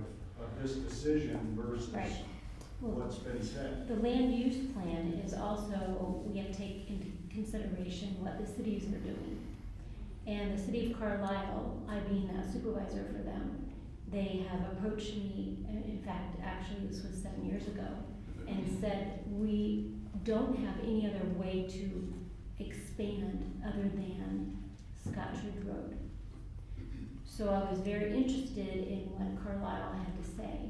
[SPEAKER 10] this decision versus
[SPEAKER 4] Right. Well,
[SPEAKER 10] what's been said.
[SPEAKER 4] the land use plan is also, we have to take into consideration what the cities are doing. And the city of Carlisle, I being a supervisor for them, they have approached me, in fact, actually this was 7 years ago, and said, we don't have any other way to expand other than Scottswood Road. So I was very interested in what Carlisle had to say.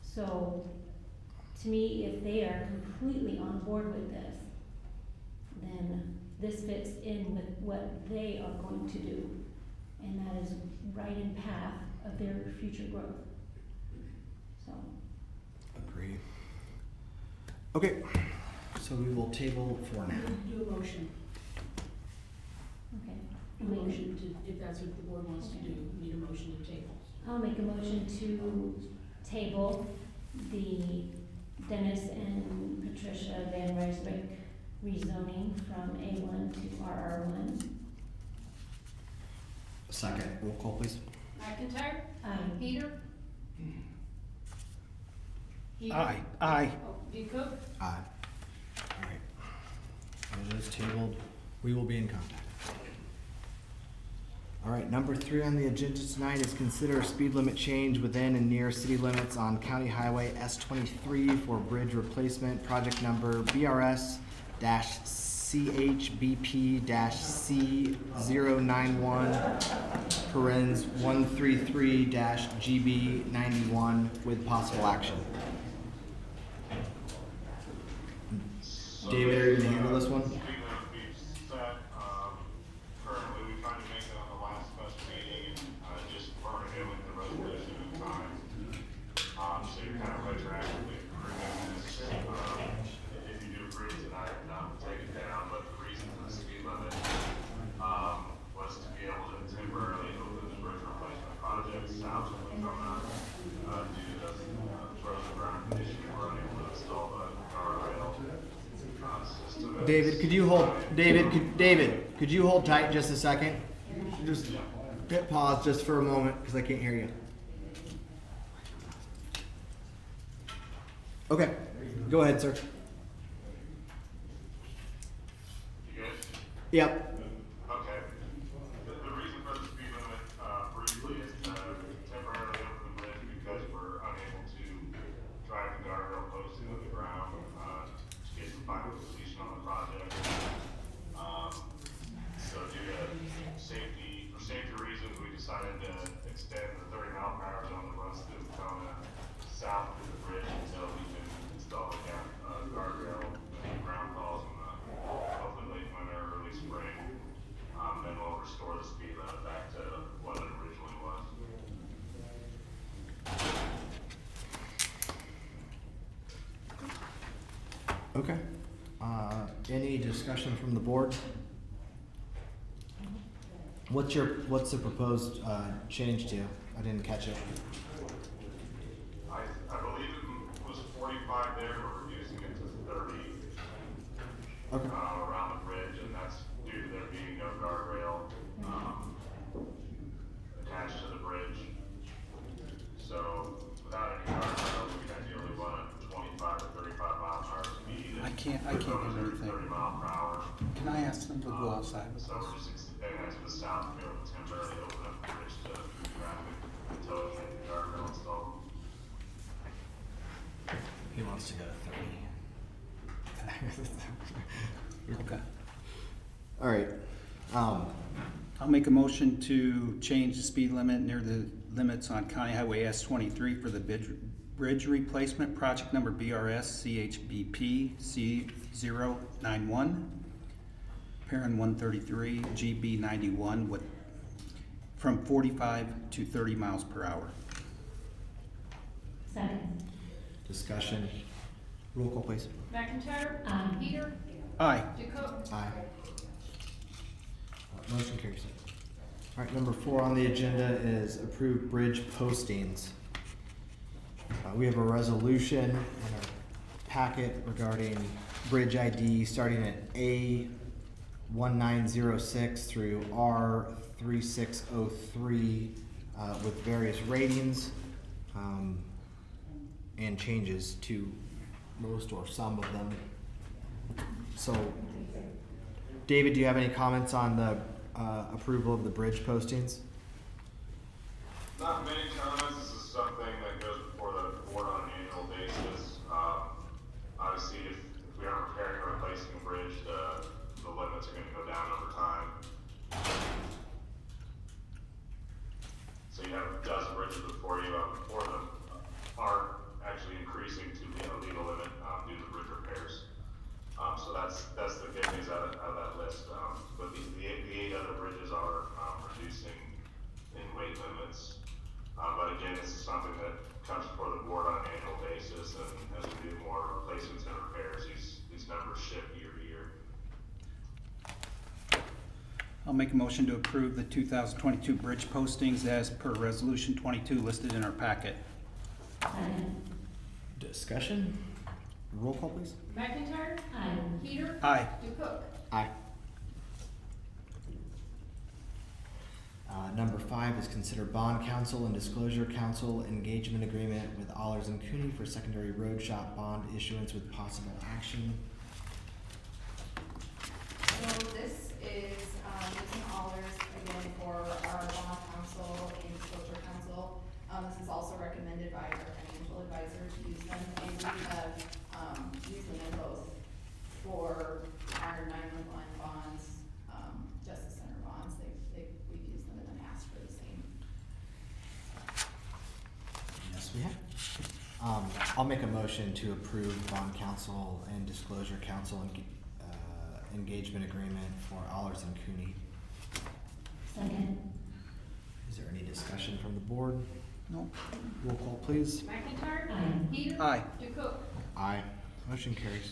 [SPEAKER 4] So, to me, if they are completely on board with this, then this fits in with what they are going to do. And that is right in path of their future growth. So,
[SPEAKER 1] Agree. Okay, so we will table for now.
[SPEAKER 3] Do a motion.
[SPEAKER 4] okay.
[SPEAKER 3] Do a motion to, if that's what the board wants to do, we need a motion to table.
[SPEAKER 4] I'll make a motion to table the Dennis and Patricia Van Ryswick rezoning from A1 to RR1.
[SPEAKER 1] Second, roll call please.
[SPEAKER 3] McIntyre?
[SPEAKER 4] Aye.
[SPEAKER 3] Peter? Heber?
[SPEAKER 2] Aye. Aye.
[SPEAKER 3] Oh, D. Cook?
[SPEAKER 1] Aye. Alright. It is tabled. We will be in contact. Alright, number 3 on the agenda tonight is consider speed limit change within and near city limits on County Highway S23 for bridge replacement, project number BRS-CHBP-C091, parens 133-GB91 with possible action. David, are you gonna handle this one?
[SPEAKER 13] Speed limit being set, currently we tried to make it on the last special meeting and, just weren't able to get the resolution in time. So you're kind of retroactively approving this, if you do approve tonight, take it down, but the reason for the speed limit, was to be able to temporarily open the bridge replacement project south of Lacona, due to the, frozen ground condition, we're unable to install the guardrail, system.
[SPEAKER 1] David, could you hold tight just a second? Just hit pause just for a moment, because I can't hear you. Okay, go ahead, sir.
[SPEAKER 13] You good?
[SPEAKER 1] Yep.
[SPEAKER 13] Okay. The reason for the speed limit, briefly, is to temporarily open the bridge because we're unable to drive the guardrail post into the ground, to get the final completion on the project. So due to safety reasons, we decided to extend the 30-mile-per-hour zone that runs through Lacona south of the bridge until we can install the guardrail and ground calls in the hopefully late winter, early spring. Then we'll restore the speed limit back to what it originally was.
[SPEAKER 1] Okay. Any discussion from the board? What's the proposed change to? I didn't catch it.
[SPEAKER 13] I believe it was 14
[SPEAKER 2] can't
[SPEAKER 13] They're
[SPEAKER 2] hear
[SPEAKER 13] proposing
[SPEAKER 2] anything.
[SPEAKER 13] 30 mile per hour.
[SPEAKER 2] Can I ask them to go outside with
[SPEAKER 13] So
[SPEAKER 2] us?
[SPEAKER 13] we're just extending that to the south to be able to temporarily open up the bridge to traffic until we get the guardrail installed.
[SPEAKER 1] He wants to go to 30.
[SPEAKER 2] Okay.
[SPEAKER 1] All right.
[SPEAKER 2] I'll make a motion to change the speed limit near the limits on County Highway S23 for the bridge replacement, project number BRS CHBP C091, parent 133, GB 91, from 45 to 30 miles per hour.
[SPEAKER 4] Second.
[SPEAKER 1] Discussion. Roll call, please.
[SPEAKER 3] McIntyre.
[SPEAKER 4] Aye.
[SPEAKER 3] Peter.
[SPEAKER 2] Aye.
[SPEAKER 3] DeCook.
[SPEAKER 1] Aye. Motion carries. All right, number 4 on the agenda is approved bridge postings. We have a resolution in our packet regarding bridge ID starting at A1906 through R3603 with various ratings and changes to most or some of them. So, David, do you have any comments on the approval of the bridge postings?
[SPEAKER 13] Not many comments. This is something that goes before the board on an annual basis. Obviously, if we are repairing or replacing a bridge, the limits are going to go down over time. So you have a dozen bridges before you, before them are actually increasing to the legal limit due to bridge repairs. So that's the good news out of that list. But the 8 other bridges are reducing in weight limits. But again, this is something that comes before the board on an annual basis, and as we do more replacements and repairs, these numbers shift year to year.
[SPEAKER 2] I'll make a motion to approve the 2022 bridge postings as per Resolution 22 listed in our packet.
[SPEAKER 4] Second.
[SPEAKER 1] Discussion. Roll call, please.
[SPEAKER 3] McIntyre.
[SPEAKER 4] Aye.
[SPEAKER 3] Peter.
[SPEAKER 2] Aye.
[SPEAKER 3] DeCook.
[SPEAKER 1] Aye. Number 5 is consider bond counsel and disclosure counsel engagement agreement with Allers and Cooney for secondary road shop bond issuance with possible action.
[SPEAKER 15] So this is, using Allers again for our bond counsel and disclosure counsel. This is also recommended by our financial advisor to use them, and we have, used them in both for our 911 bonds, Justice Center bonds. We've used them in the past for the same.
[SPEAKER 1] Yes, we have. I'll make a motion to approve bond counsel and disclosure counsel engagement agreement for Allers and Cooney.
[SPEAKER 4] Second.
[SPEAKER 1] Is there any discussion from the board?
[SPEAKER 2] No.
[SPEAKER 1] Roll call, please.
[SPEAKER 3] McIntyre.
[SPEAKER 4] Aye.
[SPEAKER 3] Peter.
[SPEAKER 2] Aye.
[SPEAKER 3] DeCook.
[SPEAKER 1] Aye. Motion carries.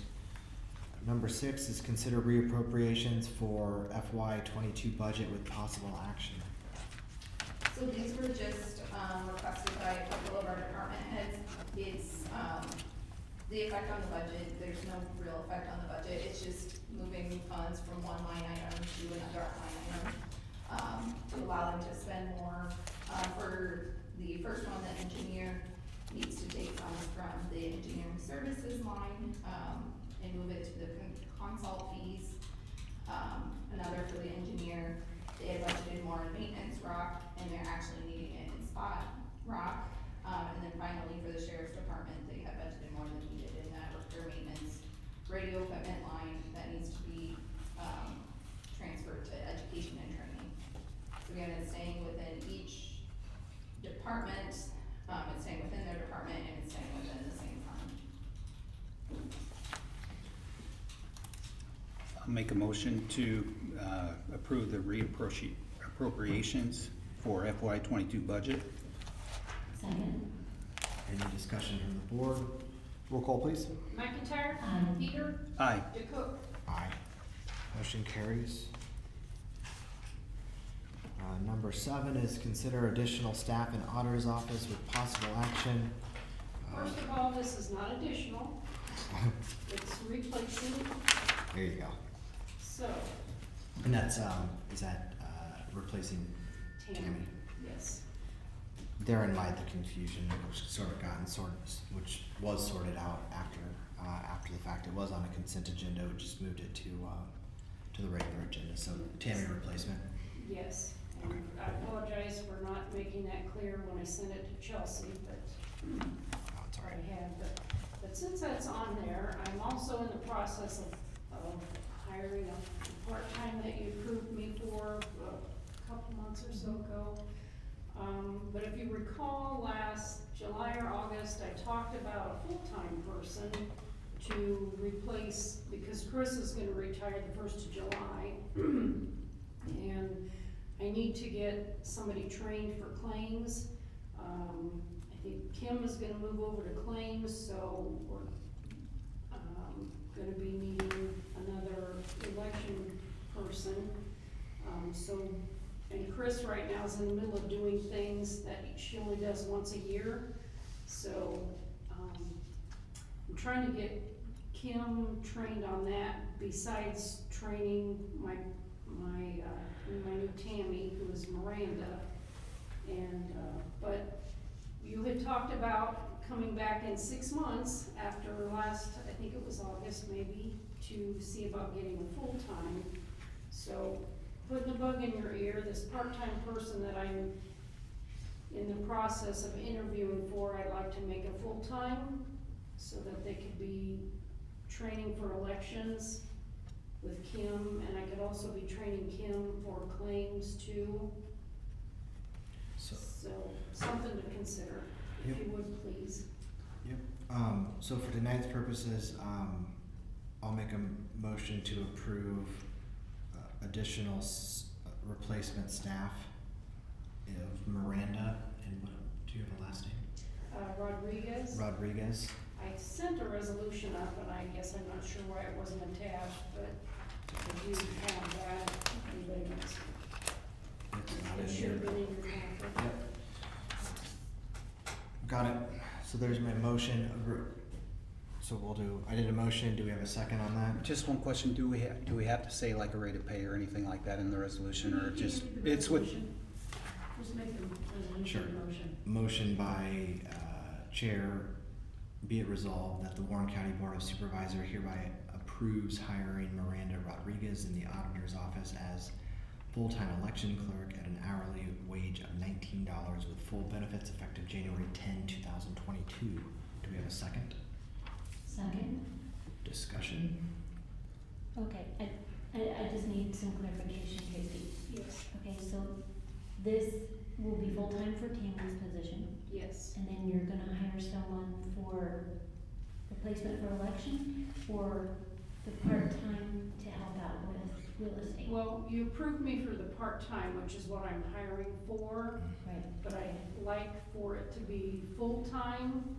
[SPEAKER 1] Number 6 is consider reappropriations for FY22 budget with possible action.
[SPEAKER 15] So these were just, requested by a couple of our department heads. It's, the effect on the budget, there's no real effect on the budget, it's just moving funds from one line item to another line item, to allow them to spend more. For the first one, the engineer needs to take funds from the engineering services line, and move it to the consult fees. Another for the engineer, they had budgeted more in maintenance rock, and they're actually needing it in spot rock. And then finally, for the sheriff's department, they had budgeted more than needed in that repair maintenance radio equipment line that needs to be, transferred to education and training. So again, it's staying within each department, it's staying within their department, and it's staying within the same fund.
[SPEAKER 2] I'll make a motion to approve the reappropriations for FY22 budget.
[SPEAKER 4] Second.
[SPEAKER 1] Any discussion from the board? Roll call, please.
[SPEAKER 3] McIntyre.
[SPEAKER 4] Aye.
[SPEAKER 3] Peter.
[SPEAKER 2] Aye.
[SPEAKER 3] DeCook.
[SPEAKER 1] Aye. Motion carries. Number 7 is consider additional staff in auditor's office with possible action.
[SPEAKER 3] First of all, this is not additional. It's replacing.
[SPEAKER 1] There you go.
[SPEAKER 3] So,
[SPEAKER 1] And that's, is that replacing Tammy?
[SPEAKER 3] yes.
[SPEAKER 1] Therein lied the confusion, which was sorted out after after the fact. It was on a consent agenda, we just moved it to the regular agenda, so Tammy replacement.
[SPEAKER 3] Yes, and
[SPEAKER 1] Okay.
[SPEAKER 3] I apologize for not making that clear when I sent it to Chelsea, but
[SPEAKER 1] Oh, it's all
[SPEAKER 3] I
[SPEAKER 1] right.
[SPEAKER 3] had, but since that's on there, I'm also in the process of hiring a part-time that you approved me for a couple months or so ago. But if you recall, last July or August, I talked about a full-time person to replace, because Chris is gonna retire the 1st of July. And I need to get somebody trained for claims. I think Kim is gonna move over to claims, so we're, gonna be needing another election person. And Chris right now is in the middle of doing things that she only does once a year. So, I'm trying to get Kim trained on that, besides training my new Tammy, who is Miranda. And, but you had talked about coming back in 6 months after last, I think it was August maybe, to see about getting a full-time. So, putting a bug in your ear, this part-time person that I'm in the process of interviewing for, I'd like to make a full-time, so that they could be training for elections with Kim, and I could also be training Kim for claims too.
[SPEAKER 1] So,
[SPEAKER 3] So, something to consider, if you would please.
[SPEAKER 1] yep. So for tonight's purposes, I'll make a motion to approve additional replacement staff of Miranda, and what, do you have a last name?
[SPEAKER 3] Rodriguez.
[SPEAKER 1] Rodriguez.
[SPEAKER 3] I sent a resolution up, and I guess I'm not sure why it wasn't attached, but I do have that, if anybody wants.
[SPEAKER 1] It's not
[SPEAKER 3] It
[SPEAKER 1] in
[SPEAKER 3] should
[SPEAKER 1] here.
[SPEAKER 3] have been in your packet.
[SPEAKER 1] Yep. Got it. So there's my motion. So I did a motion. Do we have a second on that?
[SPEAKER 2] Just one question, do we have to say like a rate of pay or anything like that in the resolution, or just,
[SPEAKER 3] The
[SPEAKER 2] it's what?
[SPEAKER 3] resolution. Just make the
[SPEAKER 1] Sure.
[SPEAKER 3] resolution motion.
[SPEAKER 1] Motion by Chair, be it resolved that the Warren County Board of Supervisors hereby approves hiring Miranda Rodriguez in the auditor's office as full-time election clerk at an hourly wage of $19 with full benefits effective January 10, 2022. Do we have a second?
[SPEAKER 4] Second.
[SPEAKER 1] Discussion?
[SPEAKER 4] Okay, I just need some clarification, Tracy.
[SPEAKER 3] Yes,
[SPEAKER 4] Okay, so this will be full-time for Tammy's position,
[SPEAKER 3] yes.
[SPEAKER 4] and then you're gonna hire someone for replacement for election, or the part-time to help out with real estate?
[SPEAKER 3] Well, you approved me for the part-time, which is what I'm hiring for,
[SPEAKER 4] Right,
[SPEAKER 3] but I'd like for it to be full-time,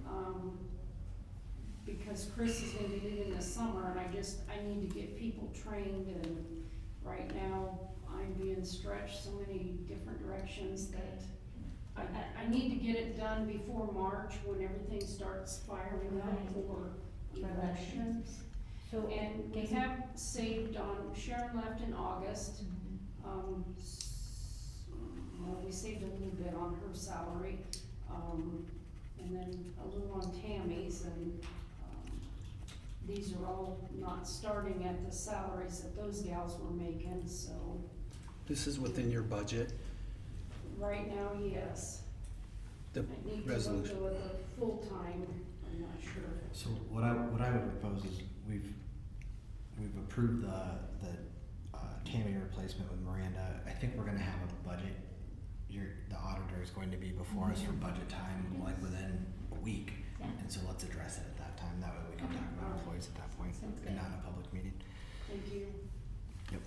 [SPEAKER 3] because Chris is gonna be leaving this summer, and I need to get people trained, and right now, I'm being stretched so many different directions that I need to get it done before March, when everything starts firing up
[SPEAKER 4] Right.
[SPEAKER 3] for
[SPEAKER 4] for
[SPEAKER 3] elections.
[SPEAKER 4] elections. So.
[SPEAKER 3] And we
[SPEAKER 4] doesn't-
[SPEAKER 3] have saved on, Sharon left in August,
[SPEAKER 4] Mhm.
[SPEAKER 3] well, we saved a little bit on her salary, and then a little on Tammy's, and, these are all not starting at the salaries that those gals were making, so,
[SPEAKER 2] This is within your budget,
[SPEAKER 3] right now, yes.
[SPEAKER 2] the
[SPEAKER 3] I need to
[SPEAKER 2] resolution.
[SPEAKER 3] look at the full-time, I'm not sure.
[SPEAKER 1] So what I would propose is we've approved the Tammy replacement with Miranda. I think we're gonna have a budget. The auditor is going to be before us for budget time, like within a week.
[SPEAKER 4] Yeah.
[SPEAKER 1] And so let's address it at that time. That way we can talk about employees at that point
[SPEAKER 4] Sounds good.
[SPEAKER 1] and not in a public meeting.
[SPEAKER 3] Thank you.
[SPEAKER 1] Yep.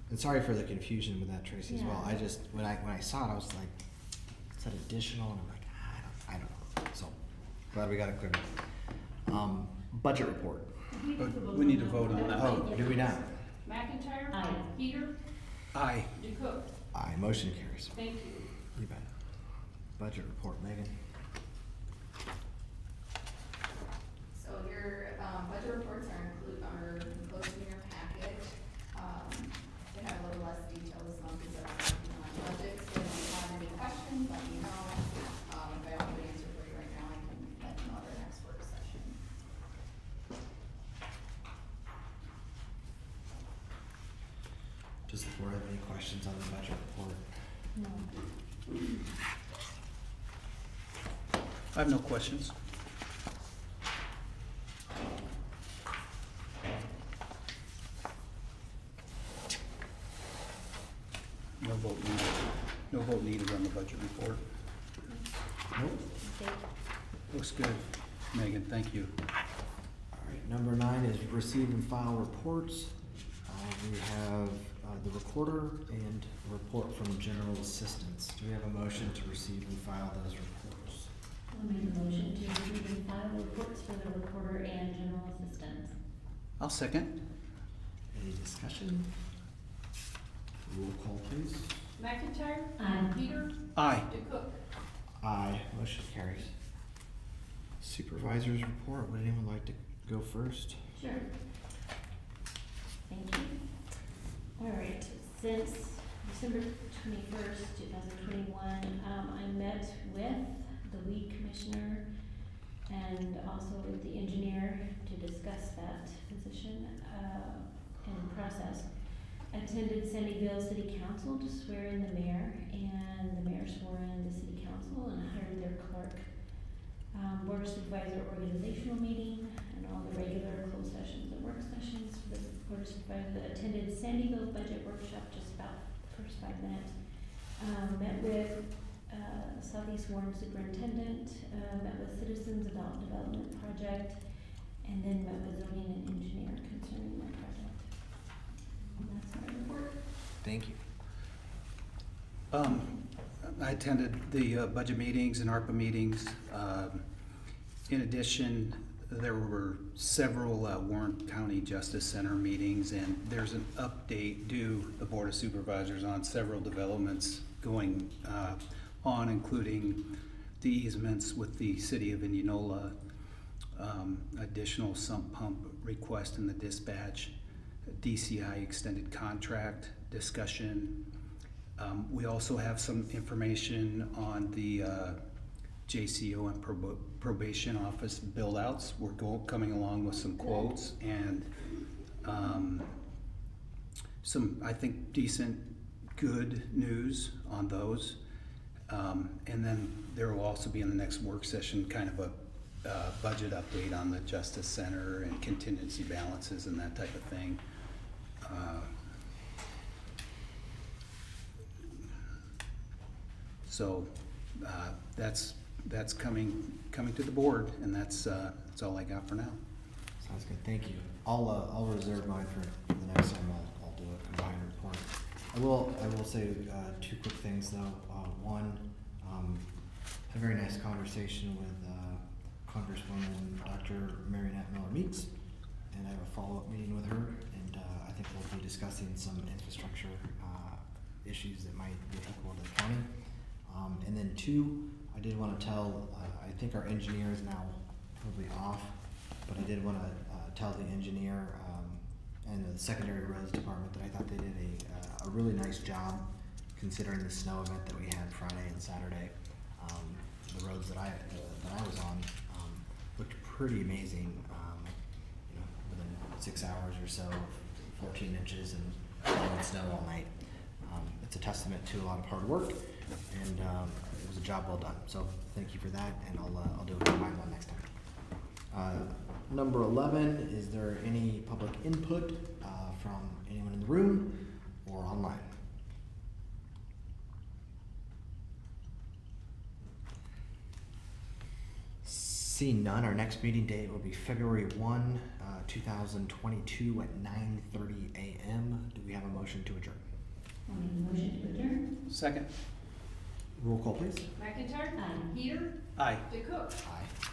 [SPEAKER 1] And sorry for the confusion with that, Tracy, as well.
[SPEAKER 4] Yeah.
[SPEAKER 1] I just, when I saw it, I was like, it said additional, and I'm like, I don't know. So, glad we got it cleared up. Budget report.
[SPEAKER 2] But we need to vote on that.
[SPEAKER 1] Oh, do we not?
[SPEAKER 3] McIntyre?
[SPEAKER 4] Aye.
[SPEAKER 3] Peter?
[SPEAKER 2] Aye.
[SPEAKER 3] DeCook?
[SPEAKER 1] Aye, motion carries.
[SPEAKER 3] Thank you.
[SPEAKER 1] You bet. Budget report, Megan.
[SPEAKER 15] So your, budget reports are enclosed in your packet. They have a little less detail this month because I'm working on budgets. If you have any questions, let me know. If I don't have an answer for you right now, I can let you know at our next work session.
[SPEAKER 1] Does the board have any questions on the budget report?
[SPEAKER 4] No.
[SPEAKER 2] I have no questions. No vote needed. No vote needed on the budget report.
[SPEAKER 1] Nope.
[SPEAKER 4] Okay.
[SPEAKER 2] Looks good. Megan, thank you.
[SPEAKER 1] All right, number 9 is receive and file reports. We have the recorder and a report from general assistance. Do we have a motion to receive and file those reports?
[SPEAKER 4] I'll make a motion to receive and file reports for the recorder and general assistant.
[SPEAKER 2] I'll second.
[SPEAKER 1] Any discussion? Roll call, please.
[SPEAKER 3] McIntyre.
[SPEAKER 4] Aye.
[SPEAKER 3] Peter.
[SPEAKER 2] Aye.
[SPEAKER 3] DeCook.
[SPEAKER 1] Aye, motion carries. Supervisors report, would anyone like to go first?
[SPEAKER 4] Sure. Thank you. All right, since December 21st, 2021, I met with the weed commissioner and also with the engineer to discuss that position and process. Attended Sandyville City Council to swear in the mayor, and the mayor swore in the city council and hired their clerk. Board of Supervisor organizational meeting and all the regular closed sessions and work sessions for the Board of Supervisors. Attended Sandyville budget workshop, just about the first 5 minutes. Met with Southeast Warren Superintendent, met with citizens about development project, and then met with zoning and engineer concerning that project. And that's my report.
[SPEAKER 1] Thank you.
[SPEAKER 2] I attended the budget meetings and ARPA meetings. In addition, there were several Warren County Justice Center meetings, and there's an update due the Board of Supervisors on several developments going on, including the easements with the city of Indianola, additional sump pump request in the dispatch, DCI extended contract discussion. We also have some information on the JCO and probation office build-outs. We're coming along with some quotes and some, I think, decent, good news on those. And then there will also be in the next work session kind of a budget update on the Justice Center and contingency balances and that type of thing. So that's coming to the board, and that's all I got for now.
[SPEAKER 1] Sounds good, thank you. I'll reserve mine for the next time. I'll do a combined report. I will say 2 quick things though. One, had a very nice conversation with Congresswoman Dr. Marionette Miller Meeks, and I have a follow-up meeting with her, and I think we'll be discussing some infrastructure issues that might be applicable to the county. And then 2, I did want to tell, I think our engineer is now probably off, but I did want to tell the engineer and the secondary roads department that I thought they did a really nice job considering the snow event that we had Friday and Saturday. The roads that I was on looked pretty amazing. You know, within 6 hours or so, 14 inches and snow all night. It's a testament to a lot of hard work, and it was a job well done. So thank you for that, and I'll do a combined one next time. Number 11, is there any public input from anyone in the room or online? Seeing none, our next meeting date will be February 1, 2022 at 9:30 a.m. Do we have a motion to adjourn?
[SPEAKER 4] I'll make a motion to adjourn.
[SPEAKER 2] Second.
[SPEAKER 1] Roll call, please.
[SPEAKER 3] McIntyre.
[SPEAKER 4] Aye.
[SPEAKER 3] Peter.
[SPEAKER 2] Aye.
[SPEAKER 3] DeCook.
[SPEAKER 1] Aye.